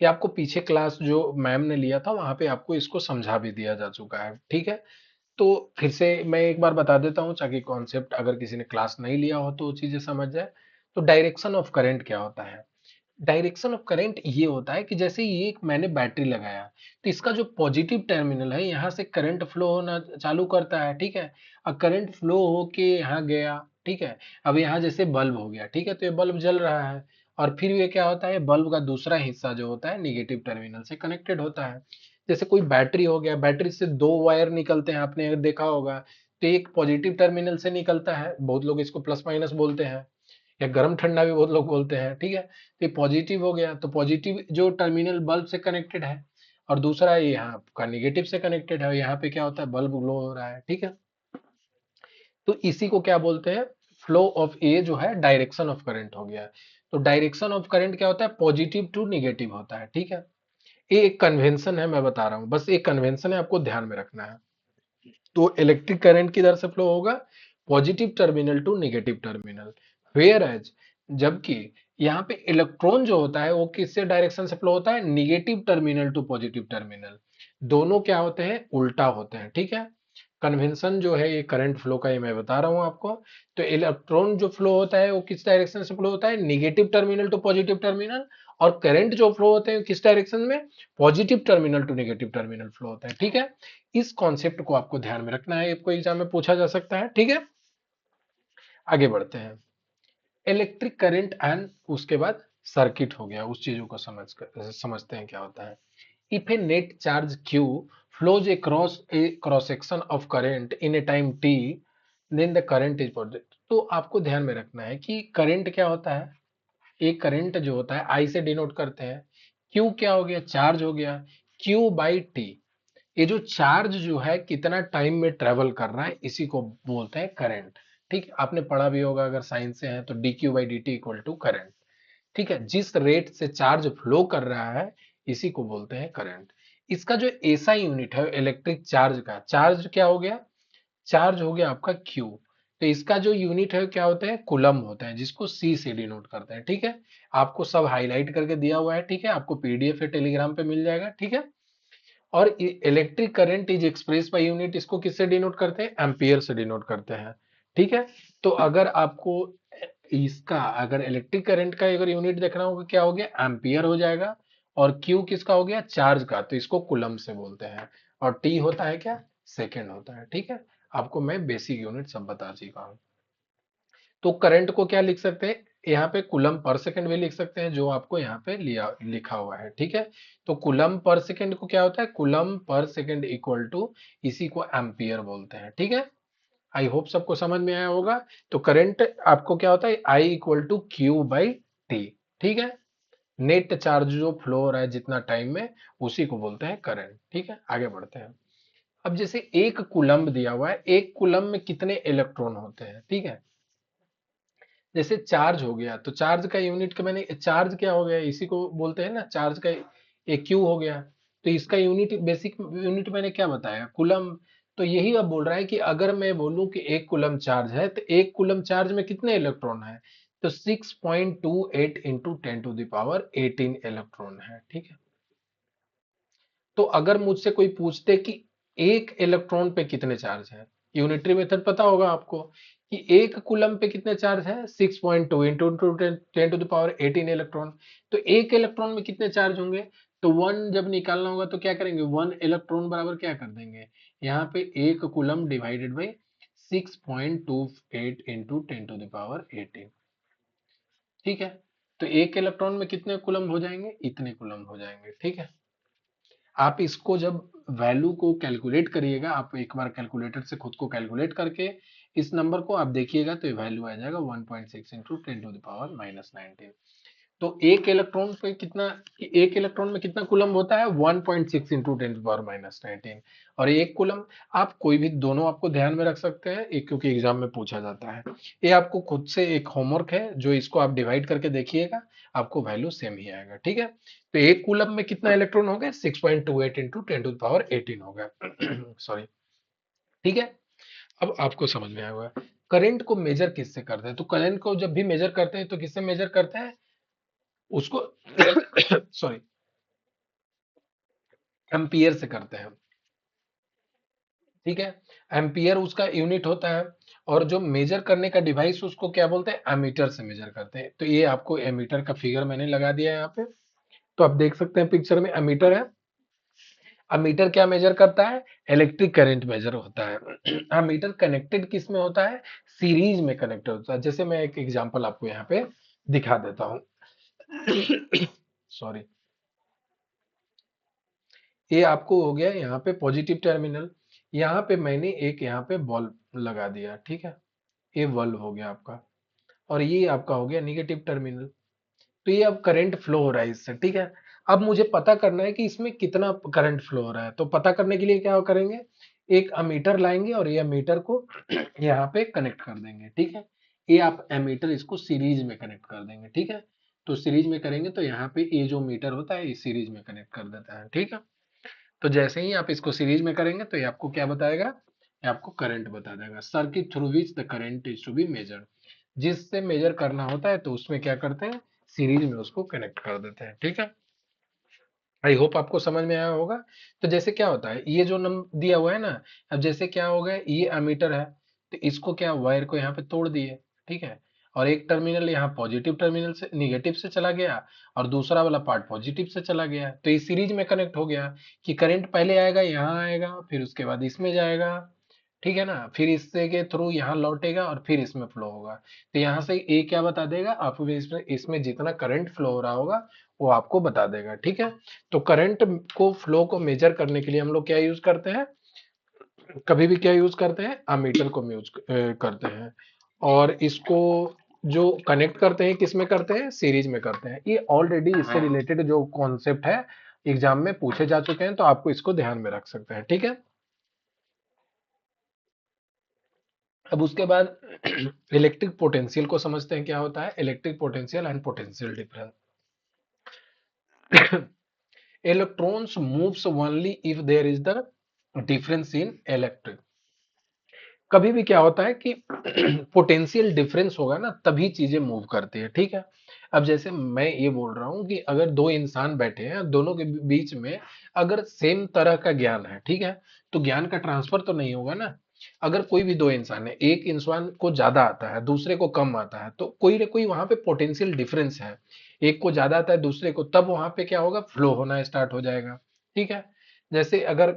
ये आपको पीछे क्लास जो मैम ने लिया था वहां पे आपको इसको समझा भी दिया जा चुका है, ठीक है। तो फिर से मैं एक बार बता देता हूँ ताकि कॉन्सेप्ट अगर किसी ने क्लास नहीं लिया हो तो वो चीजें समझ जाए। तो डायरेक्शन ऑफ करंट क्या होता है, डायरेक्शन ऑफ करंट ये होता है कि जैसे ये एक मैंने बैटरी लगाया, तो इसका जो पॉजिटिव टर्मिनल है यहाँ से करंट फ्लो होना चालू करता है, ठीक है। अब करंट फ्लो होके यहाँ गया, ठीक है। अब यहाँ जैसे बल्ब हो गया, ठीक है, तो ये बल्ब जल रहा है, और फिर ये क्या होता है, बल्ब का दूसरा हिस्सा जो होता है निगेटिव टर्मिनल से कनेक्टेड होता है। जैसे कोई बैटरी हो गया, बैटरी से दो वायर निकलते हैं, आपने देखा होगा। तो एक पॉजिटिव टर्मिनल से निकलता है, बहुत लोग इसको प्लस माइनस बोलते हैं, या गर्म ठंडा भी बहुत लोग बोलते हैं, ठीक है। तो ये पॉजिटिव हो गया, तो पॉजिटिव जो टर्मिनल बल्ब से कनेक्टेड है, और दूसरा ये यहाँ का निगेटिव से कनेक्टेड है, यहाँ पे क्या होता है, बल्ब ग्लो हो रहा है, ठीक है। तो इसी को क्या बोलते हैं, फ्लो ऑफ ए जो है डायरेक्शन ऑफ करंट हो गया। तो डायरेक्शन ऑफ करंट क्या होता है, पॉजिटिव टू निगेटिव होता है, ठीक है। ये एक कन्वेंशन है, मैं बता रहा हूँ, बस एक कन्वेंशन है, आपको ध्यान में रखना है। तो इलेक्ट्रिक करंट किधर से फ्लो होगा, positive terminal to negative terminal, whereas, जबकि यहाँ पे इलेक्ट्रॉन जो होता है वो किससे डायरेक्शन से फ्लो होता है, negative terminal to positive terminal. दोनों क्या होते हैं, उल्टा होते हैं, ठीक है। कन्वेंशन जो है ये करंट फ्लो का, ये मैं बता रहा हूँ आपको। तो इलेक्ट्रॉन जो फ्लो होता है वो किस डायरेक्शन से फ्लो होता है, negative terminal to positive terminal. और करंट जो फ्लो होते हैं किस डायरेक्शन में, positive terminal to negative terminal flow होता है, ठीक है। इस कॉन्सेप्ट को आपको ध्यान में रखना है, आपको एग्जाम में पूछा जा सकता है, ठीक है। आगे बढ़ते हैं, इलेक्ट्रिक करंट एंड उसके बाद सर्किट हो गया, उस चीजों को समझते हैं क्या होता है। If A net charge q flows across a cross section of current in a time t, then the current is produced। तो आपको ध्यान में रखना है कि करंट क्या होता है, एक करंट जो होता है I से डिनोट करते हैं, Q क्या हो गया, चार्ज हो गया, Q बाई टी। ये जो चार्ज जो है कितना टाइम में ट्रेवल कर रहा है इसी को बोलते हैं करंट, ठीक है। आपने पढ़ा भी होगा अगर साइंस से है तो d q by d t equal to current, ठीक है। जिस रेट से चार्ज फ्लो कर रहा है इसी को बोलते हैं करंट। इसका जो एसआई यूनिट है इलेक्ट्रिक चार्ज का, चार्ज क्या हो गया, चार्ज हो गया आपका क्यू। तो इसका जो यूनिट है क्या होता है, कुलम होता है, जिसको सी से डिनोट करते हैं। ठीक है, आपको सब हाईलाइट करके दिया हुआ है। ठीक है, आपको पीडीएफ या टेलीग्राम पे मिल जाएगा। ठीक है, और electric current is express by unit, इसको किससे डिनोट करते हैं, एम्पियर से डिनोट करते हैं। ठीक है, तो अगर आपको इसका अगर इलेक्ट्रिक करंट का अगर यूनिट देखना होगा, क्या हो गया, एम्पियर हो जाएगा। और क्यू किसका हो गया, चार्ज का, तो इसको कुलम से बोलते हैं। और टी होता है क्या, सेकेंड होता है। ठीक है, आपको मैं बेसिक यूनिट सब बता चुका हूँ। तो करंट को क्या लिख सकते हैं, यहाँ पे कुलम पर सेकंड भी लिख सकते हैं, जो आपको यहाँ पे लिया लिखा हुआ है। ठीक है, तो कुलम पर सेकंड को क्या होता है, coulomb per second equal to, इसी को एम्पियर बोलते हैं। ठीक है, आई होप सबको समझ में आया होगा। तो करंट आपको क्या होता है, I equal to Q by T. ठीक है, नेट चार्ज जो फ्लो हो रहा है जितना टाइम में, उसी को बोलते हैं करंट। ठीक है, आगे बढ़ते हैं। अब जैसे एक कुलम्ब दिया हुआ है, एक कुलम्ब में कितने इलेक्ट्रॉन होते हैं। ठीक है, जैसे चार्ज हो गया, तो चार्ज का यूनिट का मैंने, चार्ज क्या हो गया, इसी को बोलते हैं ना, चार्ज का एक क्यू हो गया। तो इसका यूनिट, बेसिक यूनिट मैंने क्या बताया, कुलम। तो यही अब बोल रहा है कि अगर मैं बोलूं कि एक कुलम चार्ज है, तो एक कुलम चार्ज में कितने इलेक्ट्रॉन है, तो 6.28 into 10 to the power 18 electron है। ठीक है, तो अगर मुझसे कोई पूछते कि एक इलेक्ट्रॉन पे कितने चार्ज है, यूनिटरी मेथड पता होगा आपको, कि एक कूलम पे कितने चार्ज है, 6.2 into 10 to the power 18 electron. तो एक इलेक्ट्रॉन में कितने चार्ज होंगे, तो वन जब निकालना होगा तो क्या करेंगे, वन इलेक्ट्रॉन बराबर क्या कर देंगे, यहाँ पे एक coulomb divided by 6.28 into 10 to the power 18। ठीक है, तो एक इलेक्ट्रॉन में कितने कूलम हो जाएंगे, इतने कूलम हो जाएंगे। ठीक है, आप इसको जब वैल्यू को कैलकुलेट करिएगा, आप एक बार कैलकुलेटर से खुद को कैलकुलेट करके इस नंबर को आप देखिएगा, तो ये वैल्यू आ जाएगा 1.6 इंटू 10 to the power -19। तो एक इलेक्ट्रॉन में कितना कूलम होता है, 1.6 इंटू 10 to the power -19। और एक कूलम, आप कोई भी दोनों आपको ध्यान में रख सकते हैं, एक क्योंकि एग्जाम में पूछा जाता है। ये आपको खुद से एक होमवर्क है, जो इसको आप डिवाइड करके देखिएगा, आपको वैल्यू सेम ही आएगा। ठीक है, तो एक कूलम में कितना इलेक्ट्रॉन हो गया, 6.28 इंटू 10 to the power 18 हो गया। सॉरी। ठीक है, अब आपको समझ में आया होगा। करंट को मेजर किससे करते हैं, तो करंट को जब भी मेजर करते हैं तो किससे मेजर करते हैं, उसको सॉरी, एम्पियर से करते हैं। ठीक है, एम्पियर उसका यूनिट होता है। और जो मेजर करने का डिवाइस, उसको क्या बोलते हैं, एमीटर से मेजर करते हैं। तो ये आपको एमीटर का फिगर मैंने लगा दिया है यहाँ पे, तो आप देख सकते हैं पिक्चर में एमीटर है। अमीटर क्या मेजर करता है, इलेक्ट्रिक करंट मेजर होता है। अमीटर कनेक्टेड किस में होता है, सीरीज में कनेक्टेड होता है। जैसे मैं एक एग्जांपल आपको यहाँ पे दिखा देता हूँ। सॉरी, ये आपको हो गया यहाँ पे पॉजिटिव टर्मिनल, यहाँ पे मैंने एक यहाँ पे बल्ब लगा दिया। ठीक है, ये बल्ब हो गया आपका, और ये आपका हो गया निगेटिव टर्मिनल। तो ये अब करंट फ्लो हो रहा है इससे। ठीक है, अब मुझे पता करना है कि इसमें कितना करंट फ्लो हो रहा है। तो पता करने के लिए क्या करेंगे, एक अमीटर लाएंगे और ये अमीटर को यहाँ पे कनेक्ट कर देंगे। ठीक है, ये आप एमीटर इसको सीरीज में कनेक्ट कर देंगे। ठीक है, तो सीरीज में करेंगे तो यहाँ पे ये जो मीटर होता है, ये सीरीज में कनेक्ट कर देता है। ठीक है, तो जैसे ही आप इसको सीरीज में करेंगे तो ये आपको क्या बताएगा, ये आपको करंट बता देगा। Circuit through which the current is to be measured, जिससे मेजर करना होता है तो उसमें क्या करते हैं, सीरीज में उसको कनेक्ट कर देते हैं। ठीक है, आई होप आपको समझ में आया होगा। तो जैसे क्या होता है, ये जो नंबर दिया हुआ है ना, अब जैसे क्या हो गया, ये अमीटर है, तो इसको क्या, वायर को यहाँ पे तोड़ दिए। ठीक है, और एक टर्मिनल यहाँ पॉजिटिव टर्मिनल से निगेटिव से चला गया, और दूसरा वाला पार्ट पॉजिटिव से चला गया, तो ये सीरीज में कनेक्ट हो गया, कि करंट पहले आएगा, यहाँ आएगा, फिर उसके बाद इसमें जाएगा। ठीक है ना, फिर इससे के थ्रू यहाँ लौटेगा और फिर इसमें फ्लो होगा। तो यहाँ से ए क्या बता देगा आपको, इसमें इसमें जितना करंट फ्लो हो रहा होगा वो आपको बता देगा। ठीक है, तो करंट को फ्लो को मेजर करने के लिए हम लोग क्या यूज करते हैं, कभी भी क्या यूज करते हैं, अमीटर को यूज करते हैं। और इसको जो कनेक्ट करते हैं किस में करते हैं, सीरीज में करते हैं। ये ऑलरेडी इससे रिलेटेड जो कॉन्सेप्ट है एग्जाम में पूछे जा चुके हैं, तो आपको इसको ध्यान में रख सकते हैं। ठीक है, अब उसके बाद इलेक्ट्रिक पोटेंशियल को समझते हैं, क्या होता है electric potential and potential difference. Electrons moves only if there is the difference in electric, कभी भी क्या होता है कि पोटेंशियल डिफरेंस होगा ना तभी चीजें मूव करती है, ठीक है। अब जैसे मैं ये बोल रहा हूँ कि अगर दो इंसान बैठे हैं, दोनों के बीच में अगर सेम तरह का ज्ञान है, ठीक है, तो ज्ञान का ट्रांसफर तो नहीं होगा ना। अगर कोई भी दो इंसान है, एक इंसान को ज्यादा आता है, दूसरे को कम आता है, तो कोई ना कोई वहां पे पोटेंशियल डिफरेंस है। एक को ज्यादा आता है दूसरे को, तब वहां पे क्या होगा, फ्लो होना स्टार्ट हो जाएगा, ठीक है। जैसे अगर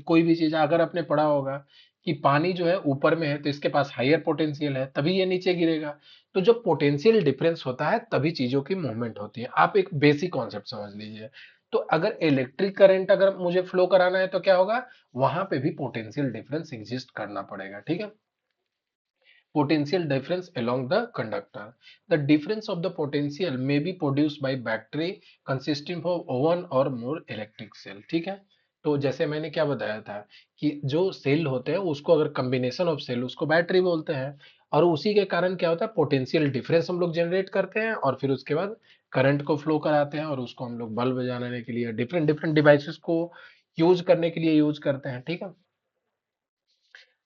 कोई भी चीज, अगर आपने पढ़ा होगा कि पानी जो है ऊपर में है तो इसके पास हायर पोटेंशियल है, तभी ये नीचे गिरेगा। तो जब पोटेंशियल डिफरेंस होता है तभी चीजों की मूवमेंट होती है। आप एक बेसिक कॉन्सेप्ट समझ लीजिए। तो अगर इलेक्ट्रिक करंट अगर मुझे फ्लो कराना है तो क्या होगा, वहां पे भी पोटेंशियल डिफरेंस एग्जिस्ट करना पड़ेगा, ठीक है। potential difference along the conductor. The difference of the potential may be produced by battery consisting of one or more electric cell. ठीक है। तो जैसे मैंने क्या बताया था कि जो सेल होते हैं उसको अगर कॉम्बिनेशन ऑफ सेल उसको बैटरी बोलते हैं। और उसी के कारण क्या होता है, पोटेंशियल डिफरेंस हम लोग जनरेट करते हैं और फिर उसके बाद करंट को फ्लो कराते हैं और उसको हम लोग बल्ब जलाने के लिए डिफरेंट डिफरेंट डिवाइसेस को यूज करने के लिए यूज करते हैं, ठीक है।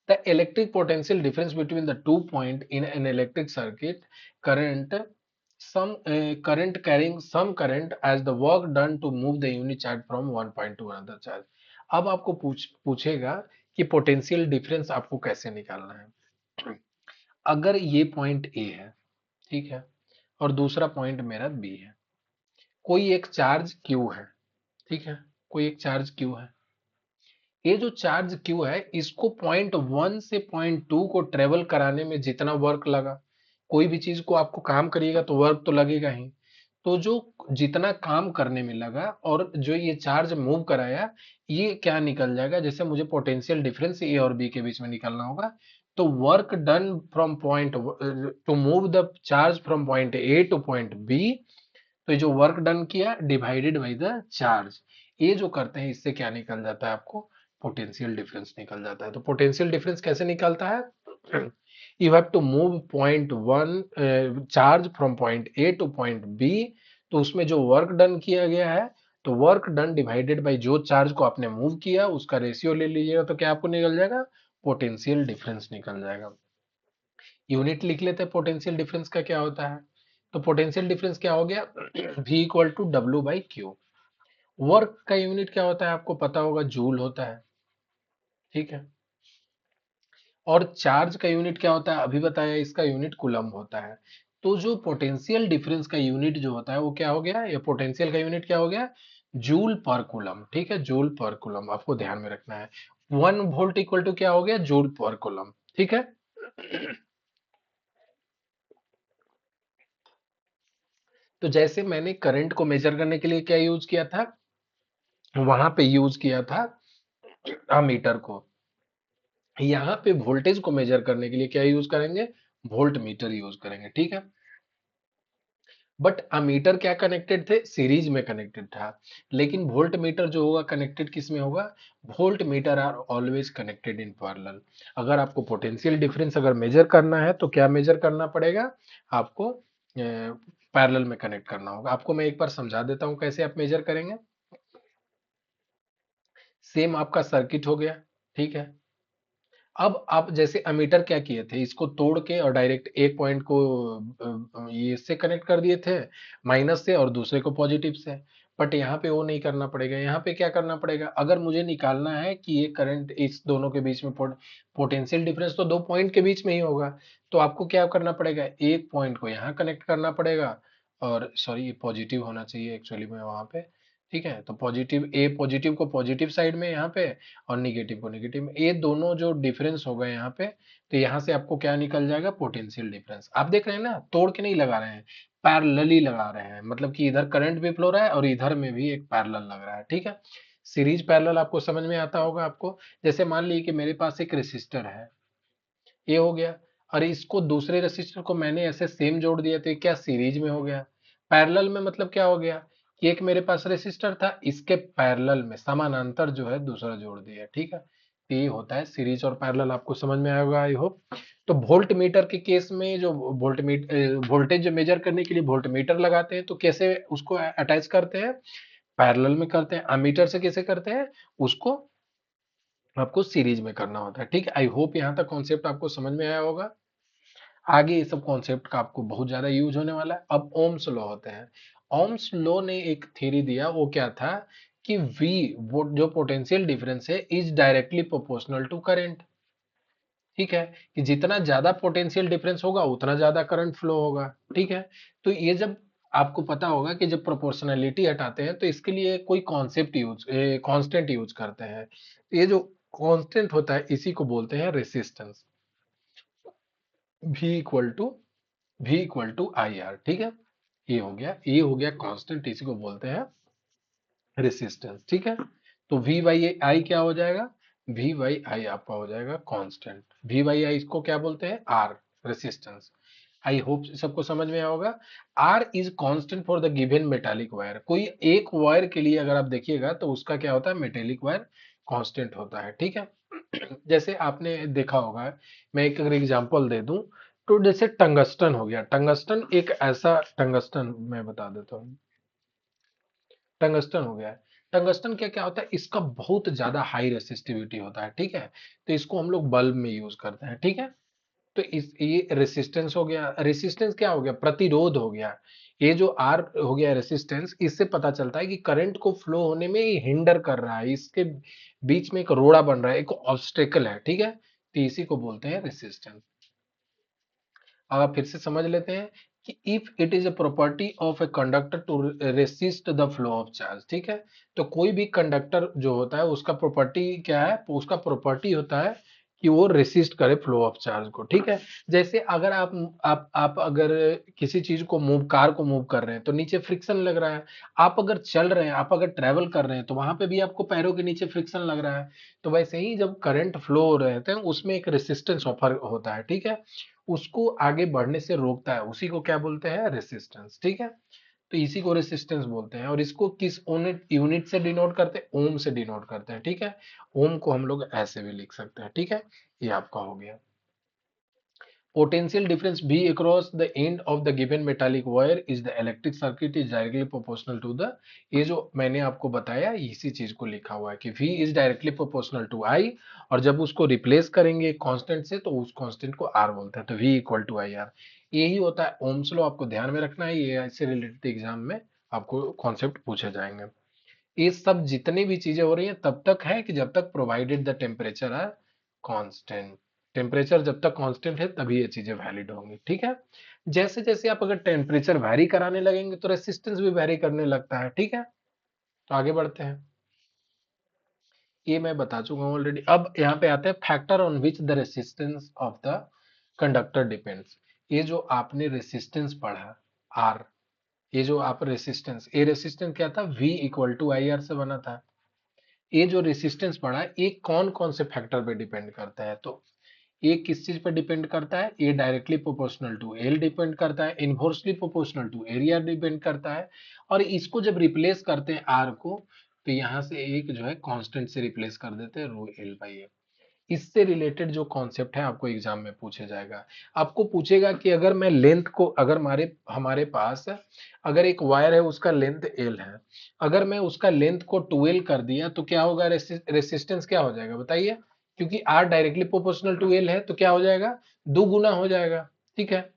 The electric potential difference between the 2 point in an electric circuit current, some current carrying some current as the work done to move the unit charge from one point to another charge. अब आपको पूछेगा कि potential difference आपको कैसे निकालना है। अगर ये पॉइंट ए है, ठीक है, और दूसरा पॉइंट मेरा बी है, कोई एक चार्ज क्यू है, ठीक है, कोई एक चार्ज क्यू है। ये जो चार्ज क्यू है इसको पॉइंट वन से पॉइंट टू को ट्रेवल कराने में जितना वर्क लगा, कोई भी चीज को आपको काम करिएगा तो वर्क तो लगेगा ही। तो जो जितना काम करने में लगा और जो ये चार्ज मूव कराया, ये क्या निकल जाएगा, जैसे मुझे पोटेंशियल डिफरेंस ए और बी के बीच में निकालना होगा। तो work done from point to move the charge from point A to point B, तो ये जो वर्क डन किया डिवाइडेड बाई द चार्ज, ये जो करते हैं इससे क्या निकल जाता है आपको, पोटेंशियल डिफरेंस निकल जाता है। तो पोटेंशियल डिफरेंस कैसे निकलता है, you have to move point one charge from point A to point B, तो उसमें जो वर्क डन किया गया है, तो वर्क डन डिवाइडेड बाई जो चार्ज को आपने मूव किया उसका रेशियो ले लीजिएगा, तो क्या आपको निकल जाएगा, पोटेंशियल डिफरेंस निकल जाएगा। यूनिट लिख लेते हैं पोटेंशियल डिफरेंस का क्या होता है। तो पोटेंशियल डिफरेंस क्या हो गया, V equal to W by Q. Work का यूनिट क्या होता है आपको पता होगा, जूल होता है, ठीक है। और चार्ज का यूनिट क्या होता है, अभी बताया, इसका यूनिट कूलम होता है। तो जो पोटेंशियल डिफरेंस का यूनिट जो होता है वो क्या हो गया, या पोटेंशियल का यूनिट क्या हो गया, जूल पर कूलम, ठीक है, जूल पर कूलम आपको ध्यान में रखना है। 1 वोल्ट इक्वल टू क्या हो गया, जूल पर कूलम, ठीक है। तो जैसे मैंने करंट को मेजर करने के लिए क्या यूज किया था, वहां पे यूज किया था अमीटर को। यहाँ पे वोल्टेज को मेजर करने के लिए क्या यूज करेंगे, वोल्ट मीटर यूज करेंगे, ठीक है। बट अमीटर क्या कनेक्टेड थे, सीरीज में कनेक्टेड था। लेकिन वोल्ट मीटर जो होगा कनेक्टेड किस में होगा, voltmeter are always connected in parallel. अगर आपको पोटेंशियल डिफरेंस अगर मेजर करना है तो क्या मेजर करना पड़ेगा, आपको पैरेलल में कनेक्ट करना होगा। आपको मैं एक बार समझा देता हूँ कैसे आप मेजर करेंगे। सेम आपका सर्किट हो गया, ठीक है। अब आप जैसे अमीटर क्या किए थे, इसको तोड़ के और डायरेक्ट एक पॉइंट को ये से कनेक्ट कर दिए थे, माइनस से, और दूसरे को पॉजिटिव से। बट यहाँ पे वो नहीं करना पड़ेगा। यहाँ पे क्या करना पड़ेगा, अगर मुझे निकालना है कि ये करंट इस दोनों के बीच में पोटेंशियल डिफरेंस तो दो पॉइंट के बीच में ही होगा, तो आपको क्या करना पड़ेगा, एक पॉइंट को यहाँ कनेक्ट करना पड़ेगा, और सॉरी ये पॉजिटिव होना चाहिए एक्चुअली में वहां पे, ठीक है। तो पॉजिटिव, ए पॉजिटिव को पॉजिटिव साइड में यहाँ पे, और निगेटिव को निगेटिव में, ये दोनों जो डिफरेंस हो गए यहाँ पे, तो यहाँ से आपको क्या निकल जाएगा, पोटेंशियल डिफरेंस। आप देख रहे हैं ना, तोड़ के नहीं लगा रहे हैं, पैरेलली लगा रहे हैं, मतलब कि इधर करंट भी फ्लो रहा है और इधर में भी एक पैरेलल लग रहा है, ठीक है। सीरीज पैरेलल आपको समझ में आता होगा आपको। जैसे मान लीजिए कि मेरे पास एक रेसिस्टर है, ये हो गया, और इसको दूसरे रेसिस्टर को मैंने ऐसे सेम जोड़ दिया, तो ये क्या सीरीज में हो गया। पैरेलल में मतलब क्या हो गया कि एक मेरे पास रेसिस्टर था, इसके पैरेलल में समानांतर जो है दूसरा जोड़ दिया, ठीक है। तो ये होता है सीरीज और पैरेलल, आपको समझ में आएगा आई होप। तो वोल्ट मीटर के केस में जो वोल्टेज मेजर करने के लिए वोल्ट मीटर लगाते हैं, तो कैसे उसको अटैच करते हैं, पैरेलल में करते हैं। अमीटर से कैसे करते हैं उसको, आपको सीरीज में करना होता है। ठीक है, आई होप यहाँ तक कॉन्सेप्ट आपको समझ में आया होगा। आगे ये सब कॉन्सेप्ट का आपको बहुत ज्यादा यूज होने वाला है। अब ओम्स लॉ होते हैं। ओम्स लॉ ने एक थ्योरी दिया, वो क्या था कि वी, वो जो पोटेंशियल डिफरेंस है, is directly proportional to current. ठीक है, कि जितना ज्यादा पोटेंशियल डिफरेंस होगा उतना ज्यादा करंट फ्लो होगा। ठीक है, तो ये जब आपको पता होगा कि जब प्रोपोर्शनैलिटी हटाते हैं तो इसके लिए कोई कॉन्सेप्ट यूज, कांस्टेंट यूज करते हैं। तो ये जो कांस्टेंट होता है इसी को बोलते हैं resistance. V equal to I R. ठीक है, ये हो गया कांस्टेंट, इसी को बोलते हैं रेसिस्टेंस। ठीक है, तो वी बाई आई क्या हो जाएगा, वी बाई आई आपका हो जाएगा कांस्टेंट। वी बाई आई इसको क्या बोलते हैं, आर, रेसिस्टेंस। आई होप सबको समझ में आया होगा। R is constant for the given metallic wire. कोई एक वायर के लिए अगर आप देखिएगा तो उसका क्या होता है, मेटेलिक वायर कांस्टेंट होता है। ठीक है, जैसे आपने देखा होगा, मैं एक अगर एग्जांपल दे दूं, तो जैसे टंगस्टन हो गया। टंगस्टन एक ऐसा, टंगस्टन मैं बता देता हूँ, टंगस्टन हो गया। टंगस्टन क्या क्या होता है, इसका बहुत ज्यादा हाई रेसिस्टिविटी होता है। ठीक है, तो इसको हम लोग बल्ब में यूज करते हैं। ठीक है, तो इस ये रेसिस्टेंस हो गया। रेसिस्टेंस क्या हो गया, प्रतिरोध हो गया। ये जो आर हो गया रेसिस्टेंस, इससे पता चलता है कि करंट को फ्लो होने में ये हिंडर कर रहा है, इसके बीच में एक रोड़ा बन रहा है, एक ऑब्स्टेकल है। ठीक है, तो इसी को बोलते हैं रेसिस्टेंस। अब आप फिर से समझ लेते हैं कि if it is a property of a conductor to resist the flow of charge. ठीक है, तो कोई भी कंडक्टर जो होता है उसका प्रॉपर्टी क्या है, उसका प्रॉपर्टी होता है कि वो रेसिस्ट करे फ्लो ऑफ चार्ज को। ठीक है, जैसे अगर आप अगर किसी चीज को मूव, कार को मूव कर रहे हैं तो नीचे फ्रिक्शन लग रहा है। आप अगर चल रहे हैं, आप अगर ट्रेवल कर रहे हैं तो वहां पे भी आपको पैरों के नीचे फ्रिक्शन लग रहा है। तो वैसे ही जब करंट फ्लो हो रहे हैं उसमें एक रेसिस्टेंस ऑफर होता है। ठीक है, उसको आगे बढ़ने से रोकता है, उसी को क्या बोलते हैं, रेसिस्टेंस। ठीक है, तो इसी को रेसिस्टेंस बोलते हैं। और इसको किस यूनिट यूनिट से डिनोट करते हैं, ओम से डिनोट करते हैं। ठीक है, ओम को हम लोग ऐसे भी लिख सकते हैं। ठीक है, ये आपका हो गया। Potential difference V across the end of the given metallic wire is the electric circuit is directly proportional to the, ये जो मैंने आपको बताया इसी चीज को लिखा हुआ है कि V is directly proportional to I, और जब उसको रिप्लेस करेंगे कांस्टेंट से तो उस कांस्टेंट को R बोलते हैं, तो V equal to I R. यही होता है ओम्स लॉ, आपको ध्यान में रखना है, ये इससे रिलेटेड एग्जाम में आपको कॉन्सेप्ट पूछे जाएंगे। ये सब जितनी भी चीजें हो रही हैं तब तक है कि जब तक प्रोवाइडेड द टेम्परेचर है कांस्टेंट। टेम्परेचर जब तक कांस्टेंट है तभी ये चीजें वैलिड होंगी। ठीक है, जैसे जैसे आप अगर टेम्परेचर वैरी कराने लगेंगे तो रेसिस्टेंस भी वैरी करने लगता है। ठीक है, तो आगे बढ़ते हैं। ये मैं बता चुका हूँ ऑलरेडी। अब यहाँ पे आते हैं factor on which the resistance of the conductor depends. ये जो आपने रेसिस्टेंस पढ़ा, आर, ये जो आप रेसिस्टेंस, ये रेसिस्टेंस क्या था, V equal to I R से बना था। ये जो रेसिस्टेंस पड़ा है ये कौन कौन से फैक्टर पे डिपेंड करता है, तो ये किस चीज पे डिपेंड करता है, ये directly proportional to L depend करता है, inversely proportional to area depend करता है। और इसको जब रिप्लेस करते हैं आर को, तो यहाँ से एक जो है कांस्टेंट से रिप्लेस कर देते हैं, रो एल बाई ए। इससे रिलेटेड जो कॉन्सेप्ट है आपको एग्जाम में पूछे जाएगा। आपको पूछेगा कि अगर मैं लेंथ को, अगर हमारे हमारे पास अगर एक वायर है उसका लेंथ एल है, अगर मैं उसका लेंथ को 12 कर दिया तो क्या होगा, रेसिस्टेंस क्या हो जाएगा बताइए, क्योंकि R directly proportional to L है तो क्या हो जाएगा, दो गुना हो जाएगा। ठीक है,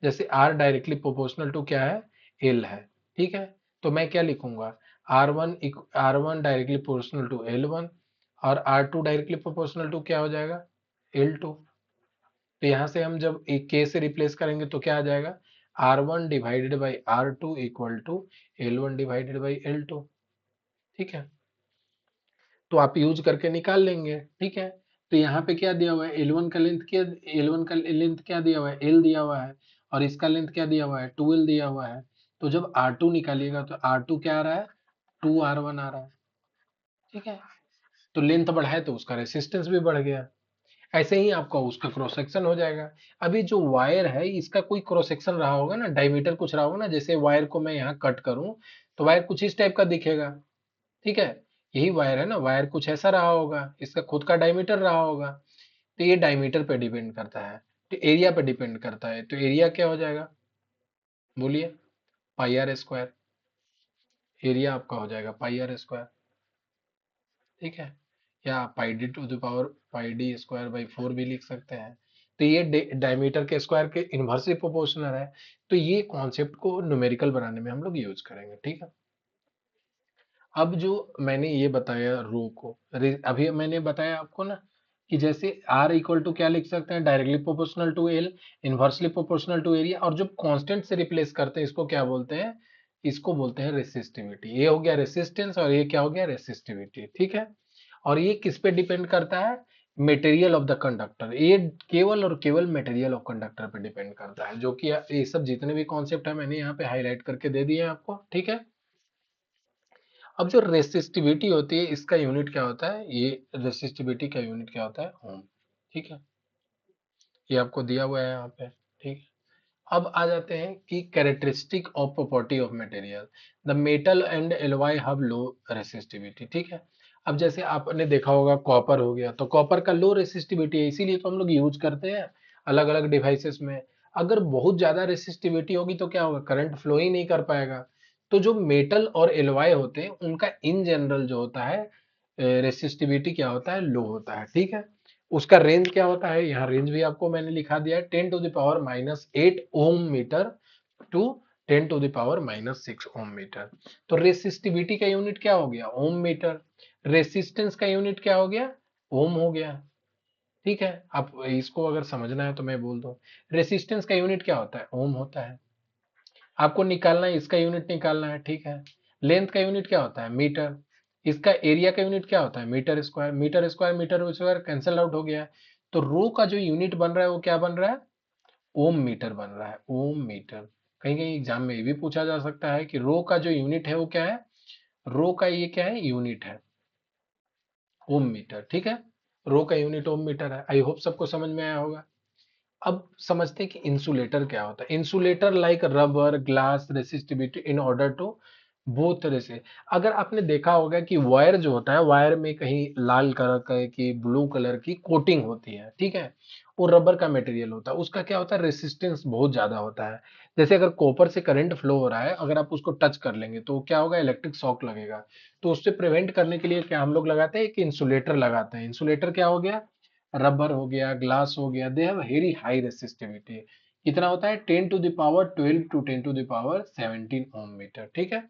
जैसे आर डायरेक्टली प्रोपोर्शनल टू क्या है, एल है। ठीक है, तो मैं क्या लिखूंगा, R one directly proportional to L one, और R two directly proportional to क्या हो जाएगा, एल टू। तो यहां से हम जब एक के से रिप्लेस करेंगे तो क्या आ जाएगा, R one divided by R two equal to L one divided by L two. ठीक है, तो आप यूज करके निकाल लेंगे। ठीक है, तो यहाँ पे क्या दिया हुआ है, एल वन का लेंथ क्या, एल वन का लेंथ क्या दिया हुआ है, एल दिया हुआ है, और इसका लेंथ क्या दिया हुआ है, 2l दिया हुआ है। तो जब आर टू निकालिएगा तो आर टू क्या आ रहा है, 2r1 आ रहा है। ठीक है, तो लेंथ बढ़ा है तो उसका रेसिस्टेंस भी बढ़ गया। ऐसे ही आपका उसका क्रॉस सेक्शन हो जाएगा। अभी जो वायर है इसका कोई क्रॉस सेक्शन रहा होगा ना, डायमीटर कुछ रहा होगा ना, जैसे वायर को मैं यहाँ कट करूं तो वायर कुछ इस टाइप का दिखेगा। ठीक है, यही वायर है ना, वायर कुछ ऐसा रहा होगा, इसका खुद का डायमीटर रहा होगा। तो ये डायमीटर पे डिपेंड करता है, तो एरिया पे डिपेंड करता है। तो एरिया क्या हो जाएगा, बोलिए, पाई आर स्क्वायर। एरिया आपका हो जाएगा पाई आर स्क्वायर। ठीक है, क्या pi D to the power pi D square by 4 भी लिख सकते हैं। तो ये डायमीटर के स्क्वायर के इनवर्सली प्रोपोर्शनल है। तो ये कॉन्सेप्ट को न्यूमेरिकल बनाने में हम लोग यूज करेंगे, ठीक है। अब जो मैंने ये बताया रो को, अभी मैंने बताया आपको ना कि जैसे R इक्वल टू क्या लिख सकते हैं, directly proportional to L, inversely proportional to area, और जो कांस्टेंट से रिप्लेस करते हैं इसको क्या बोलते हैं, इसको बोलते हैं रेसिस्टिविटी। ये हो गया रेसिस्टेंस और ये क्या हो गया, रेसिस्टिविटी, ठीक है। और ये किस पे डिपेंड करता है, मटेरियल ऑफ द कंडक्टर। ये केवल और केवल मटेरियल ऑफ कंडक्टर पे डिपेंड करता है, जो कि ये सब जितने भी कॉन्सेप्ट है मैंने यहाँ पे हाईलाइट करके दे दिए हैं आपको, ठीक है। अब जो रेसिस्टिविटी होती है इसका यूनिट क्या होता है, ये रेसिस्टिविटी का यूनिट क्या होता है, ओम, ठीक है। ये आपको दिया हुआ है यहाँ पे, ठीक है। अब आ जाते हैं कि characteristic of property of material, the metal and alloy have low resistivity, ठीक है। अब जैसे आपने देखा होगा कॉपर हो गया, तो कॉपर का लो रेसिस्टिविटी है, इसीलिए तो हम लोग यूज करते हैं अलग अलग डिवाइसेस में। अगर बहुत ज्यादा रेसिस्टिविटी होगी तो क्या होगा, करंट फ्लो ही नहीं कर पाएगा। तो जो मेटल और एलॉय होते हैं उनका इन जनरल जो होता है रेसिस्टिविटी क्या होता है, लो होता है, ठीक है। उसका रेंज क्या होता है, यहाँ रेंज भी आपको मैंने लिखा दिया है, 10⁻⁻8 ओम मीटर टू 10⁻⁻6 ओम मीटर। तो रेसिस्टिविटी का यूनिट क्या हो गया, ओम मीटर। रेसिस्टेंस का यूनिट क्या हो गया, ओम हो गया, ठीक है। आप इसको अगर समझना है तो मैं बोल दूं, रेसिस्टेंस का यूनिट क्या होता है, ओम होता है। आपको निकालना है, इसका यूनिट निकालना है, ठीक है। लेंथ का यूनिट क्या होता है, मीटर। इसका एरिया का यूनिट क्या होता है, metre square. Metre square cancel out हो गया है। तो रो का जो यूनिट बन रहा है वो क्या बन रहा है, ओम मीटर बन रहा है, ओम मीटर। कहीं कहीं एग्जाम में ये भी पूछा जा सकता है कि रो का जो यूनिट है वो क्या है, रो का ये क्या है, यूनिट है ओम मीटर, ठीक है। रो का यूनिट ओम मीटर है। आई होप सबको समझ में आया होगा। अब समझते हैं कि इंसुलेटर क्या होता है। Insulator like rubber glass resistivity in order to बहुत तरह से। अगर आपने देखा होगा कि वायर जो होता है, वायर में कहीं लाल कलर का की ब्लू कलर की कोटिंग होती है, ठीक है। वो रबर का मटेरियल होता है, उसका क्या होता है, रेसिस्टेंस बहुत ज्यादा होता है। जैसे अगर कॉपर से करंट फ्लो हो रहा है, अगर आप उसको टच कर लेंगे तो क्या होगा, इलेक्ट्रिक शॉक लगेगा। तो उससे प्रिवेंट करने के लिए क्या हम लोग लगाते हैं कि इंसुलेटर लगाते हैं। इंसुलेटर क्या हो गया, रबर हो गया, ग्लास हो गया, they have very high resistivity. कितना होता है, 10⁻12 टू 10⁻17 ओम मीटर, ठीक है।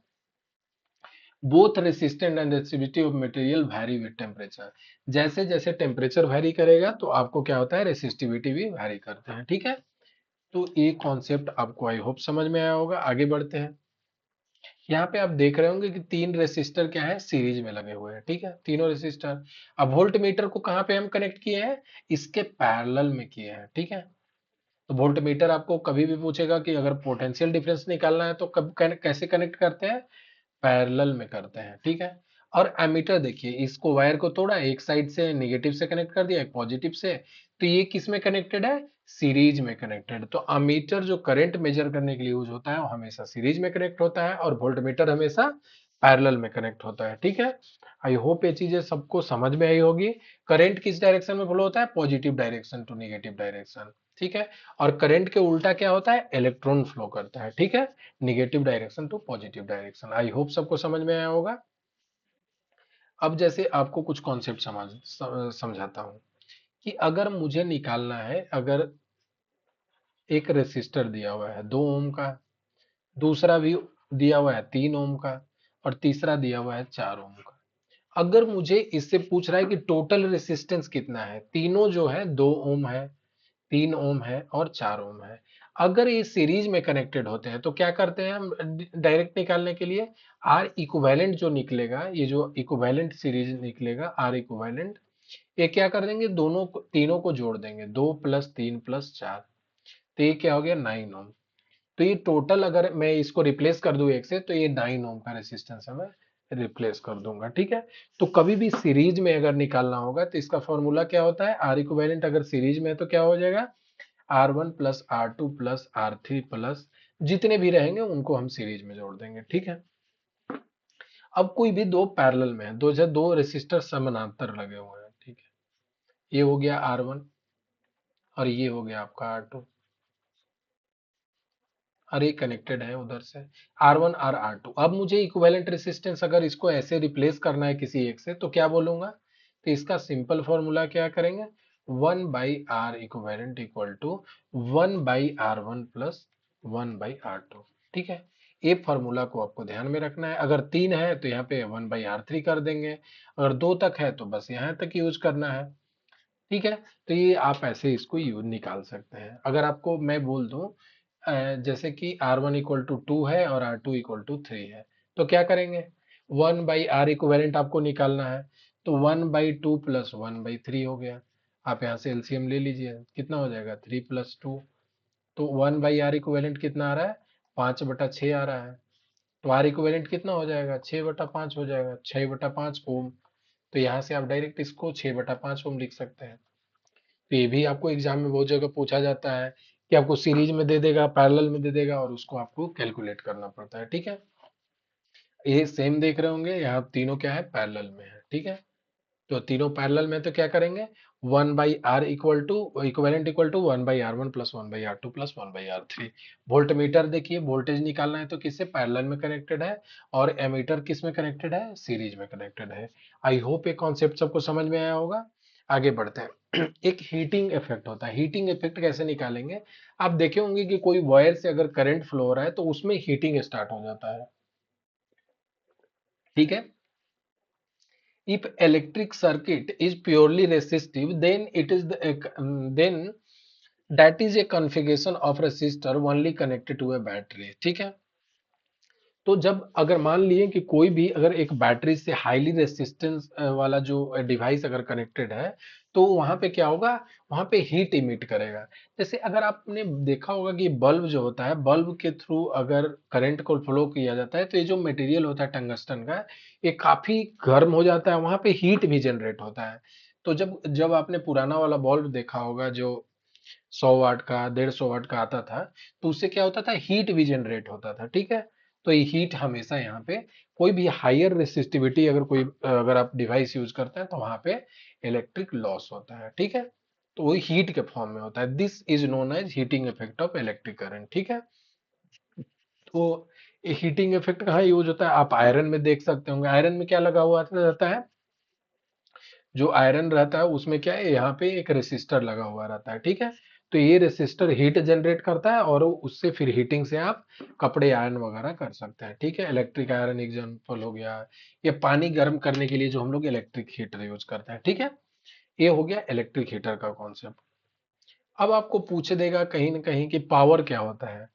Both resistant and resistivity of material vary with temperature. जैसे जैसे टेम्परेचर वैरी करेगा तो आपको क्या होता है, रेसिस्टिविटी भी वैरी करते हैं, ठीक है। तो ये कॉन्सेप्ट आपको आई होप समझ में आया होगा। आगे बढ़ते हैं। यहाँ पे आप देख रहे होंगे कि तीन रेसिस्टर क्या है, सीरीज में लगे हुए हैं, ठीक है, तीनों रेसिस्टर। अब वोल्ट मीटर को कहाँ पे हम कनेक्ट किए हैं, इसके पैरेलल में किए हैं, ठीक है। तो वोल्ट मीटर आपको कभी भी पूछेगा कि अगर पोटेंशियल डिफरेंस निकालना है तो कैसे कनेक्ट करते हैं, पैरेलल में करते हैं, ठीक है। और एमीटर देखिए, इसको वायर को तोड़ा, एक साइड से नेगेटिव से कनेक्ट कर दिया, एक पॉजिटिव से। तो ये किस में कनेक्टेड है, सीरीज में कनेक्टेड। तो अमीटर जो करंट मेजर करने के लिए यूज होता है वो हमेशा सीरीज में कनेक्ट होता है, और वोल्ट मीटर हमेशा पैरेलल में कनेक्ट होता है, ठीक है। आई होप ये चीजें सबको समझ में आई होगी। करंट किस डायरेक्शन में फ्लो होता है, positive direction to negative direction, ठीक है। और करंट के उल्टा क्या होता है, इलेक्ट्रॉन फ्लो करता है, ठीक है, negative direction to positive direction. I hope सबको समझ में आया होगा। अब जैसे आपको कुछ कॉन्सेप्ट समझाता हूं कि अगर मुझे निकालना है, अगर एक रेसिस्टर दिया हुआ है 2 ओम का, दूसरा भी दिया हुआ है 3 ओम का, और तीसरा दिया हुआ है 4 ओम का। अगर मुझे इससे पूछ रहा है कि टोटल रेसिस्टेंस कितना है, तीनों जो है 2 ओम है, 3 ओम है और 4 ओम है। अगर ये सीरीज में कनेक्टेड होते हैं तो क्या करते हैं हम, डायरेक्ट निकालने के लिए आर इक्विवेलेंट जो निकलेगा, ये जो इक्विवेलेंट सीरीज निकलेगा आर इक्विवेलेंट, ये क्या कर देंगे, दोनों को तीनों को जोड़ देंगे, 2 + 3 + 4। तो ये क्या हो गया, 9 ओम। तो ये टोटल अगर मैं इसको रिप्लेस कर दूं एक से, तो ये 9 ओम का रेसिस्टेंस है, मैं रिप्लेस कर दूंगा, ठीक है। तो कभी भी सीरीज में अगर निकालना होगा तो इसका फॉर्मूला क्या होता है, आर इक्विवेलेंट अगर सीरीज में है तो क्या हो जाएगा, R1 + R2 + R3 प्लस जितने भी रहेंगे उनको हम सीरीज में जोड़ देंगे, ठीक है। अब कोई भी दो पैरेलल में है, दो रेसिस्टर समानांतर लगे हुए हैं, ठीक है। ये हो गया R1 और ये हो गया आपका R2, और ये कनेक्टेड है उधर से R1 और R2। अब मुझे इक्विवेलेंट रेसिस्टेंस अगर इसको ऐसे रिप्लेस करना है किसी एक से, तो क्या बोलूंगा, तो इसका सिंपल फॉर्मूला क्या करेंगे, 1/r equivalent equal to 1/r1 plus 1/r2। ठीक है, ये फॉर्मूला को आपको ध्यान में रखना है। अगर 3 है तो यहाँ पे 1/r3 कर देंगे, अगर 2 तक है तो बस यहाँ तक यूज करना है। ठीक है, तो ये आप ऐसे इसको यूज निकाल सकते हैं। अगर आपको मैं बोल दूं जैसे कि R1 इक्वल टू 2 है और R2 इक्वल टू 3 है, तो क्या करेंगे, 1/r इक्विवेलेंट आपको निकालना है, तो 1/2 प्लस 1/3 हो गया। आप यहाँ से एलसीएम ले लीजिए, कितना हो जाएगा, 3 + 2। तो 1/r इक्विवेलेंट कितना आ रहा है, 5/6 आ रहा है। तो आर इक्विवेलेंट कितना हो जाएगा, 6/5 हो जाएगा, 6/5 ओम। तो यहाँ से आप डायरेक्ट इसको 6/5 ओम लिख सकते हैं। तो ये भी आपको एग्जाम में बहुत जगह पूछा जाता है कि आपको सीरीज में दे देगा, पैरेलल में दे देगा, और उसको आपको कैलकुलेट करना पड़ता है। ठीक है, ये सेम देख रहे होंगे, यहाँ तीनों क्या है, पैरेलल में है। ठीक है, तो तीनों पैरेलल में, तो क्या करेंगे, 1/r equal to equivalent equal to 1/r1 plus 1/r2 plus 1/r3। Voltmeter देखिए, वोल्टेज निकालना है तो किससे, पैरेलल में कनेक्टेड है, और एमीटर किस में कनेक्टेड है, सीरीज में कनेक्टेड है। आई होप ये कॉन्सेप्ट सबको समझ में आया होगा। आगे बढ़ते हैं। एक हीटिंग इफेक्ट होता है। हीटिंग इफेक्ट कैसे निकालेंगे, आप देखे होंगे कि कोई वायर से अगर करंट फ्लो हो रहा है तो उसमें हीटिंग स्टार्ट हो जाता है। ठीक है, if electric circuit is purely resistive, then it is then that is a configuration of resistor only connected to a battery। ठीक है, तो जब अगर मान लिए कि कोई भी अगर एक बैटरी से हाईली रेसिस्टेंस वाला जो डिवाइस अगर कनेक्टेड है, तो वहां पे क्या होगा, वहां पे हीट इमिट करेगा। जैसे अगर आपने देखा होगा कि बल्ब जो होता है, बल्ब के थ्रू अगर करंट को फ्लो किया जाता है, तो ये जो मटेरियल होता है टंगस्टन का, ये काफी गर्म हो जाता है, वहां पे हीट भी जनरेट होता है। तो जब जब आपने पुराना वाला बल्ब देखा होगा जो 100 वाट का 150 वाट का आता था, तो उससे क्या होता था, हीट भी जनरेट होता था। ठीक है, तो ये हीट हमेशा यहाँ पे, कोई भी हायर रेसिस्टिविटी अगर कोई अगर आप डिवाइस यूज करते हैं तो वहां पे इलेक्ट्रिक लॉस होता है। ठीक है, तो वही हीट के फॉर्म में होता है। This is known as heating effect of electric current. ठीक है, तो ये हीटिंग इफेक्ट कहाँ यूज होता है, आप आयरन में देख सकते होंगे। आयरन में क्या लगा हुआ रहता है, जो आयरन रहता है उसमें क्या है, यहाँ पे एक रेसिस्टर लगा हुआ रहता है। ठीक है, तो ये रेसिस्टर हीट जनरेट करता है, और उससे फिर हीटिंग से आप कपड़े आयरन वगैरह कर सकते हैं। ठीक है, इलेक्ट्रिक आयरन एग्जांपल हो गया, या पानी गर्म करने के लिए जो हम लोग इलेक्ट्रिक हीटर यूज करते हैं। ठीक है, ये हो गया इलेक्ट्रिक हीटर का कॉन्सेप्ट। अब आपको पूछ देगा कहीं ना कहीं कि पावर क्या होता है।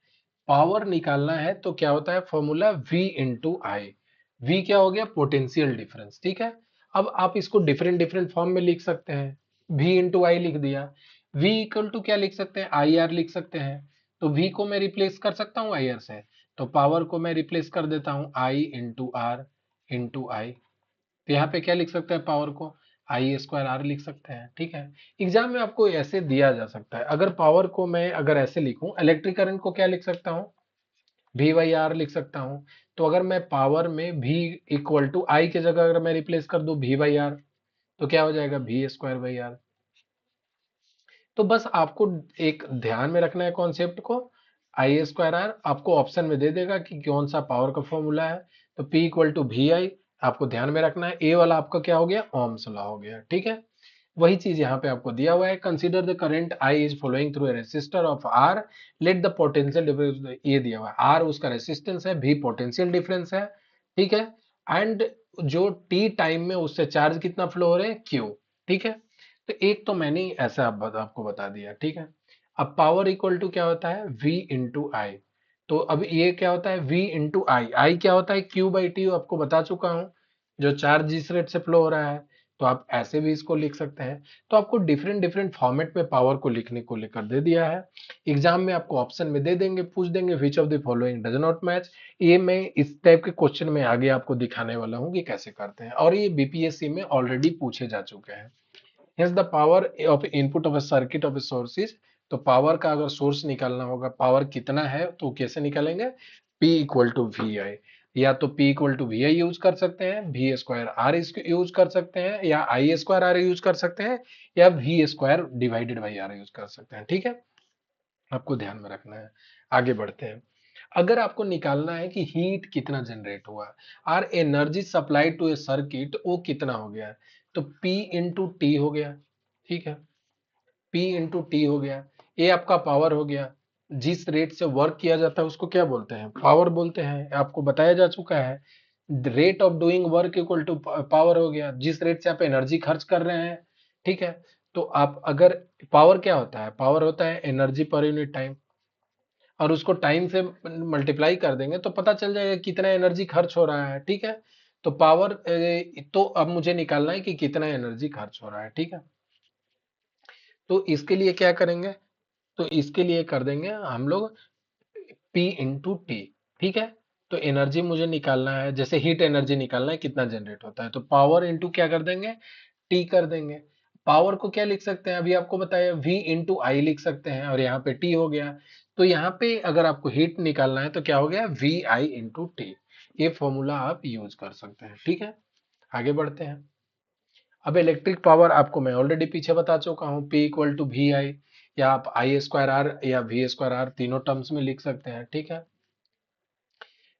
पावर निकालना है तो क्या होता है, फॉर्मूला V इंटू आई। V क्या हो गया, पोटेंशियल डिफरेंस। ठीक है, अब आप इसको डिफरेंट डिफरेंट फॉर्म में लिख सकते हैं। V इंटू आई लिख दिया, V इक्वल टू क्या लिख सकते हैं, आई आर लिख सकते हैं। तो V को मैं रिप्लेस कर सकता हूँ आई आर से, तो पावर को मैं रिप्लेस कर देता हूँ आई इंटू आर इंटू आई। तो यहाँ पे क्या लिख सकते हैं, पावर को I² R लिख सकते हैं। ठीक है, एग्जाम में आपको ऐसे दिया जा सकता है। अगर पावर को मैं अगर ऐसे लिखूं, इलेक्ट्रिक करंट को क्या लिख सकता हूँ, V/R लिख सकता हूँ। तो अगर मैं पावर में V इक्वल टू आई की जगह अगर मैं रिप्लेस कर दूं V/R, तो क्या हो जाएगा, V²/R। तो बस आपको एक ध्यान में रखना है कॉन्सेप्ट को। I² R आपको ऑप्शन में दे देगा कि कौन सा पावर का फॉर्मूला है। तो P इक्वल टू VI आपको ध्यान में रखना है। ए वाला आपका क्या हो गया, ओम्स लॉ हो गया। ठीक है, वही चीज यहाँ पे आपको दिया हुआ है। Consider the current I is flowing through a resistor of R, let the potential difference, ये दिया हुआ है, आर उसका रेसिस्टेंस है, भी पोटेंशियल डिफरेंस है। ठीक है, एंड जो टी टाइम में उससे चार्ज कितना फ्लो हो रहा है, क्यू। ठीक है, तो एक तो मैंने ऐसा आपको बता दिया। ठीक है, अब पावर इक्वल टू क्या होता है, V इंटू आई। तो अब ये क्या होता है, V इंटू आई। आई क्या होता है, Q/T आपको बता चुका हूँ, जो चार्ज जिस रेट से फ्लो हो रहा है। तो आप ऐसे भी इसको लिख सकते हैं। तो आपको डिफरेंट डिफरेंट फॉर्मेट में पावर को लिखने को लेकर दे दिया है। एग्जाम में आपको ऑप्शन में दे देंगे, पूछ देंगे विच of the following does not match. ये मैं इस टाइप के क्वेश्चन में आगे आपको दिखाने वाला हूँ कि कैसे करते हैं, और ये बीपीएससी में ऑलरेडी पूछे जा चुके हैं। Hence the power of input of a circuit of a sources. तो पावर का अगर सोर्स निकालना होगा, पावर कितना है, तो कैसे निकालेंगे, P equal to V I. या तो P equal to V I use कर सकते हैं, V² R यूज कर सकते हैं, या I² R यूज कर सकते हैं, या V²/R यूज कर सकते हैं। ठीक है, आपको ध्यान में रखना है। आगे बढ़ते हैं। अगर आपको निकालना है कि हीट कितना जनरेट हुआ, or energy supply to a circuit, वो कितना हो गया। तो P इंटू टी हो गया, ठीक है, P इंटू टी हो गया। ये आपका पावर हो गया। जिस रेट से वर्क किया जाता है उसको क्या बोलते हैं? पावर बोलते हैं, आपको बताया जा चुका है। Rate of doing work equal to power हो गया, जिस रेट से आप एनर्जी खर्च कर रहे हैं, ठीक है। तो आप अगर, पावर क्या होता है? पावर होता है एनर्जी पर यूनिट टाइम, और उसको टाइम से मल्टीप्लाई कर देंगे तो पता चल जाएगा कितना एनर्जी खर्च हो रहा है, ठीक है। तो पावर, तो अब मुझे निकालना है कि कितना एनर्जी खर्च हो रहा है, ठीक है। तो इसके लिए क्या करेंगे? तो इसके लिए कर देंगे हम लोग P इंटू टी, ठीक है। तो एनर्जी मुझे निकालना है, जैसे हीट एनर्जी निकालना है कितना जनरेट होता है, तो पावर इंटू क्या कर देंगे? टी कर देंगे। पावर को क्या लिख सकते हैं? अभी आपको बताया V इंटू आई लिख सकते हैं, और यहाँ पे टी हो गया। तो यहाँ पे अगर आपको हीट निकालना है तो क्या हो गया? V I into T. ये फॉर्मूला आप यूज कर सकते हैं, ठीक है। आगे बढ़ते हैं। अब इलेक्ट्रिक पावर आपको मैं ऑलरेडी पीछे बता चुका हूँ, P equal to V I, या आप आई स्क्वायर आर या वी स्क्वायर आर तीनों टर्म्स में लिख सकते हैं, ठीक है।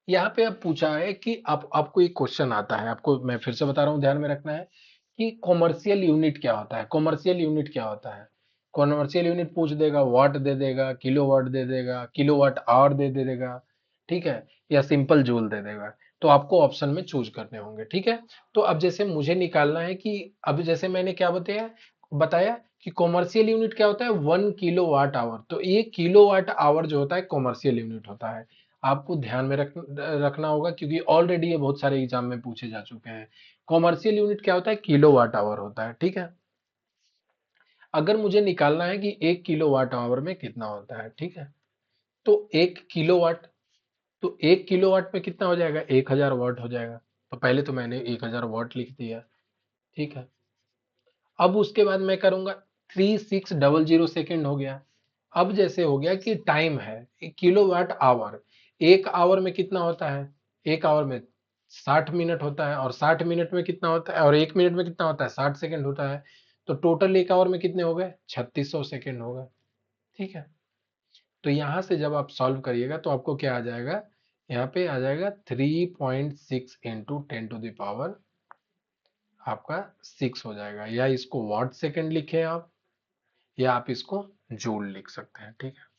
यहाँ पे अब पूछा है कि आपको एक क्वेश्चन आता है, आपको मैं फिर से बता रहा हूँ, ध्यान में रखना है कि कॉमर्शियल यूनिट क्या होता है। कॉमर्शियल यूनिट क्या होता है? कॉमर्शियल यूनिट पूछ देगा, वाट दे देगा, किलो वाट दे देगा, किलो वाट आवर दे देगा, ठीक है, या सिंपल जूल दे देगा। तो आपको ऑप्शन में चूज करने होंगे, ठीक है। तो अब जैसे मुझे निकालना है कि, अब जैसे मैंने क्या बताया बताया कि कॉमर्शियल यूनिट क्या होता है? 1 किलो वाट आवर। तो ये किलो वाट आवर जो होता है कॉमर्शियल यूनिट होता है। आपको ध्यान में रखना होगा, क्योंकि ऑलरेडी ये बहुत सारे एग्जाम में पूछे जा चुके हैं। कॉमर्शियल यूनिट क्या होता है? किलो वाट आवर होता है, ठीक है। अगर मुझे निकालना है कि 1 किलो वाट आवर में कितना होता है, ठीक है, तो 1 किलोवाट, तो 1 किलोवाट में कितना हो जाएगा? 1000 वाट हो जाएगा। तो पहले तो मैंने 1000 वाट लिख दिया, ठीक है। अब उसके बाद मैं करूंगा, 3600 सेकेंड हो गया। अब जैसे हो गया कि टाइम है, किलोवाट आवर, 1 आवर में कितना होता है? 1 आवर में 60 मिनट होता है, और 60 मिनट में कितना होता है, और 1 मिनट में कितना होता है? 60 सेकेंड होता है। तो टोटल 1 आवर में कितने हो गए? 3600 सेकेंड हो गए, ठीक है। तो यहां से जब आप सॉल्व करिएगा तो आपको क्या आ जाएगा? यहाँ पे आ जाएगा 3.6 इंटू 10 टू द पावर आपका 6 हो जाएगा, या इसको वाट सेकेंड लिखे आप, या आप इसको जूल लिख सकते हैं, ठीक है।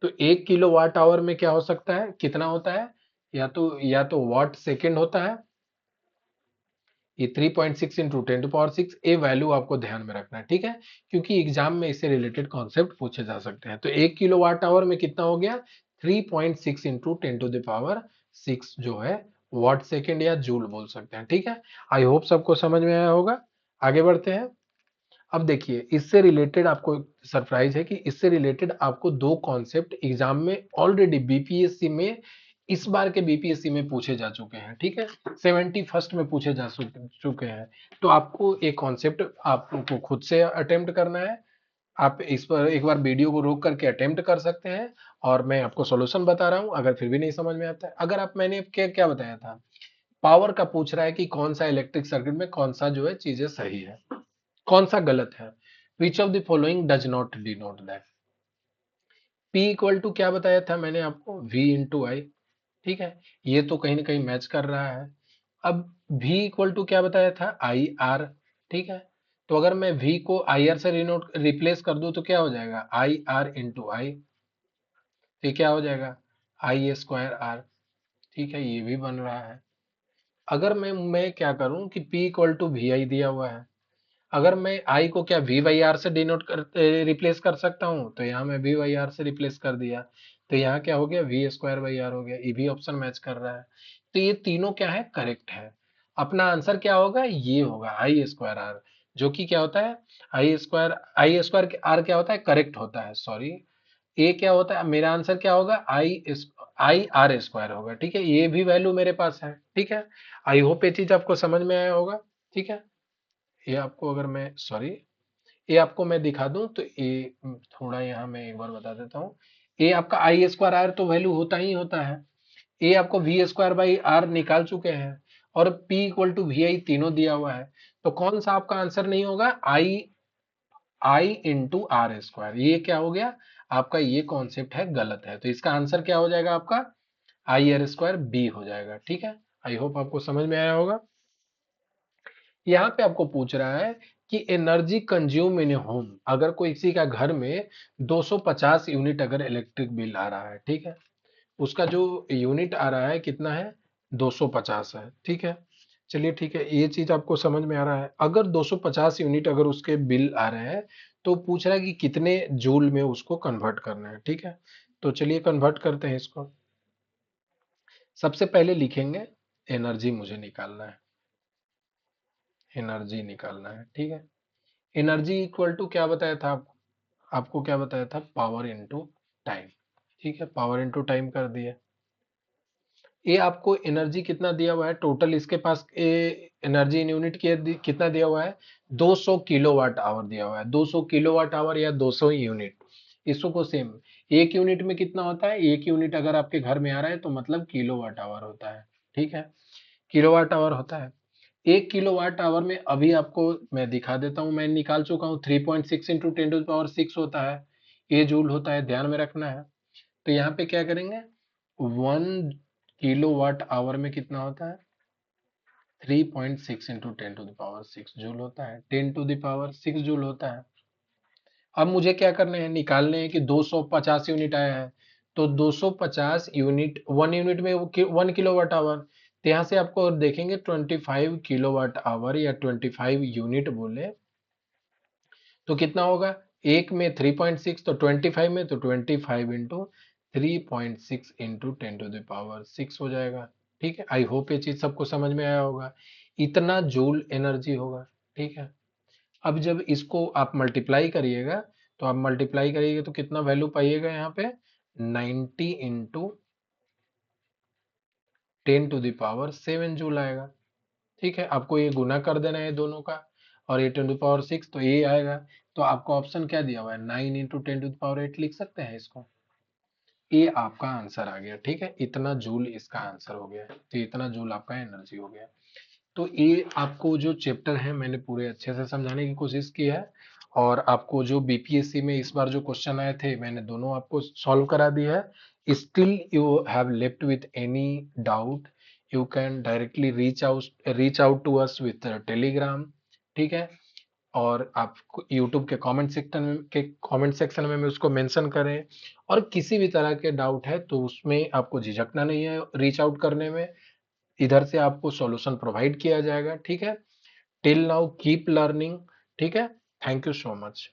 तो 1 किलो वाट आवर में क्या हो सकता है? कितना होता है? या तो वाट सेकेंड होता है। ये 3.6 इंटू 10 टू पावर 6, ये वैल्यू आपको ध्यान में रखना है, ठीक है, क्योंकि एग्जाम में इससे रिलेटेड कॉन्सेप्ट पूछे जा सकते हैं। तो 1 किलो वाट आवर में कितना हो गया? 3.6 इंटू 10 टू द पावर 6 जो है वाट सेकेंड या जूल बोल सकते हैं, ठीक है। आई होप सबको समझ में आया होगा। आगे बढ़ते हैं। अब देखिए, इससे रिलेटेड आपको सरप्राइज है कि इससे रिलेटेड आपको दो कॉन्सेप्ट एग्जाम में ऑलरेडी बीपीएससी में, इस बार के बीपीएससी में पूछे जा चुके हैं, ठीक है। 71st में पूछे जा चुके हैं। तो आपको एक कॉन्सेप्ट आपको खुद से अटेम्प्ट करना है। आप इस पर एक बार वीडियो को रोक करके अटेम्प्ट कर सकते हैं, और मैं आपको सॉल्यूशन बता रहा हूं। अगर फिर भी नहीं समझ में आता है, अगर आप, मैंने क्या क्या बताया था, पावर का पूछ रहा है कि कौन सा इलेक्ट्रिक सर्किट में कौन सा जो है चीजें सही है, कौन सा गलत है। Which of the following does not denote that. P equal to क्या बताया था मैंने आपको? V इंटू आई, ठीक है। ये तो कहीं ना कहीं मैच कर रहा है। अब V इक्वल टू क्या बताया था? आई आर, ठीक है। तो अगर मैं V को आई आर से रिप्लेस कर दूं तो क्या हो जाएगा? आई आर इंटू आई। तो ये क्या हो जाएगा? आई स्क्वायर आर, ठीक है, ये भी बन रहा है। अगर मैं क्या करूं कि P इक्वल टू वी आई दिया हुआ है, अगर मैं आई को क्या वी वाई आर से डिनोट कर रिप्लेस कर सकता हूँ, तो यहाँ मैं वी वाई आर से रिप्लेस कर दिया। तो यहाँ क्या हो गया? वी स्क्वायर बाई आर हो गया। ये भी ऑप्शन मैच कर रहा है। तो ये तीनों क्या है? करेक्ट है। अपना आंसर क्या होगा? ये होगा आई स्क्वायर आर, जो कि क्या होता है? आई स्क्वायर आर क्या होता है? करेक्ट होता है, सॉरी। ए क्या होता है? मेरा आंसर क्या होगा? आई आर स्क्वायर होगा, ठीक है। ये भी वैल्यू मेरे पास है, ठीक है। आई होप ये चीज आपको समझ में आया होगा, ठीक है। ये आपको, अगर मैं, सॉरी, ये आपको मैं दिखा दूं तो ये, थोड़ा यहाँ मैं एक बार बता देता हूँ। ये आपका आई स्क्वायर आर तो वैल्यू होता ही होता है। ये आपको वी स्क्वायर बाई आर निकाल चुके हैं, और P इक्वल टू वी आई तीनों दिया हुआ है। तो कौन सा आपका आंसर नहीं होगा? आई आई इंटू आर स्क्वायर, ये क्या हो गया आपका? ये कॉन्सेप्ट है, गलत है। तो इसका आंसर क्या हो जाएगा आपका? आई आर स्क्वायर बी हो जाएगा, ठीक है। आई होप आपको समझ में आया होगा। यहाँ पे आपको पूछ रहा है कि एनर्जी कंज्यूम इन होम, अगर कोई किसी का घर में 250 यूनिट अगर इलेक्ट्रिक बिल आ रहा है, ठीक है, उसका जो यूनिट आ रहा है कितना है, 250 है, ठीक है। चलिए ठीक है, ये चीज आपको समझ में आ रहा है। अगर 250 यूनिट अगर उसके बिल आ रहे हैं, तो पूछ रहा है कि कितने जूल में उसको कन्वर्ट करना है, ठीक है। तो चलिए कन्वर्ट करते हैं इसको। सबसे पहले लिखेंगे एनर्जी मुझे निकालना है, एनर्जी निकालना है, ठीक है। एनर्जी इक्वल टू क्या बताया था आपको क्या बताया था, पावर इनटू टाइम, ठीक है, पावर इनटू टाइम कर दिया। ये आपको एनर्जी कितना दिया हुआ है टोटल, इसके पास एनर्जी इन यूनिट कितना दिया हुआ है, 200 किलोवाट आवर दिया हुआ है, 200 किलोवाट आवर या 200 यूनिट। इसको को सेम, एक यूनिट में कितना होता है, एक यूनिट अगर आपके घर में आ रहा है तो मतलब किलोवाट आवर होता है, ठीक है, किलोवाट आवर होता है। एक किलोवाट आवर में अभी आपको मैं दिखा देता हूँ, मैं निकाल चुका हूँ, 3.6 इंटू 10 to the power 6 होता है, ये जूल होता है, ध्यान में रखना है। तो यहाँ पे क्या करेंगे, 1 किलोवाट आवर में कितना होता है, 3.6 into 10 to the power 6 joule होता है, 10 to the power 6 जूल होता है। अब मुझे क्या करने हैं, निकालने हैं कि 250 यूनिट आया है, तो 250 यूनिट, 1 यूनिट में 1 किलोवाट आवर, तो यहाँ से आपको देखेंगे 25 किलोवाट आवर या 25 यूनिट बोले तो कितना होगा, एक में 3.6 तो 25 में तो 25 into 3.6 into 10 to the power 6 हो जाएगा, ठीक है। आई होप ये चीज सबको समझ में आया होगा, इतना जूल एनर्जी होगा, ठीक है। अब जब इसको आप मल्टीप्लाई करिएगा, तो आप मल्टीप्लाई करिएगा तो कितना वैल्यू पाइएगा यहाँ पे, 90 into 10 to the power 7 joule आएगा, ठीक है। आपको ये गुना कर देना है दोनों का, और ये 10 to the power 6 तो ये आएगा। तो आपको ऑप्शन क्या दिया हुआ है, 9 इंटू 10 to the power 8 लिख सकते हैं इसको, ये आपका आंसर आ गया, ठीक है। इतना जूल इसका आंसर हो गया, तो इतना जूल आपका एनर्जी हो गया। तो ये आपको जो चैप्टर है मैंने पूरे अच्छे से समझाने की कोशिश की है, और आपको जो बीपीएससी में इस बार जो क्वेश्चन आए थे मैंने दोनों आपको सॉल्व करा दिया है। Still you have left with any doubt, you can directly reach out to us with Telegram, ठीक है। और आप यूट्यूब के कमेंट सेक्शन में उसको मेंशन करें, और किसी भी तरह के डाउट है तो उसमें आपको झिझकना नहीं है रीच आउट करने में, इधर से आपको सॉल्यूशन प्रोवाइड किया जाएगा, ठीक है। टिल नाउ कीप लर्निंग, ठीक है। Thank you so much.